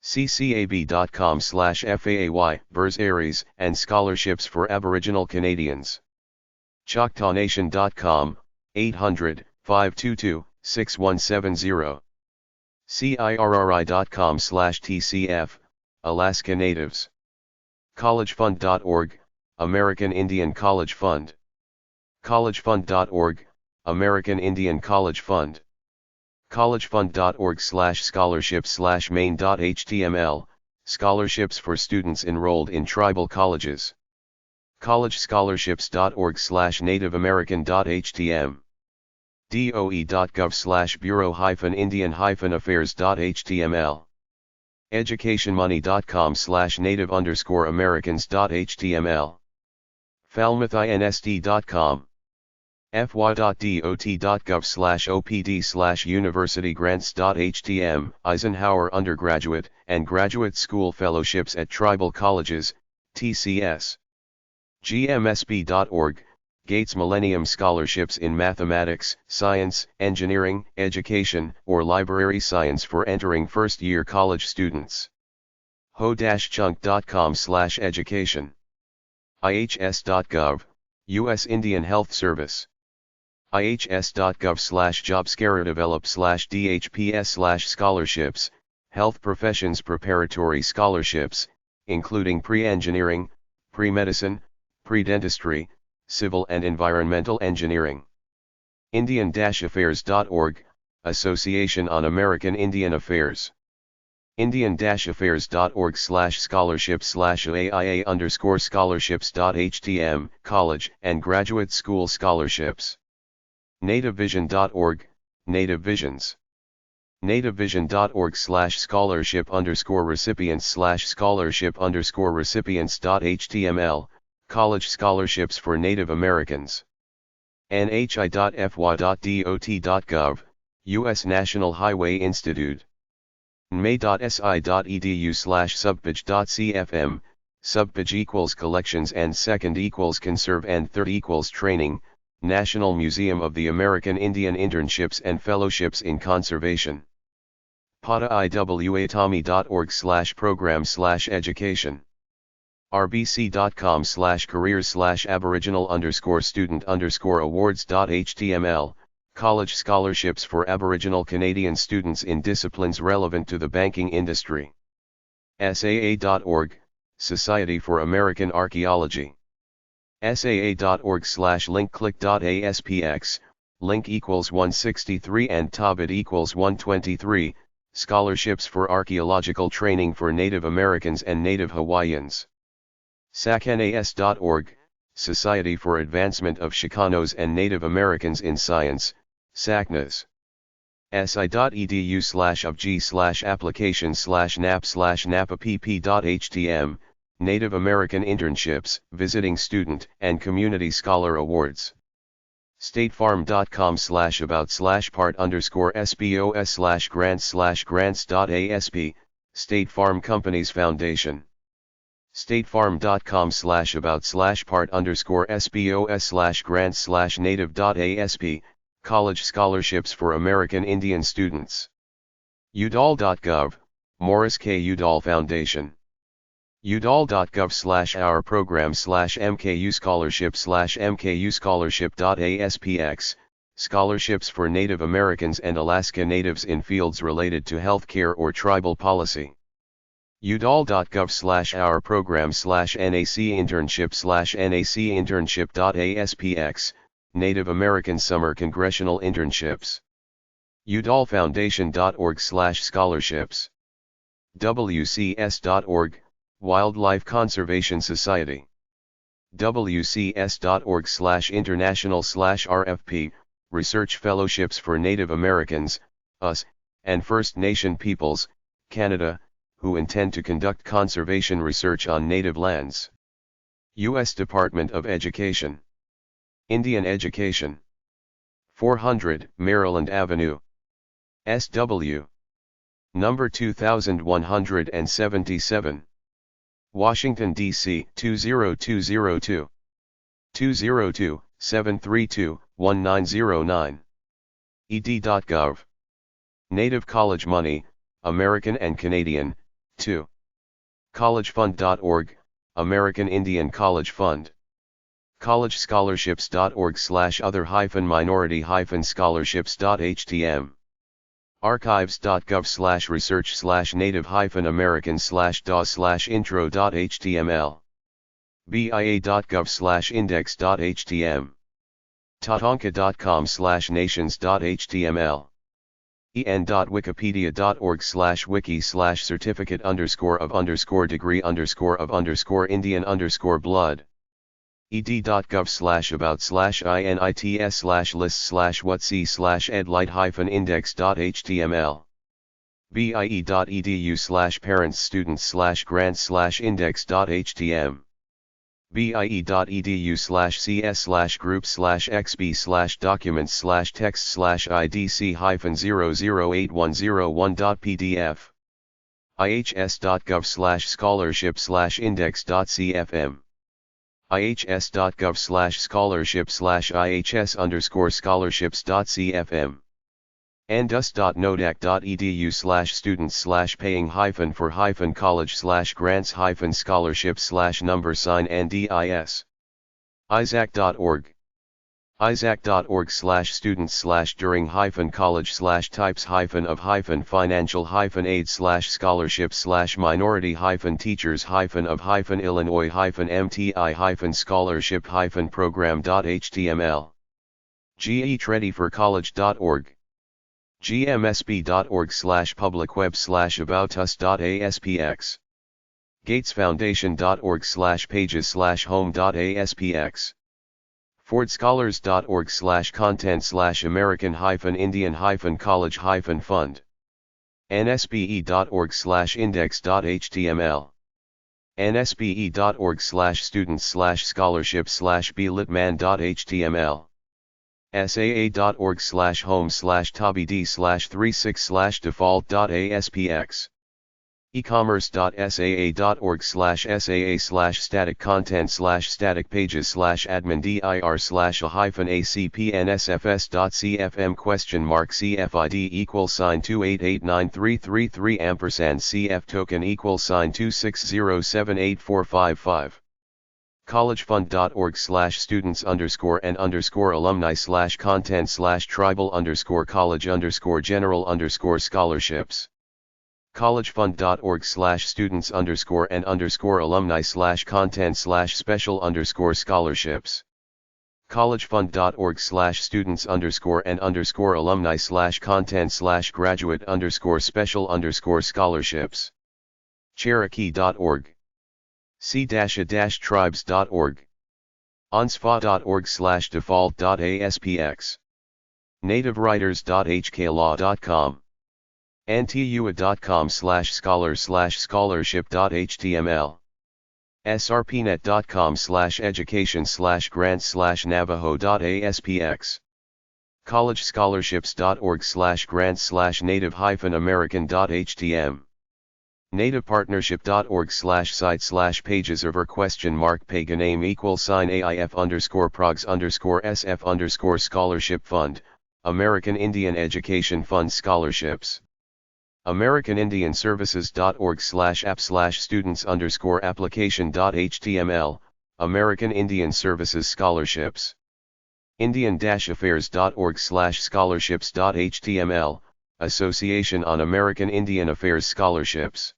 ccab.com/FAAY, Burrs Aries and Scholarships for Aboriginal Canadians. ChoctawNation.com, 800-522-6170. CIRRI.com/TCF, Alaska Natives. CollegeFund.org, American Indian College Fund. CollegeFund.org, American Indian College Fund. collegefund.org/scholarships/main.html, scholarships for students enrolled in tribal colleges. collegescholarships.org/nativeamerican.htm. doe.gov/bureau-indian-affairs.html. educationmoney.com/native_americans.html. falmouthInsd.com. fy.dot.gov/opd/universitygrants.htm, Eisenhower Undergraduate and Graduate School Fellowships at Tribal Colleges, TCS. gmsb.org, Gates Millennium Scholarships in Mathematics, Science, Engineering, Education, or Library Science for entering first-year college students. ho-chunk.com/education. ihs.gov, U.S. Indian Health Service. ihs.gov/jobscaredevelop/dhps/scholarships, Health Professions Preparatory Scholarships, including pre-engineering, pre-medicine, pre-dentistry, civil and environmental engineering. Indian-affairs.org, Association on American Indian Affairs. Indian-affairs.org/scholarship/AIA_scholarships.htm, college and graduate school scholarships. NativeVision.org, Native Visions. NativeVision.org/scholarship_recipients/scholarship_recipients.html, college scholarships for Native Americans. nhi.fy.dot.gov, U.S. National Highway Institute. nmay.si.edu/subpage.cfm, subpage equals collections and second equals conserve and third equals training, National Museum of the American Indian Internships and Fellowships in Conservation. pata.iwatomi.org/program/education. rbc.com/careers/aboriginal_student_awards.html, college scholarships for Aboriginal Canadian students in disciplines relevant to the banking industry. saa.org, Society for American Archaeology. saa.org/linkclick.aspx, link equals 163 and tobit equals 123, scholarships for archaeological training for Native Americans and Native Hawaiians. SACNAS.org, Society for Advancement of Chicanos and Native Americans in Science, SACNAS. si.edu/application/nap/napapp.htm, Native American Internships, Visiting Student and Community Scholar Awards. statefarm.com/about/part_SPOS/grants/grants.asp, State Farm Companies Foundation. statefarm.com/about/part_SPOS/grants/native.asp, College Scholarships for American Indian Students. udall.gov, Morris K. Udall Foundation. udall.gov/our program/MKU scholarship/MKU scholarship.aspx, Scholarships for Native Americans and Alaska Natives in fields related to healthcare or tribal policy. udall.gov/our program/NAC internship/NAC internship.aspx, Native American Summer Congressional Internships. udallfoundation.org/scholarships. wcs.org, Wildlife Conservation Society. wcs.org/international/RFP, Research Fellowships for Native Americans, US, and First Nation Peoples, Canada, who intend to conduct conservation research on native lands. U.S. Department of Education. Indian Education. 400 Maryland Avenue. SW. Number 2177. Washington, D.C. 20202. 202-732-1909. ed.gov. Native College Money, American and Canadian, 2. collegefund.org, American Indian College Fund. collegescholarships.org/other-minority-scholarships.htm. archives.gov/research/native-american/DAW/intro.html. bia.gov/index.htm. tatanka.com/nations.html. en.wikipedia.org/wiki/certificate_of_degree_of_Indian_blood. ed.gov/about/inits/whatc/edlight-index.html. bie.edu/parents-students/grants/index.htm. bie.edu/cs/groups/xp/documents/text/idc-0081001.pdf. ihs.gov/scholarship/index.cfm. ihs.gov/scholarship/ihs_scholarships.cfm. andus.nodac.edu/students/paying-for-college/grants-scholarships/number-ndis. isaac.org. isaac.org/students/during-college/types-of-aid/scholarships/minority-teachers-of-illinois-financial-program.html. getreadyforcollege.org. gmsb.org/publicweb/aboutus.aspx. gatesfoundation.org/pages/home.aspx. fordscholars.org/content/American-Indian-College-Fund. nsbe.org/index.html. nsbe.org/students/scholarships/blitman.html. saa.org/home/tabd/36/default.aspx. ecommerce.saa.org/saa/static content/static pages/admin-dir/-apnSFS.cfm?cfid =$2889333 cf token $260784555. collegefund.org/students_and_alumni/content/tribal_college_general_scholarships. collegefund.org/students_and_alumni/content/special_scholarships. collegefund.org/students_and_alumni/content/graduate_special_scholarships. Cherokee.org. c-tribes.org. onsfa.org/default.aspx. nativewriters.hklaw.com. ntua.com/scholar/scholarship.html. srpnet.com/education/grants/navajo.aspx. collegescholarships.org/grants/native-american.htm. nativepartnership.org/site/pages/requestion mark pay.aim=AIF_progs_SF_scholarship fund, American Indian Education Fund scholarships. AmericanIndianServices.org/app/students_application.html, American Indian Services scholarships. Indian-affairs.org/scholarships.html, Association on American Indian Affairs scholarships.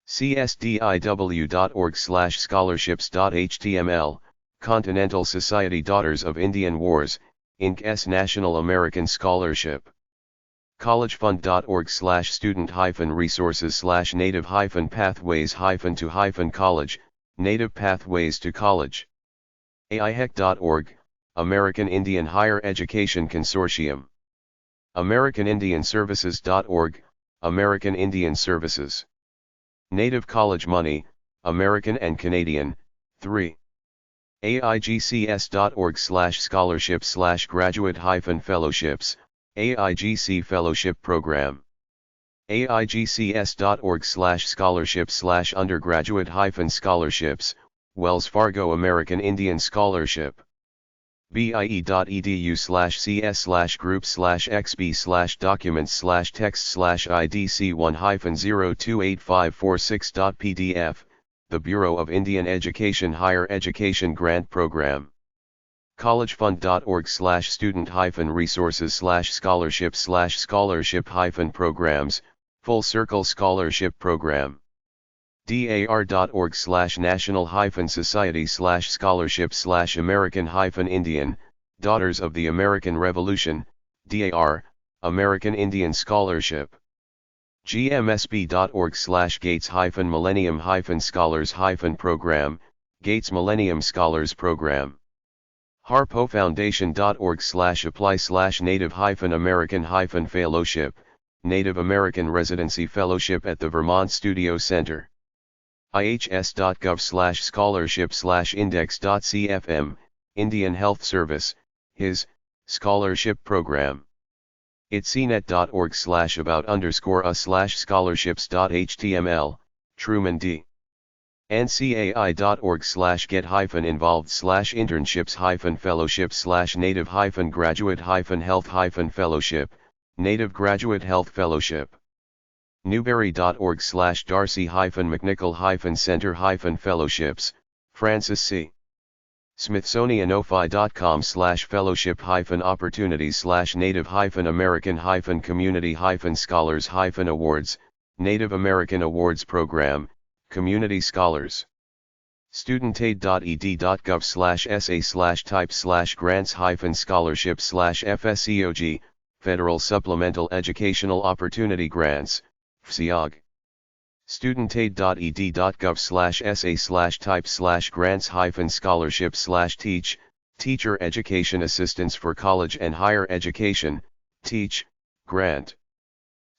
csdiw.org/scholarships.html, Continental Society Daughters of Indian Wars, Inc.'s National American Scholarship. collegefund.org/student-resources/native-pathways-to-college, Native Pathways to College. AIHEC.org, American Indian Higher Education Consortium. AmericanIndianServices.org, American Indian Services. Native College Money, American and Canadian, 3. AIGCS.org/scholarship/graduate-fellowships, AIGC Fellowship Program. AIGCS.org/scholarships/undergraduate-scholarships, Wells Fargo American Indian Scholarship. BIE.edu/cs/groups/xb/documents/text/IDC1-028546.pdf, the Bureau of Indian Education Higher Education Grant Program. collegefund.org/student-resources/scholarships/scholarship-programs, Full Circle Scholarship Program. dar.org/national-society/scholarship/American-Indian, Daughters of the American Revolution, DAR, American Indian Scholarship. gmsb.org/gates-millennium-scholars-program, Gates Millennium Scholars Program. harpofoundation.org/apply/native-american-fellowship, Native American Residency Fellowship at the Vermont Studio Center. ihs.gov/scholarship/index.cfm, Indian Health Service, HIS, Scholarship Program. itcnet.org/about_us/scholarships.html, Truman D. ncai.org/get-involved/internships-fellowship/native-graduate-health-fellowship, Native Graduate Health Fellowship. newberry.org/darcy-mcnichol-center-fellowships, Francis C. smithsonian-ofi.com/fellowship-opportunities/native-american-community-scholars-awards, Native American Awards Program, Community Scholars. studentaid.ed.gov/sa/type/grants-scholarships/FSEOG, Federal Supplemental Educational Opportunity Grants, FSEOG. studentaid.ed.gov/sa/type/grants-scholarships/teach, Teacher Education Assistance for College and Higher Education, TEACH, Grant.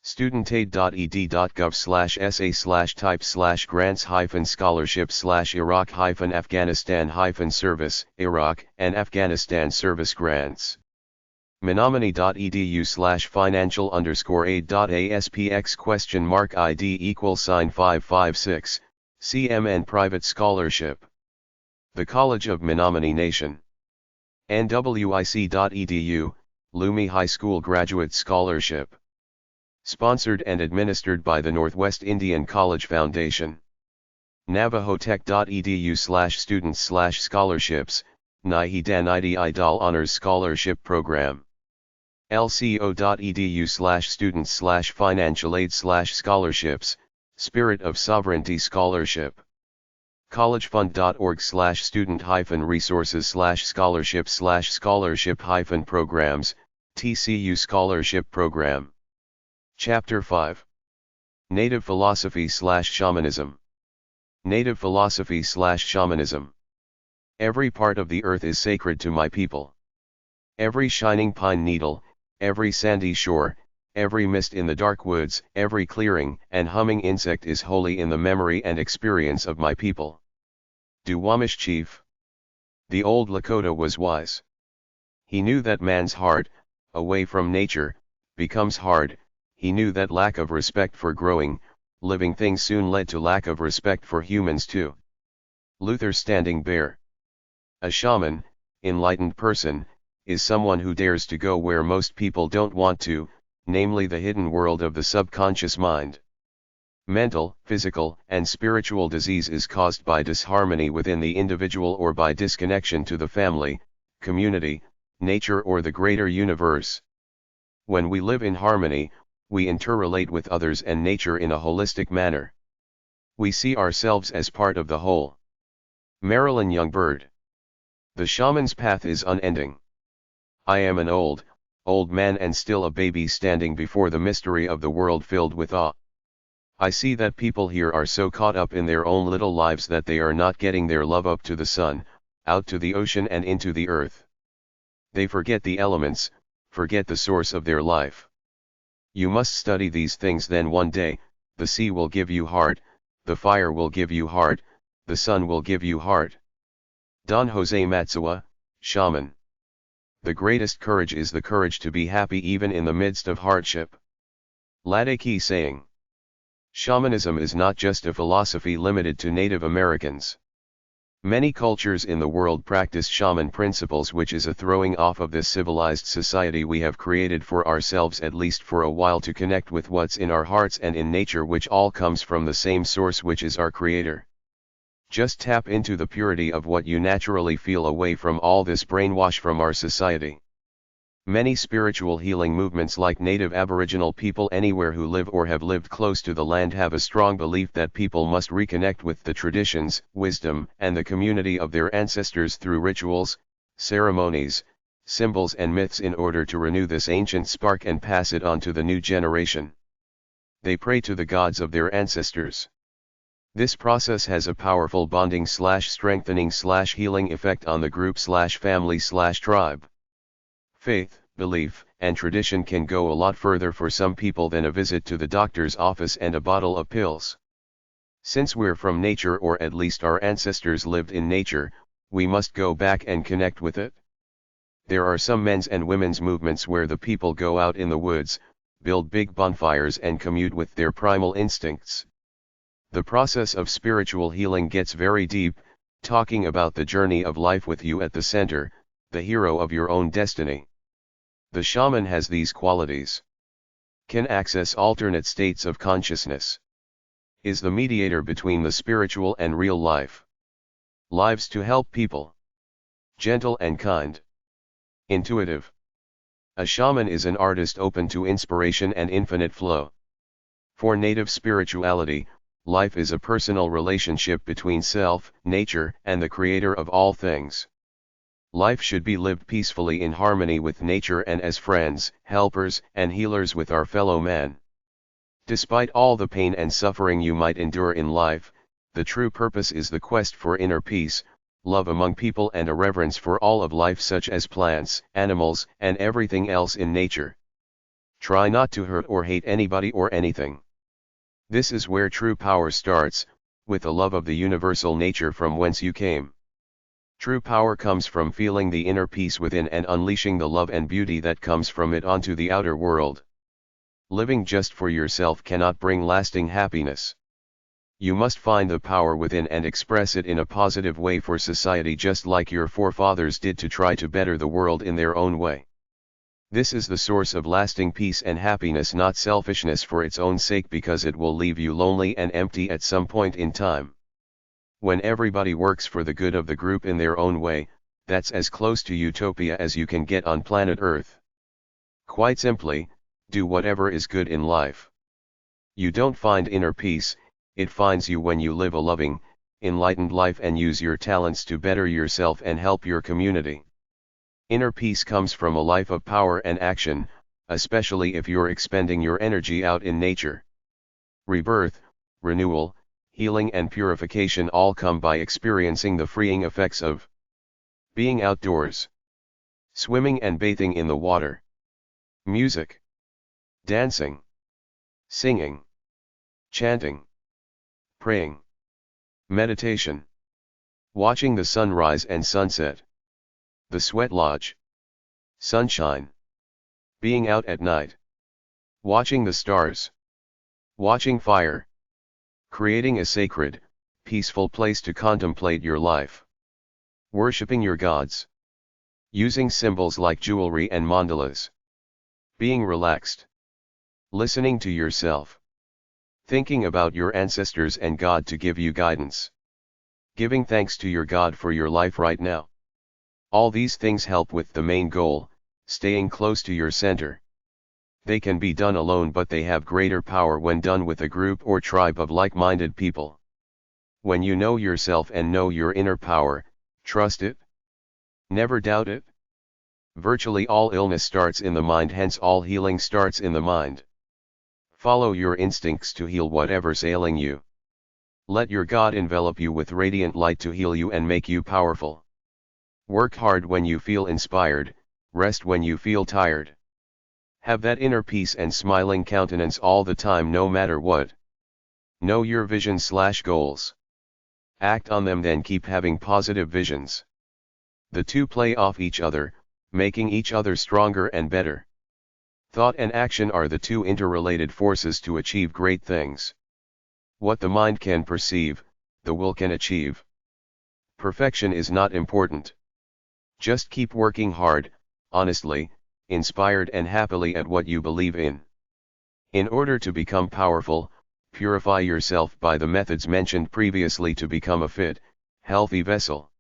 studentaid.ed.gov/sa/types/grants-scholarships/Iraq-Afghanistan-service, Iraq and Afghanistan service grants. menominee.edu/financial_aid.aspx?ID=556, CMN Private Scholarship. The College of Menominee Nation. nwic.edu, Lumi High School Graduate Scholarship. Sponsored and administered by the Northwest Indian College Foundation. navajotech.edu/students/scholarships, Nahi-Dan-Idi-Idol Honors Scholarship Program. lco.edu/students/financial aid/scholarships, Spirit of Sovereignty Scholarship. collegefund.org/student-resources/scholarship/programs, TCU Scholarship Program. Chapter 5. Native Philosophy/Shamanism. Native Philosophy/Shamanism. Every part of the earth is sacred to my people. Every shining pine needle, every sandy shore, every mist in the dark woods, every clearing and humming insect is holy in the memory and experience of my people. Duwamish Chief. The old Lakota was wise. He knew that man's heart, away from nature, becomes hard. He knew that lack of respect for growing, living things soon led to lack of respect for humans too. Luther Standing Bear. A shaman, enlightened person, is someone who dares to go where most people don't want to, namely the hidden world of the subconscious mind. Mental, physical, and spiritual disease is caused by disharmony within the individual or by disconnection to the family, community, nature or the greater universe. When we live in harmony, we interrelate with others and nature in a holistic manner. We see ourselves as part of the whole. Marilyn Youngbird. The shaman's path is unending. I am an old man and still a baby standing before the mystery of the world filled with awe. I see that people here are so caught up in their own little lives that they are not getting their love up to the sun, out to the ocean and into the earth. They forget the elements, forget the source of their life. You must study these things, then one day, the sea will give you heart, the fire will give you heart, the sun will give you heart. Don Jose Matsuwa, Shaman. The greatest courage is the courage to be happy even in the midst of hardship. Ladaki saying. Shamanism is not just a philosophy limited to Native Americans. Many cultures in the world practice shaman principles, which is a throwing off of this civilized society we have created for ourselves, at least for a while, to connect with what's in our hearts and in nature, which all comes from the same source, which is our Creator. Just tap into the purity of what you naturally feel away from all this brainwash from our society. Many spiritual healing movements like Native Aboriginal people anywhere who live or have lived close to the land have a strong belief that people must reconnect with the traditions, wisdom, and the community of their ancestors through rituals, ceremonies, symbols and myths in order to renew this ancient spark and pass it on to the new generation. They pray to the gods of their ancestors. This process has a powerful bonding/strengthening/healing effect on the group/family/tribe. Faith, belief, and tradition can go a lot further for some people than a visit to the doctor's office and a bottle of pills. Since we're from nature, or at least our ancestors lived in nature, we must go back and connect with it. There are some men's and women's movements where the people go out in the woods, build big bonfires and commune with their primal instincts. The process of spiritual healing gets very deep, talking about the journey of life with you at the center, the hero of your own destiny. The shaman has these qualities. Can access alternate states of consciousness. Is the mediator between the spiritual and real life. Lives to help people. Gentle and kind. Intuitive. A shaman is an artist open to inspiration and infinite flow. For Native spirituality, life is a personal relationship between self, nature, and the Creator of all things. Life should be lived peacefully in harmony with nature and as friends, helpers, and healers with our fellow man. Despite all the pain and suffering you might endure in life, the true purpose is the quest for inner peace, love among people, and a reverence for all of life, such as plants, animals, and everything else in nature. Try not to hurt or hate anybody or anything. This is where true power starts, with a love of the universal nature from whence you came. True power comes from feeling the inner peace within and unleashing the love and beauty that comes from it onto the outer world. Living just for yourself cannot bring lasting happiness. You must find the power within and express it in a positive way for society, just like your forefathers did to try to better the world in their own way. This is the source of lasting peace and happiness, not selfishness for its own sake, because it will leave you lonely and empty at some point in time. When everybody works for the good of the group in their own way, that's as close to utopia as you can get on planet Earth. Quite simply, do whatever is good in life. You don't find inner peace, it finds you when you live a loving, enlightened life and use your talents to better yourself and help your community. Inner peace comes from a life of power and action, especially if you're expending your energy out in nature. Rebirth, renewal, healing and purification all come by experiencing the freeing effects of being outdoors, swimming and bathing in the water, music, dancing, singing, chanting, praying, meditation, watching the sunrise and sunset, the sweat lodge, sunshine, being out at night, watching the stars, watching fire, creating a sacred, peaceful place to contemplate your life, worshipping your gods, using symbols like jewelry and mandalas, being relaxed, listening to yourself, thinking about your ancestors and God to give you guidance, giving thanks to your God for your life right now. All these things help with the main goal, staying close to your center. They can be done alone, but they have greater power when done with a group or tribe of like-minded people. When you know yourself and know your inner power, trust it. Never doubt it. Virtually all illness starts in the mind, hence all healing starts in the mind. Follow your instincts to heal whatever's ailing you. Let your God envelop you with radiant light to heal you and make you powerful. Work hard when you feel inspired, rest when you feel tired. Have that inner peace and smiling countenance all the time, no matter what. Know your vision/goals. Act on them, then keep having positive visions. The two play off each other, making each other stronger and better. Thought and action are the two interrelated forces to achieve great things. What the mind can perceive, the will can achieve. Perfection is not important. Just keep working hard, honestly, inspired and happily at what you believe in. In order to become powerful, purify yourself by the methods mentioned previously to become a fit, healthy vessel.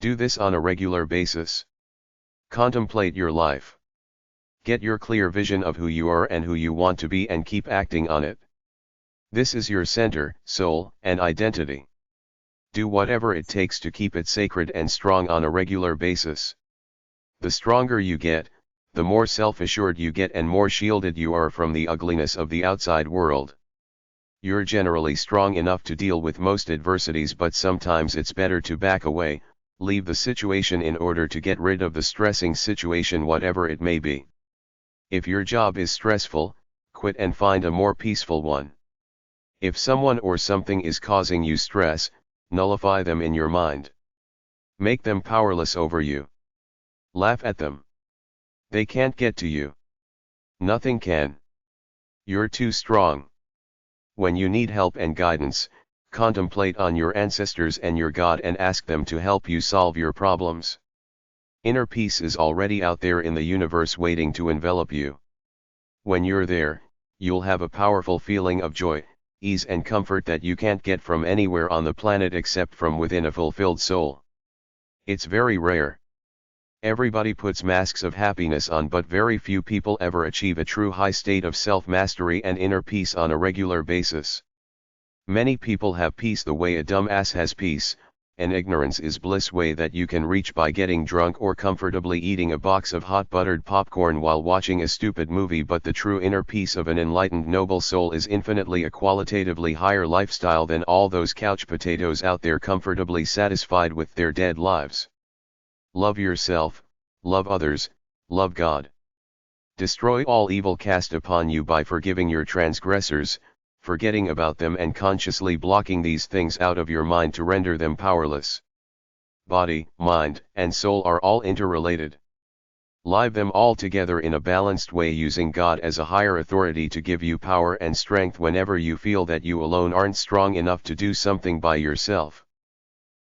Do this on a regular basis. Contemplate your life. Get your clear vision of who you are and who you want to be and keep acting on it. This is your center, soul, and identity. Do whatever it takes to keep it sacred and strong on a regular basis. The stronger you get, the more self-assured you get and more shielded you are from the ugliness of the outside world. You're generally strong enough to deal with most adversities, but sometimes it's better to back away, leave the situation in order to get rid of the stressing situation, whatever it may be. If your job is stressful, quit and find a more peaceful one. If someone or something is causing you stress, nullify them in your mind. Make them powerless over you. Laugh at them. They can't get to you. Nothing can. You're too strong. When you need help and guidance, contemplate on your ancestors and your God and ask them to help you solve your problems. Inner peace is already out there in the universe waiting to envelop you. When you're there, you'll have a powerful feeling of joy, ease and comfort that you can't get from anywhere on the planet except from within a fulfilled soul. It's very rare. Everybody puts masks of happiness on, but very few people ever achieve a true high state of self-mastery and inner peace on a regular basis. Many people have peace the way a dumb ass has peace, and ignorance is bliss way that you can reach by getting drunk or comfortably eating a box of hot buttered popcorn while watching a stupid movie. But the true inner peace of an enlightened noble soul is infinitely a qualitatively higher lifestyle than all those couch potatoes out there comfortably satisfied with their dead lives. Love yourself, love others, love God. Destroy all evil cast upon you by forgiving your transgressors, forgetting about them and consciously blocking these things out of your mind to render them powerless. Body, mind, and soul are all interrelated. Live them all together in a balanced way, using God as a higher authority to give you power and strength whenever you feel that you alone aren't strong enough to do something by yourself.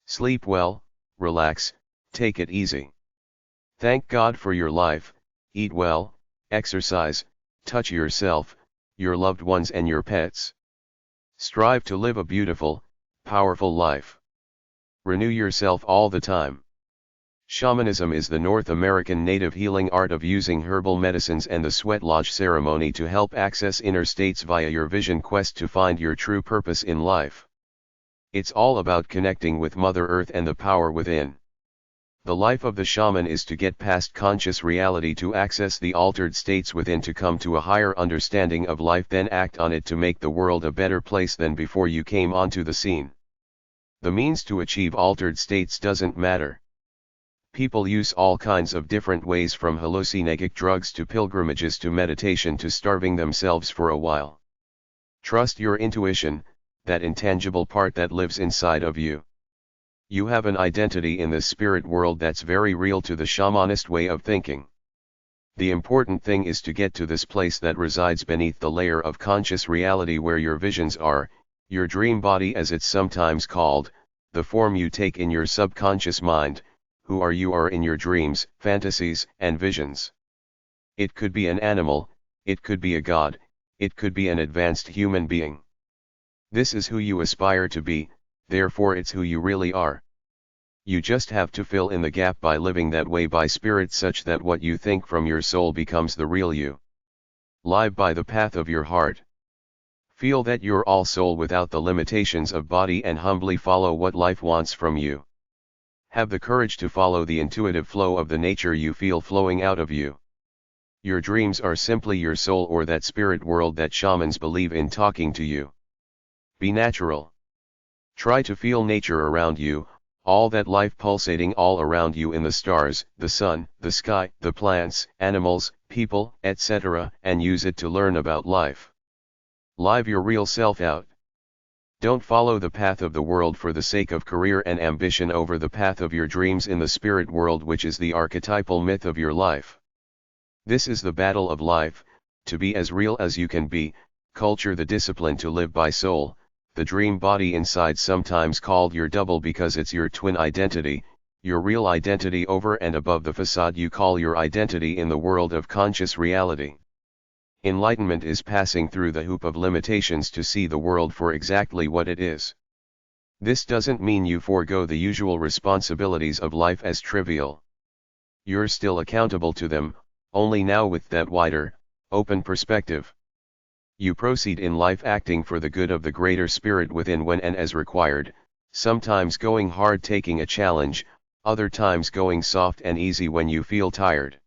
Sleep well, relax, take it easy. Thank God for your life, eat well, exercise, touch yourself, your loved ones and your pets. Strive to live a beautiful, powerful life. Renew yourself all the time. Shamanism is the North American native healing art of using herbal medicines and the sweat lodge ceremony to help access inner states via your vision quest to find your true purpose in life. It's all about connecting with Mother Earth and the power within. The life of the shaman is to get past conscious reality, to access the altered states within, to come to a higher understanding of life, then act on it to make the world a better place than before you came onto the scene. The means to achieve altered states doesn't matter. People use all kinds of different ways, from hallucinogenic drugs to pilgrimages to meditation to starving themselves for a while. Trust your intuition, that intangible part that lives inside of you. You have an identity in this spirit world that's very real to the shamanist way of thinking. The important thing is to get to this place that resides beneath the layer of conscious reality, where your visions are, your dream body as it's sometimes called, the form you take in your subconscious mind, who you are in your dreams, fantasies, and visions. It could be an animal, it could be a god, it could be an advanced human being. This is who you aspire to be, therefore it's who you really are. You just have to fill in the gap by living that way by spirit, such that what you think from your soul becomes the real you. Live by the path of your heart. Feel that you're all soul without the limitations of body, and humbly follow what life wants from you. Have the courage to follow the intuitive flow of the nature you feel flowing out of you. Your dreams are simply your soul, or that spirit world that shamans believe in, talking to you. Be natural. Try to feel nature around you, all that life pulsating all around you, in the stars, the sun, the sky, the plants, animals, people, etc., and use it to learn about life. Live your real self out. Don't follow the path of the world for the sake of career and ambition over the path of your dreams in the spirit world, which is the archetypal myth of your life. This is the battle of life, to be as real as you can be, culture the discipline to live by soul, the dream body inside, sometimes called your double because it's your twin identity, your real identity over and above the facade you call your identity in the world of conscious reality. Enlightenment is passing through the hoop of limitations to see the world for exactly what it is. This doesn't mean you forego the usual responsibilities of life as trivial. You're still accountable to them, only now with that wider, open perspective. You proceed in life acting for the good of the greater spirit within, when and as required, sometimes going hard taking a challenge, other times going soft and easy when you feel tired.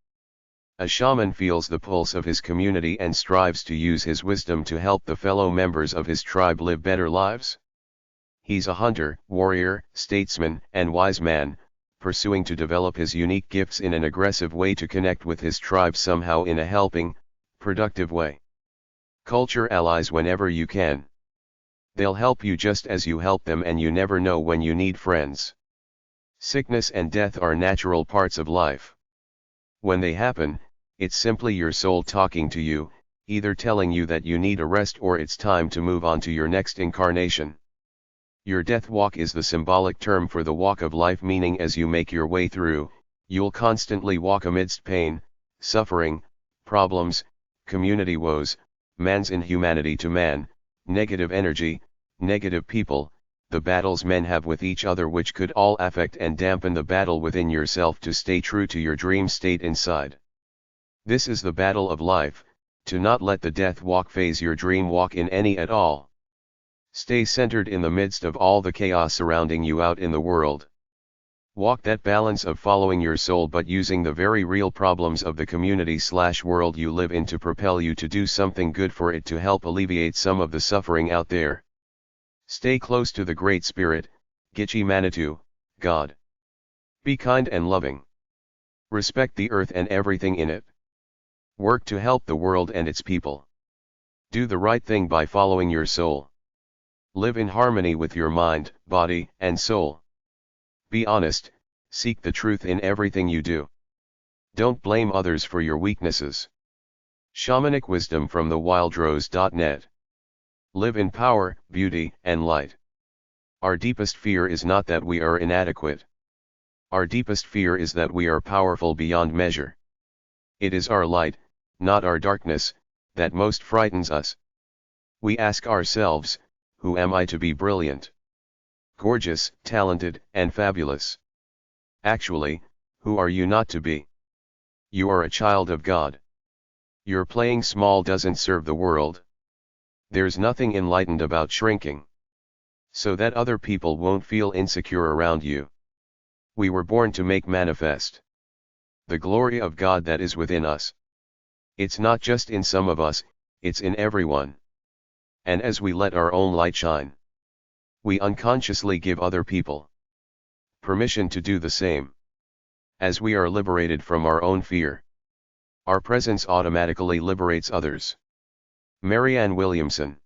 A shaman feels the pulse of his community and strives to use his wisdom to help the fellow members of his tribe live better lives. He's a hunter, warrior, statesman, and wise man, pursuing to develop his unique gifts in an aggressive way to connect with his tribe somehow in a helping, productive way. Culture allies whenever you can. They'll help you just as you help them, and you never know when you need friends. Sickness and death are natural parts of life. When they happen, it's simply your soul talking to you, either telling you that you need a rest or it's time to move on to your next incarnation. Your death walk is the symbolic term for the walk of life, meaning as you make your way through, you'll constantly walk amidst pain, suffering, problems, community woes, man's inhumanity to man, negative energy, negative people, the battles men have with each other, which could all affect and dampen the battle within yourself to stay true to your dream state inside. This is the battle of life, to not let the death walk phase your dream walk in any at all. Stay centered in the midst of all the chaos surrounding you out in the world. Walk that balance of following your soul but using the very real problems of the community/world you live in to propel you to do something good for it, to help alleviate some of the suffering out there. Stay close to the Great Spirit, Gichi Manitou, God. Be kind and loving. Respect the earth and everything in it. Work to help the world and its people. Do the right thing by following your soul. Live in harmony with your mind, body, and soul. Be honest, seek the truth in everything you do. Don't blame others for your weaknesses. Shamanic wisdom from thewildrose.net. Live in power, beauty, and light. Our deepest fear is not that we are inadequate. Our deepest fear is that we are powerful beyond measure. It is our light, not our darkness, that most frightens us. We ask ourselves, who am I to be brilliant, gorgeous, talented, and fabulous? Actually, who are you not to be? You are a child of God. Your playing small doesn't serve the world. There's nothing enlightened about shrinking. so that other people won't feel insecure around you. We were born to make manifest the glory of God that is within us. It's not just in some of us, it's in everyone. And as we let our own light shine, we unconsciously give other people permission to do the same. As we are liberated from our own fear, our presence automatically liberates others. Marianne Williamson.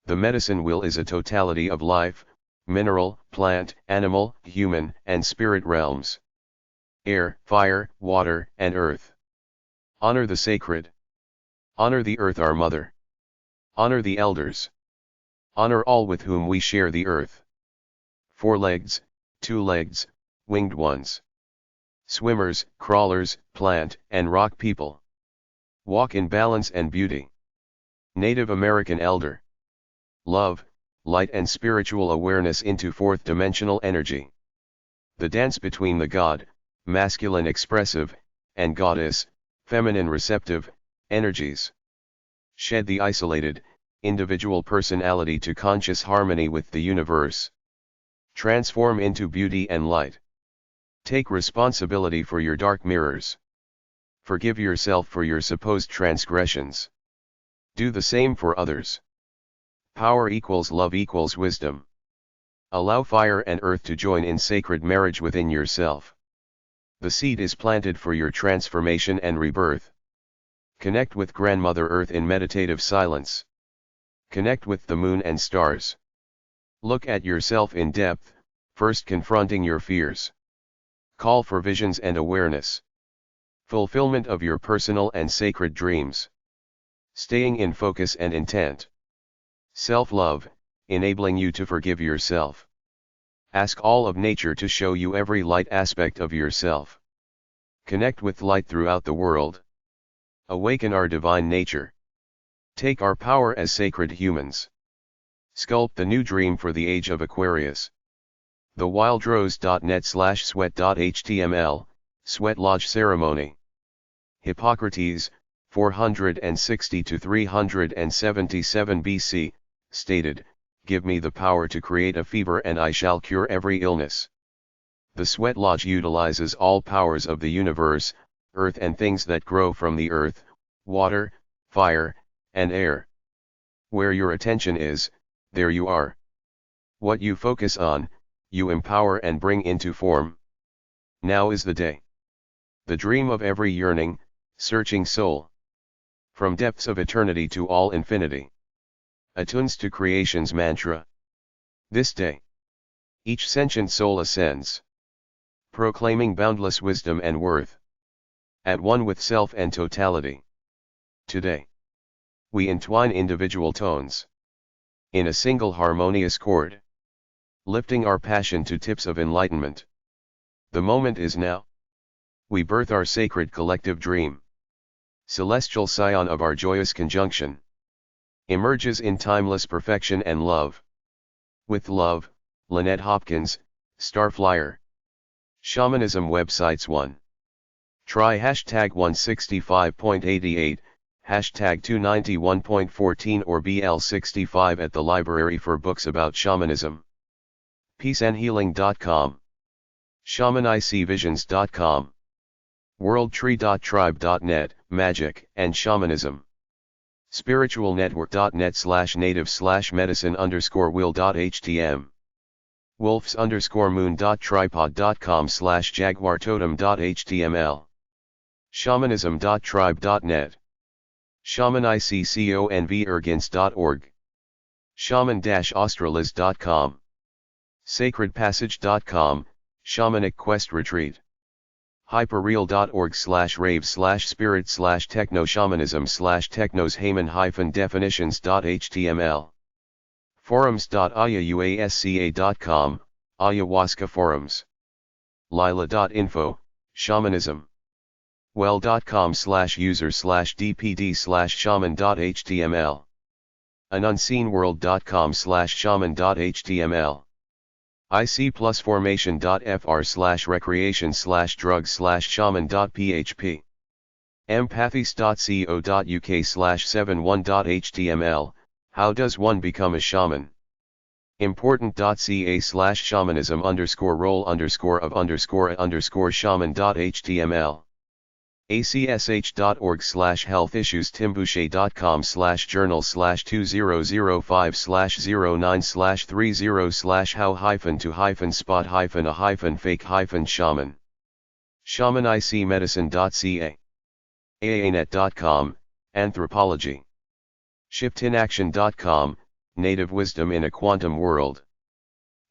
The medicine wheel is a totality of life, mineral, plant, animal, human, and spirit realms. Air, fire, water, and earth. Honor the sacred. Honor the earth, our mother. Honor the elders. Honor all with whom we share the earth. 4 legs, 2 legs, winged ones. Swimmers, crawlers, plant, and rock people. Walk in balance and beauty. Native American elder. Love, light and spiritual awareness into 4th dimensional energy. The dance between the God, masculine expressive, and goddess, feminine receptive, energies. Shed the isolated, individual personality to conscious harmony with the universe. Transform into beauty and light. Take responsibility for your dark mirrors. Forgive yourself for your supposed transgressions. Do the same for others. Power equals love equals wisdom. Allow fire and earth to join in sacred marriage within yourself. The seed is planted for your transformation and rebirth. Connect with Grandmother Earth in meditative silence. Connect with the moon and stars. Look at yourself in depth, first confronting your fears. Call for visions and awareness. Fulfillment of your personal and sacred dreams. Staying in focus and intent. Self-love, enabling you to forgive yourself. Ask all of nature to show you every light aspect of yourself. Connect with light throughout the world. Awaken our divine nature. Take our power as sacred humans. Sculpt the new dream for the age of Aquarius. thewildrose.net/sweat.html, Sweat Lodge Ceremony. Hippocrates, 460 to 377 BC, stated, "Give me the power to create a fever and I shall cure every illness." The Sweat Lodge utilizes all powers of the universe, earth and things that grow from the earth, water, fire, and air. Where your attention is, there you are. What you focus on, you empower and bring into form. Now is the day. The dream of every yearning, searching soul. From depths of eternity to all infinity. Attunes to creation's mantra. This day, each sentient soul ascends, proclaiming boundless wisdom and worth. At one with self and totality. Today, we entwine individual tones in a single harmonious chord, lifting our passion to tips of enlightenment. The moment is now. We birth our sacred collective dream. Celestial scion of our joyous conjunction. Emerges in timeless perfection and love. With love, Lynette Hopkins, Starflyer. Shamanism websites 1. Try hashtag 165.88, hashtag 291.14 or BL65 at the library for books about shamanism. peaceandhealing.com. shamanicvisions.com. worldtree.tribe.net, magic and shamanism. spiritualnetwork.net/native/medicine_wheel.htm. wolves_moon.tripod.com/jaguartotem.html. shamanism.tribe.net. shamanicconvergence.org. shaman-australis.com. sacredpassage.com, shamanic quest retreat. hyperreal.org/rave/spirit/techno-shamanism/technos-definitions.html. forums.ayahuasca.com, ayahuasca forums. lila.info, shamanism. well.com/user/dpd/shaman.html. anunseenworld.com/shaman.html. ic+formation.fr/recreation/drugs/shaman.php. empathys.co.uk/71.html, how does one become a shaman? Important.ca/shamanism _role_of_shaman.html acsh.org/health issues timbushe.com/journal/2005/09/30/how-to-spot-a-fake-shaman shamanicmedicine.ca aanet.com anthropology shiptinaction.com native wisdom in a quantum world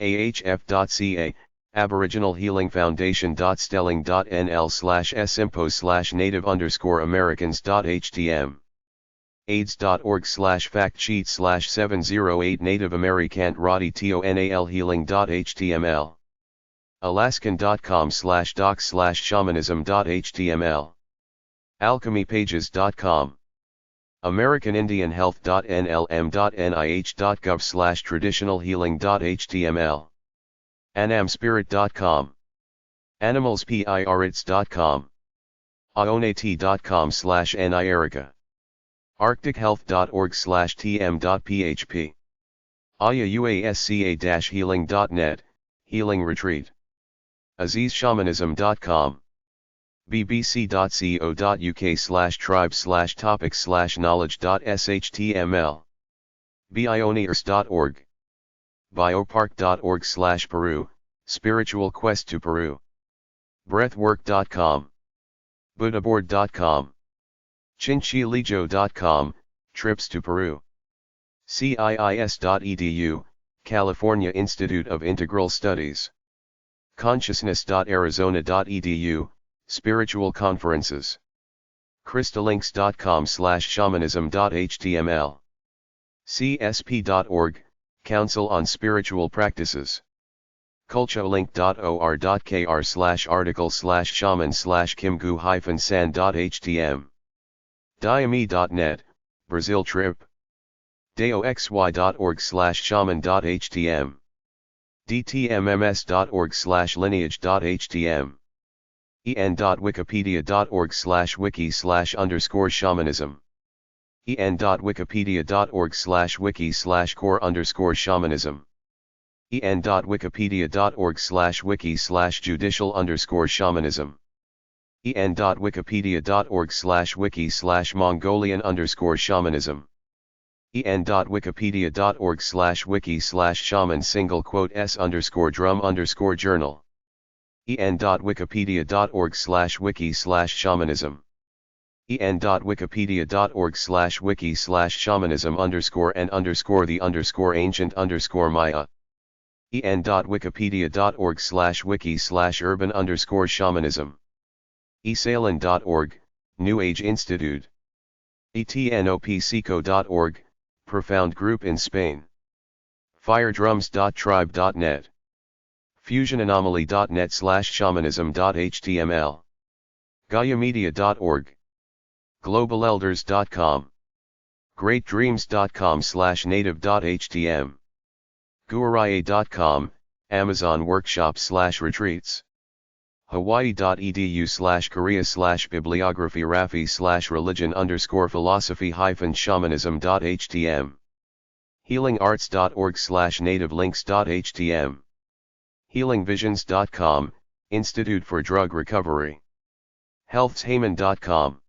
ahf.ca Aboriginal Healing Foundation.stelling.nl/simpos/native_americans.htm AIDS.org/factsheet/708 Native Americant Radi Tonal Healing.html Alaskan.com/docs/shamanism.html alchemypages.com AmericanIndianHealth.nlm.nih.gov/traditionalhealing.html anamspirit.com animalspirits.com aonat.com/nierica arctichealth.org/tm.php ayauasca-healing.net healing retreat azizshamanism.com bbc.co.uk/tribe/topics/knowledge.shtml bioneers.org biopark.org/Peru spiritual quest to Peru breathwork.com buddhaboard.com chinchilijo.com trips to Peru CIIS.edu California Institute of Integral Studies consciousness.arizona.edu spiritual conferences crystallinks.com/shamanism.html csp.org Council on Spiritual Practices culturelink.or.kr/article/shaman/kimgu-san.htm diame.net Brazil trip daoxy.org/shaman.htm dtmms.org/lineage.htm en.wikipedia.org/wiki/_shamanism en.wikipedia.org/wiki/core_shamanism en.wikipedia.org/wiki/judicial_shamanism en.wikipedia.org/wiki/Mongolian_shamanism en.wikipedia.org/wiki/shaman_s_drum_journal en.wikipedia.org/wiki/shamanism en.wikipedia.org/wiki/shamanism_and_the_ancient_Maya en.wikipedia.org/wiki/urban_shamanism esalon.org New Age Institute etnopseco.org Profound Group in Spain firedrums.tribe.net fusionanomaly.net/shamanism.html GaiaMedia.org globalelders.com greatdreams.com/native.htm guaraye.com Amazon workshop/retreats hawaii.edu/korea/bibliography rafi/religion_philosophy-shamanism.htm healingarts.org/nativelinks.htm healingvisions.com Institute for Drug Recovery healthshayman.com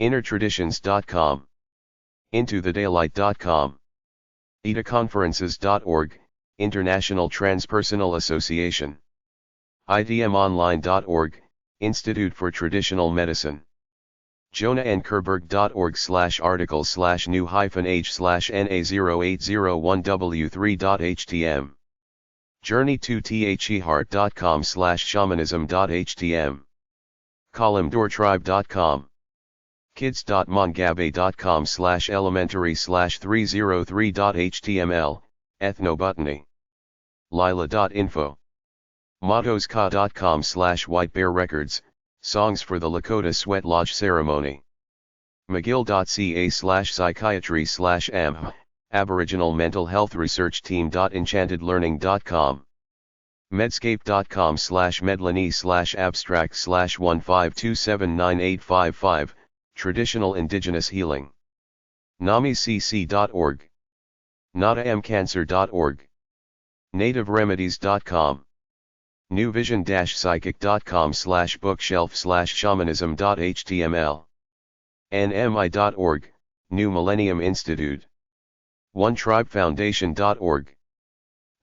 innertraditions.com intothedaylight.com itaconferences.org International Transpersonal Association idmonline.org Institute for Traditional Medicine jonahandkerberg.org/article/new-h/na0801w3.htm journey2theheart.com/shamanism.htm columndoortribe.com kids.mongabe.com/elementary/303.html ethnobotany lila.info mottosca.com/whitebearrecords songs for the Lakota Sweat Lodge ceremony mcgill.ca/psychiatry/am Aboriginal Mental Health Research Team.enchantedlearning.com medscape.com/medlany/abstract/152798855 Traditional Indigenous Healing namicc.org nadaamcancer.org nativeremedies.com. newvision-psychic.com/bookshelf/shamanism.html. nmi.org, New Millennium Institute. OneTribeFoundation.org.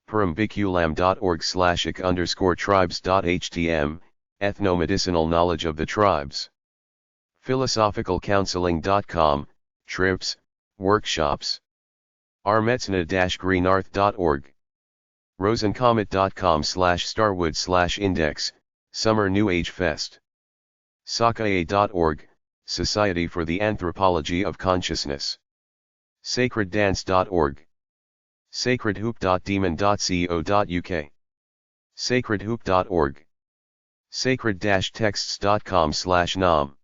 Perumbiculam.org/ik_tribes.htm, ethnomedicinal knowledge of the tribes. Philosophicalcounseling.com, trips, workshops. Armetsna-greenarth.org. rosencomet.com/starwood/index, Summer New Age Fest. Sakae.org, Society for the Anthropology of Consciousness. sacreddance.org. sacredhoop.demon.co.uk. sacredhoop.org. sacred-texts.com/nam.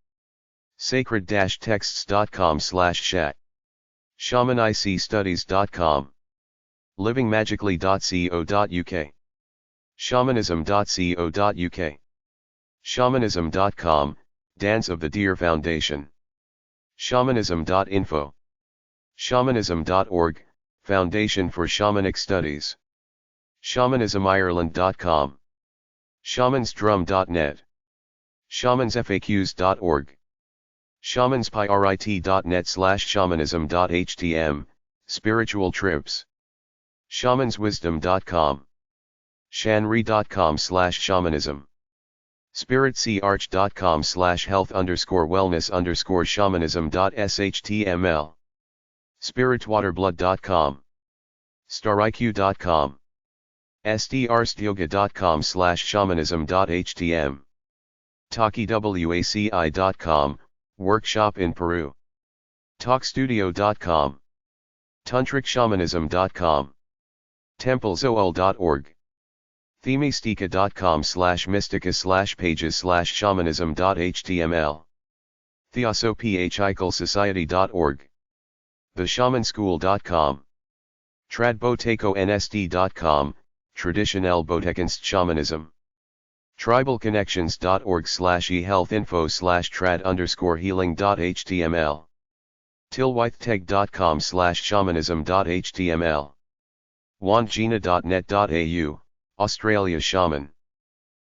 sacred-texts.com/shat. shamanicstudies.com. livingmagically.co.uk. shamanism.co.uk. shamanism.com, Dance of the Deer Foundation. shamanism.info. shamanism.org, Foundation for Shamanic Studies. shamanismireland.com. shamansdrum.net. shamansfaqs.org. shamanspyrit.net/shamanism.htm, Spiritual Trips. shamanswisdom.com. shanri.com/shamanism. spiritsearch.com/health_wellness_shamanism.shtml. spiritwaterblood.com. stariq.com. strstyoga.com/shamanism.htm. takiwaci.com, Workshop in Peru. talkstudio.com. tantricshamanism.com. templezoal.org. themistica.com/mystica/pages/shamanism.html. theosophical-society.org. theshamanschool.com. tradboteconsd.com, Traditionell Botekunst Shamanism. tribalconnections.org/ehealthinfo/trad_healing.html. tilwithiteg.com/shamanism.html. wandjina.net.au, Australia Shaman.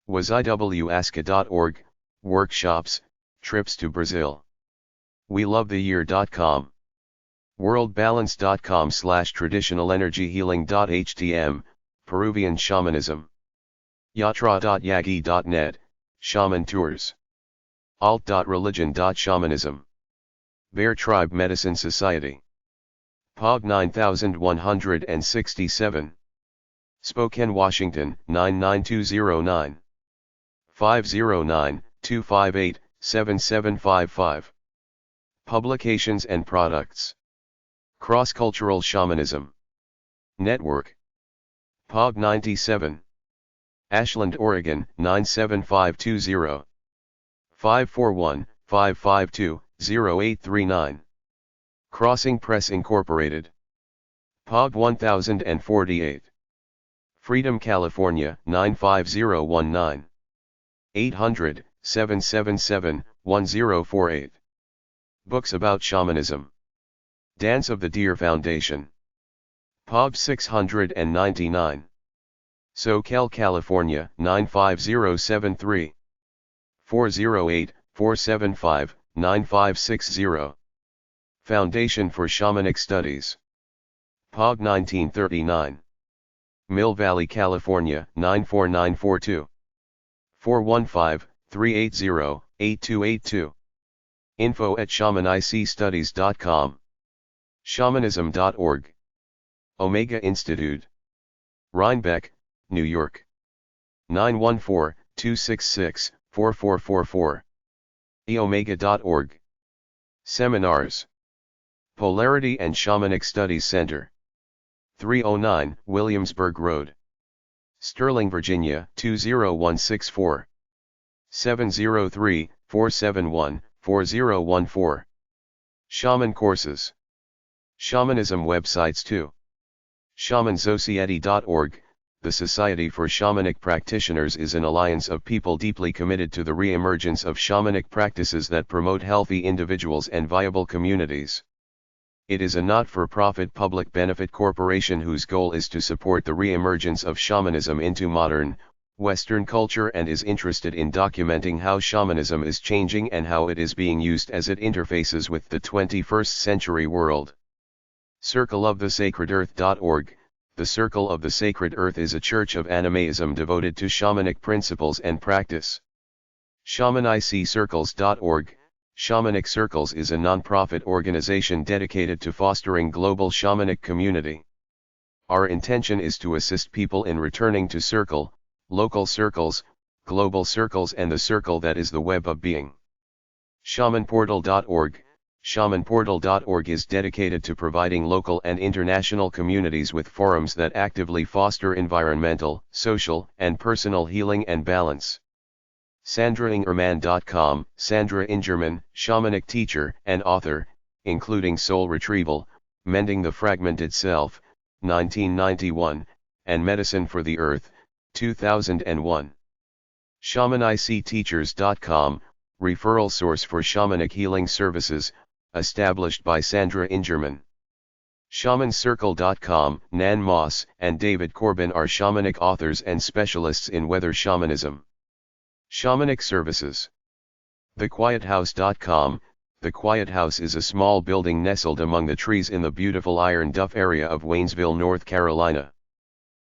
waziwaska.org, Workshops, Trips to Brazil. welovetheyear.com. worldbalance.com/traditionalenergyhealing.htm, Peruvian Shamanism. yatra.yagi.net, Shaman Tours. alt.religion.shamanism. Bear Tribe Medicine Society. POG 9167. Spokane, Washington, 99209. 509-258-7755. Publications and Products. Cross-Cultural Shamanism Network. POG 97. Ashland, Oregon, 97520. 541-552-0839. Crossing Press Incorporated. POG 1048. Freedom, California, 95019. 800-777-1048. Books about Shamanism. Dance of the Deer Foundation. POG 699. SoCal, California, 95073. 408-475-9560. Foundation for Shamanic Studies. POG 1939. Mill Valley, California, 94942. 415-380-8282. info@shamanicstudies.com. shamanism.org. Omega Institute. Rhinebeck, New York. 914-266-4444. eomega.org. Seminars. Polarity and Shamanic Studies Center. 309 Williamsburg Road. Sterling, Virginia, 20164. 703-471-4014. Shaman Courses. Shamanism websites too. shamansociety.org. The Society for Shamanic Practitioners is an alliance of people deeply committed to the re-emergence of shamanic practices that promote healthy individuals and viable communities. It is a not-for-profit public benefit corporation whose goal is to support the re-emergence of shamanism into modern, Western culture and is interested in documenting how shamanism is changing and how it is being used as it interfaces with the 21st century world. CircleOfTheSacredEarth.org. The Circle of the Sacred Earth is a church of animism devoted to shamanic principles and practice. ShamanICCircles.org. Shamanic Circles is a non-profit organization dedicated to fostering global shamanic community. Our intention is to assist people in returning to circle, local circles, global circles and the circle that is the web of being. ShamanPortal.org. ShamanPortal.org is dedicated to providing local and international communities with forums that actively foster environmental, social, and personal healing and balance. SandraIngerman.com. Sandra Ingerman, shamanic teacher and author, including Soul Retrieval, Mending the Fragmented Self, 1991, and Medicine for the Earth, 2001. ShamanICTeachers.com, referral source for shamanic healing services, established by Sandra Ingerman. ShamanCircle.com. Nan Moss and David Corbin are shamanic authors and specialists in weather shamanism. Shamanic services. TheQuietHouse.com. The Quiet House is a small building nestled among the trees in the beautiful Iron Duff area of Waynesville, North Carolina.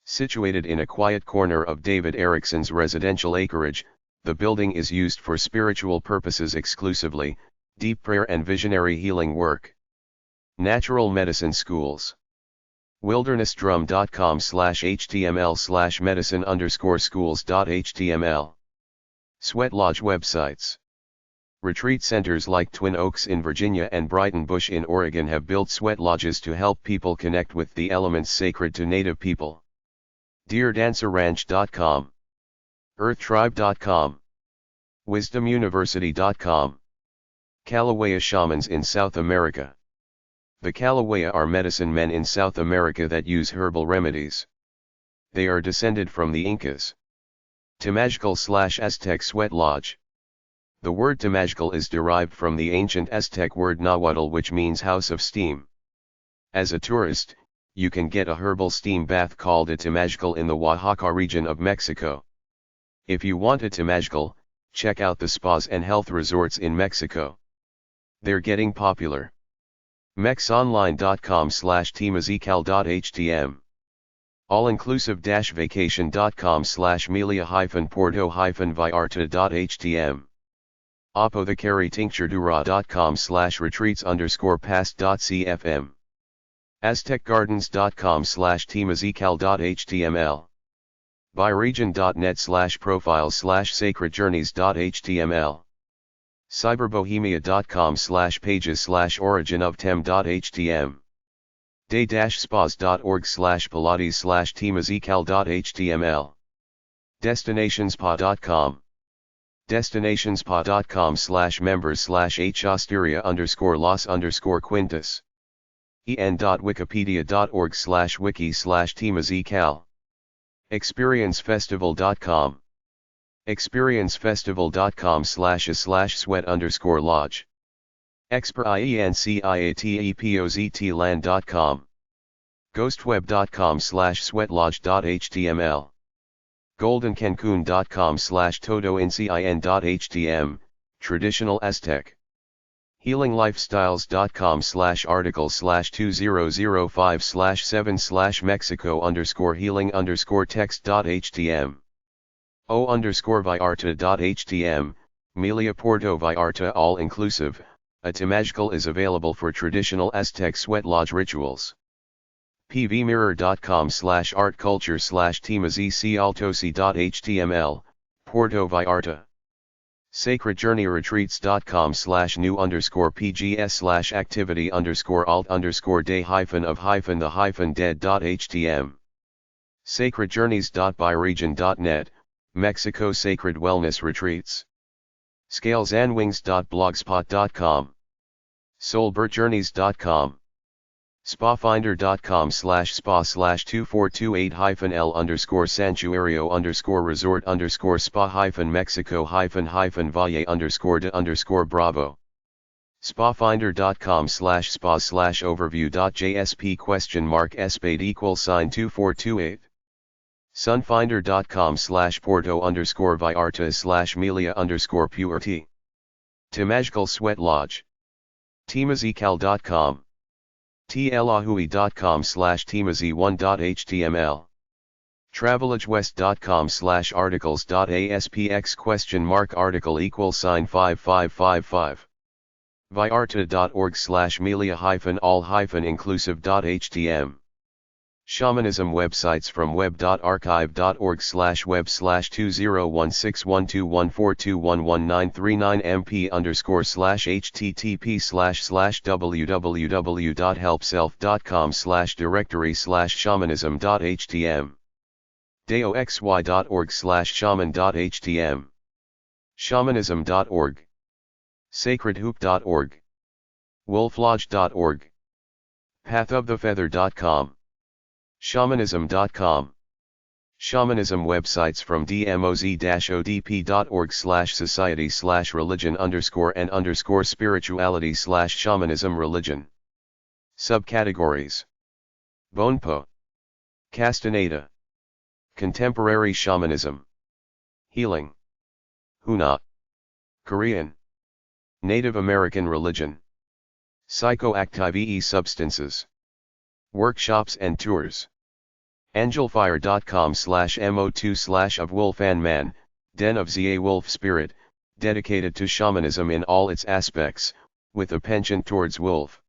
Situated in a quiet corner of David Erickson's residential acreage, the building is used for spiritual purposes exclusively, deep prayer and visionary healing work. Natural Medicine Schools. wildernessdrum.com/html/medicine_schools.html. Sweat Lodge websites. Retreat centers like Twin Oaks in Virginia and Brighton Bush in Oregon have built sweat lodges to help people connect with the elements sacred to Native people. DeerDancerRanch.com. EarthTribe.com. WisdomUniversity.com. Kalawaya Shamans in South America. The Kalawaya are medicine men in South America that use herbal remedies. They are descended from the Incas. Temazcal/Aztec Sweat Lodge. The word Temazcal is derived from the ancient Aztec word Nahuatl, which means house of steam. As a tourist, you can get a herbal steam bath called a Temazcal in the Oaxaca region of Mexico. If you want a Temazcal, check out the spas and health resorts in Mexico. They're getting popular. mexonline.com/temazcal.htm. allinclusive-vacation.com/melia-porto-vallarta.htm. apothecary-tincture-dura.com/retreats_past.cfm. aztecgardens.com/temazcal.html. byregion.net/profiles/sacredjourneys.html. cyberbohemia.com/pages/originoftem.htm. day-spas.org/pilates/temazcal.html. destinationsspa.com. destinationsspa.com/members/h_Osteria_Los_Quintus. en.wikipedia.org/wiki/temazcal. experiencefestival.com. experiencefestival.com/a/sweat_lodge. experienciatepoztland.com. ghostweb.com/sweatlodge.html. goldencancun.com/todoincin.htm, traditional Aztec. healinglifestyles.com/article/2005/7/Mexico_healing_text.htm. o_Vallarta.htm, Melia Porto Vallarta all-inclusive. A Temazcal is available for traditional Aztec sweat lodge rituals. pvmirror.com/art culture/temazcaltosi.html, Porto Vallarta. sacredjourney-retreats.com/new_pgs/activity_alt_day-of-the-dead.htm. sacredjourneys.byregion.net, Mexico Sacred Wellness Retreats. scalesandwings.blogspot.com. soulbirdjourneys.com. spafinder.com/spa/2428-l_santuario_resort_spa-mexico-valle_de_bravo. spafinder.com/spa/overview.jsp?spade=2428 sunfinder.com/porto_viarta/melia_puerti Temajgal Sweat Lodge Timazikal.com tlahui.com/timazi1.html travelagewest.com/articles.aspx?article=$5555 viarta.org/melia-all-inclusive.htm Shamanism websites from www.archive.org/web/20161214211939mp_self.com/directory/shamanism.htm daoxy.org/shaman.htm shamanism.org sacredhoop.org wolflodge.org pathofthefeather.com shamanism.com Shamanism websites from dmoz-odp.org/society/religion_and_spirituality/shamanism religion subcategories Bonpo Castaneda Contemporary Shamanism Healing Huna Korean Native American Religion Psychoactive substances Workshops and tours angelfire.com/mo2/of wolf and man, den of the wolf spirit, dedicated to shamanism in all its aspects, with a penchant towards wolf.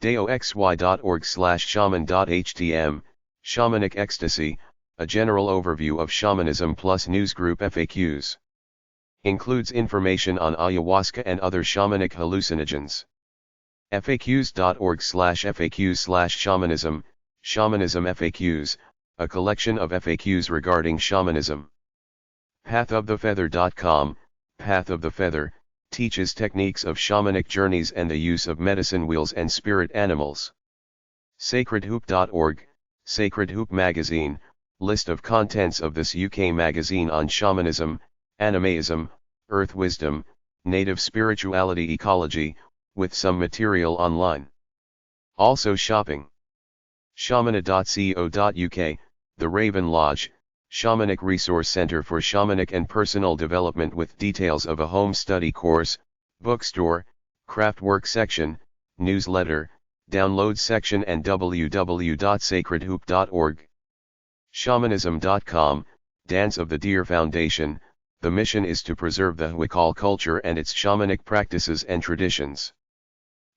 daoxy.org/shaman.htm, shamanic ecstasy, a general overview of shamanism plus newsgroup FAQs. Includes information on ayahuasca and other shamanic hallucinogens. faqs.org/faqs/shamanism, Shamanism FAQs, a collection of FAQs regarding shamanism. Pathofthefeather.com, Path of the Feather, teaches techniques of shamanic journeys and the use of medicine wheels and spirit animals. Sacredhoop.org, Sacred Hoop Magazine, list of contents of this UK magazine on shamanism, animism, earth wisdom, native spirituality ecology, with some material online. Also shopping. Shamana.co.uk, The Raven Lodge, Shamanic Resource Center for Shamanic and Personal Development with details of a home study course, bookstore, craftwork section, newsletter, download section and www.sacredhoop.org. Shamanism.com, Dance of the Deer Foundation, the mission is to preserve the Huikal culture and its shamanic practices and traditions.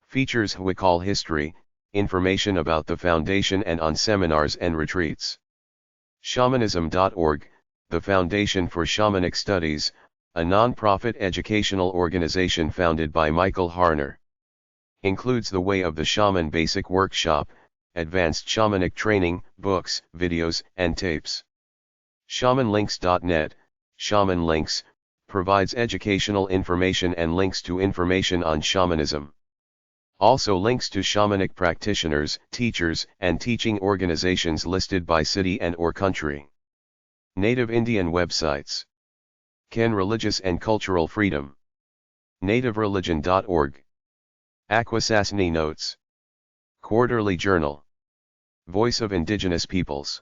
Features Huikal history, information about the foundation and on seminars and retreats. Shamanism.org, the Foundation for Shamanic Studies, a non-profit educational organization founded by Michael Harner. Includes the Way of the Shaman Basic Workshop, advanced shamanic training, books, videos, and tapes. Shamanlinks.net, Shaman Links, provides educational information and links to information on shamanism. Also links to shamanic practitioners, teachers, and teaching organizations listed by city and/or country. Native Indian websites. Ken Religious and Cultural Freedom. NativeReligion.org. Akwesasne Notes. Quarterly Journal. Voice of Indigenous Peoples.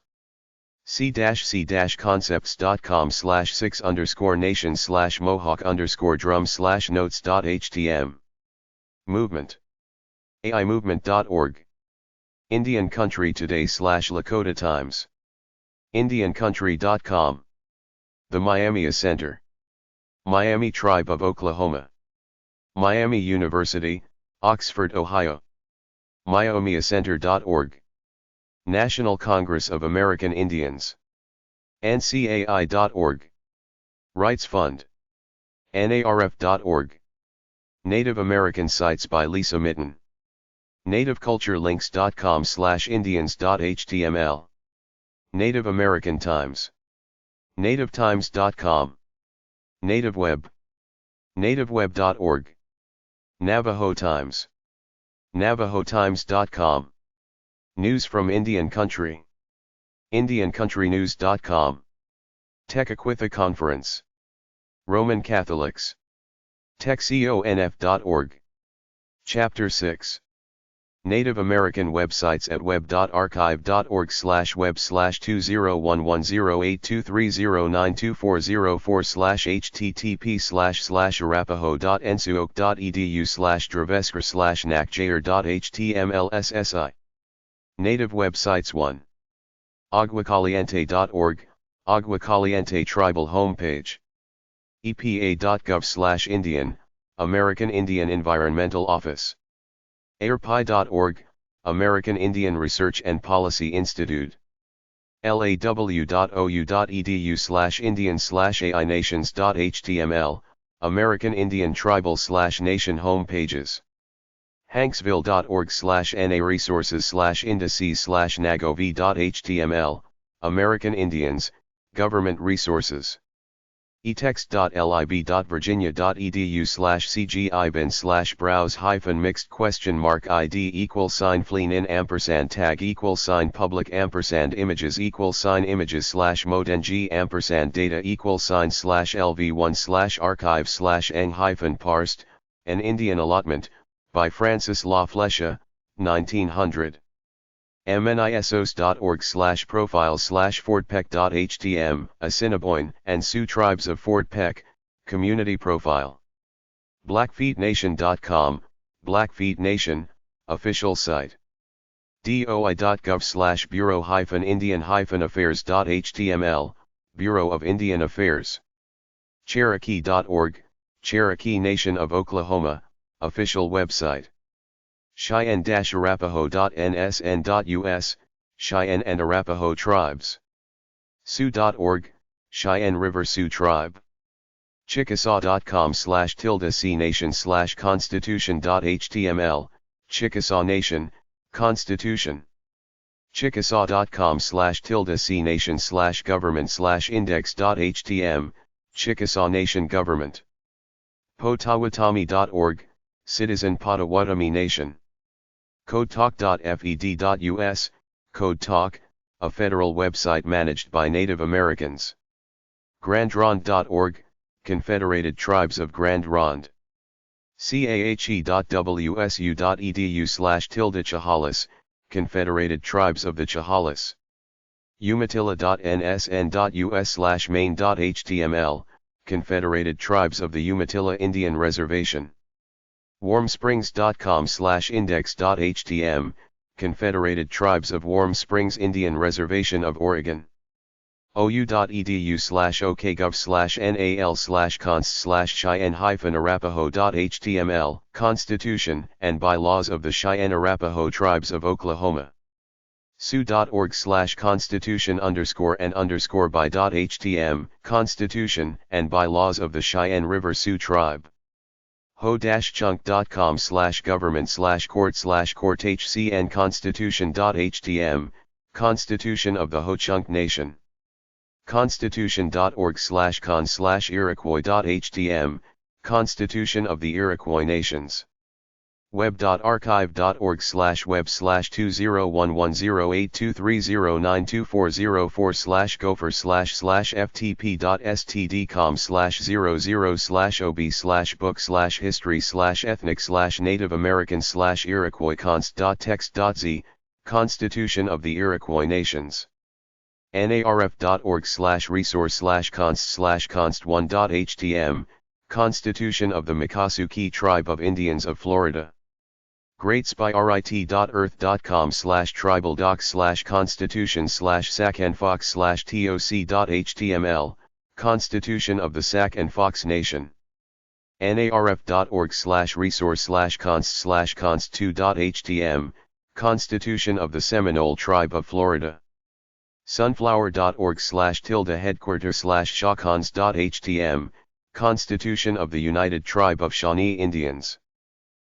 c-c-concepts.com/6_nation/mohawk_drum/notes.htm. Movement. AImovement.org. Indian Country Today /Lakota Times. IndianCountry.com. The Miami Center. Miami Tribe of Oklahoma. Miami University, Oxford, Ohio. MiamiaCenter.org. National Congress of American Indians. NCAI.org. Rights Fund. NARF.org. Native American Sites by Lisa Mitten. NativeCultureLinks.com/Indians.html. Native American Times. NativeTimes.com. NativeWeb. NativeWeb.org. Navajo Times. NavajoTimes.com. News from Indian Country. IndianCountryNews.com. Tekakwitha Conference. Roman Catholics. TechConf.org. Chapter 6. Native American websites at web.archive.org/web/2011082309240/http//arapaho.nsuok.edu/dravescar/nakjayer.html/ssi. Native websites 1. Aguacaliente.org, Agua Caliente Tribal Homepage. EPA.gov/Indian, American Indian Environmental Office. AIRPI.org, American Indian Research and Policy Institute. law.edu/indian/ainations.html, American Indian Tribal/Nation home pages. Hanksville.org/NA resources/indices/nagovi.html, American Indians, Government Resources. etext.lib.virginia.edu/cg-/tag=sign flean in ampersand tag=sign images=sign-mode-ng=data=sign/lv1/archive/ng-parst, an Indian allotment, by Francis La Flecha, 1900. mnisos.org/profiles/fortpeck.htm, Assiniboine and Sioux Tribes of Fort Peck, Community Profile. Blackfeetnation.com, Blackfeet Nation, Official Site. doi.gov/bureau-indian-affairs.html, Bureau of Indian Affairs. Cherokee.org, Cherokee Nation of Oklahoma, Official Website. Cheyenne-arapaho.nsn.us, Cheyenne and Arapaho Tribes. Sioux.org, Cheyenne River Sioux Tribe. Chickasaw.com/CNation/constitution.html, Chickasaw Nation, Constitution. Chickasaw.com/CNation/government/index.htm, Chickasaw Nation Government. Potawatomi.org, Citizen Potawatomi Nation. Codetalk.fed.us, Code Talk, a federal website managed by Native Americans. GrandRond.org, Confederated Tribes of Grand Ronde. cahe.wsu.edu/Chehalis, Confederated Tribes of the Chehalis. umatilla.nsn.us/main.html, Confederated Tribes of the Umatilla Indian Reservation. warmsprings.com/index.htm, Confederated Tribes of Warm Springs Indian Reservation of Oregon. ou.edu/okgov/nal/const/cheyenne-arapaho.html, Constitution and Bylaws of the Cheyenne-Arapaho Tribes of Oklahoma. sioux.org/constitution_and_by.htm, Constitution and Bylaws of the Cheyenne River Sioux Tribe. ho-chunk.com/government/court/court-hcn constitution.htm, Constitution of the Ho-Chunk Nation. constitution.org/con/iroquois.htm, Constitution of the Iroquois Nations. web.archive.org/web/20112404/gopher//ft.std.com/00/ ob/book/history/ethnic/Native American/Iroquois-const.text.z, Constitution of the Iroquois Nations. narf.org/resource/const/const1.htm, Constitution of the Miccosukee Tribe of Indians of Florida. greatspyrit.earth.com/tribal-docs/constitution/sac-and-fox/toc.html, Constitution of the Sac and Fox Nation. narf.org/resource/const/const2.htm, Constitution of the Seminole Tribe of Florida. sunflower.org/headquarters/shawcons.htm, Constitution of the United Tribe of Shawnee Indians.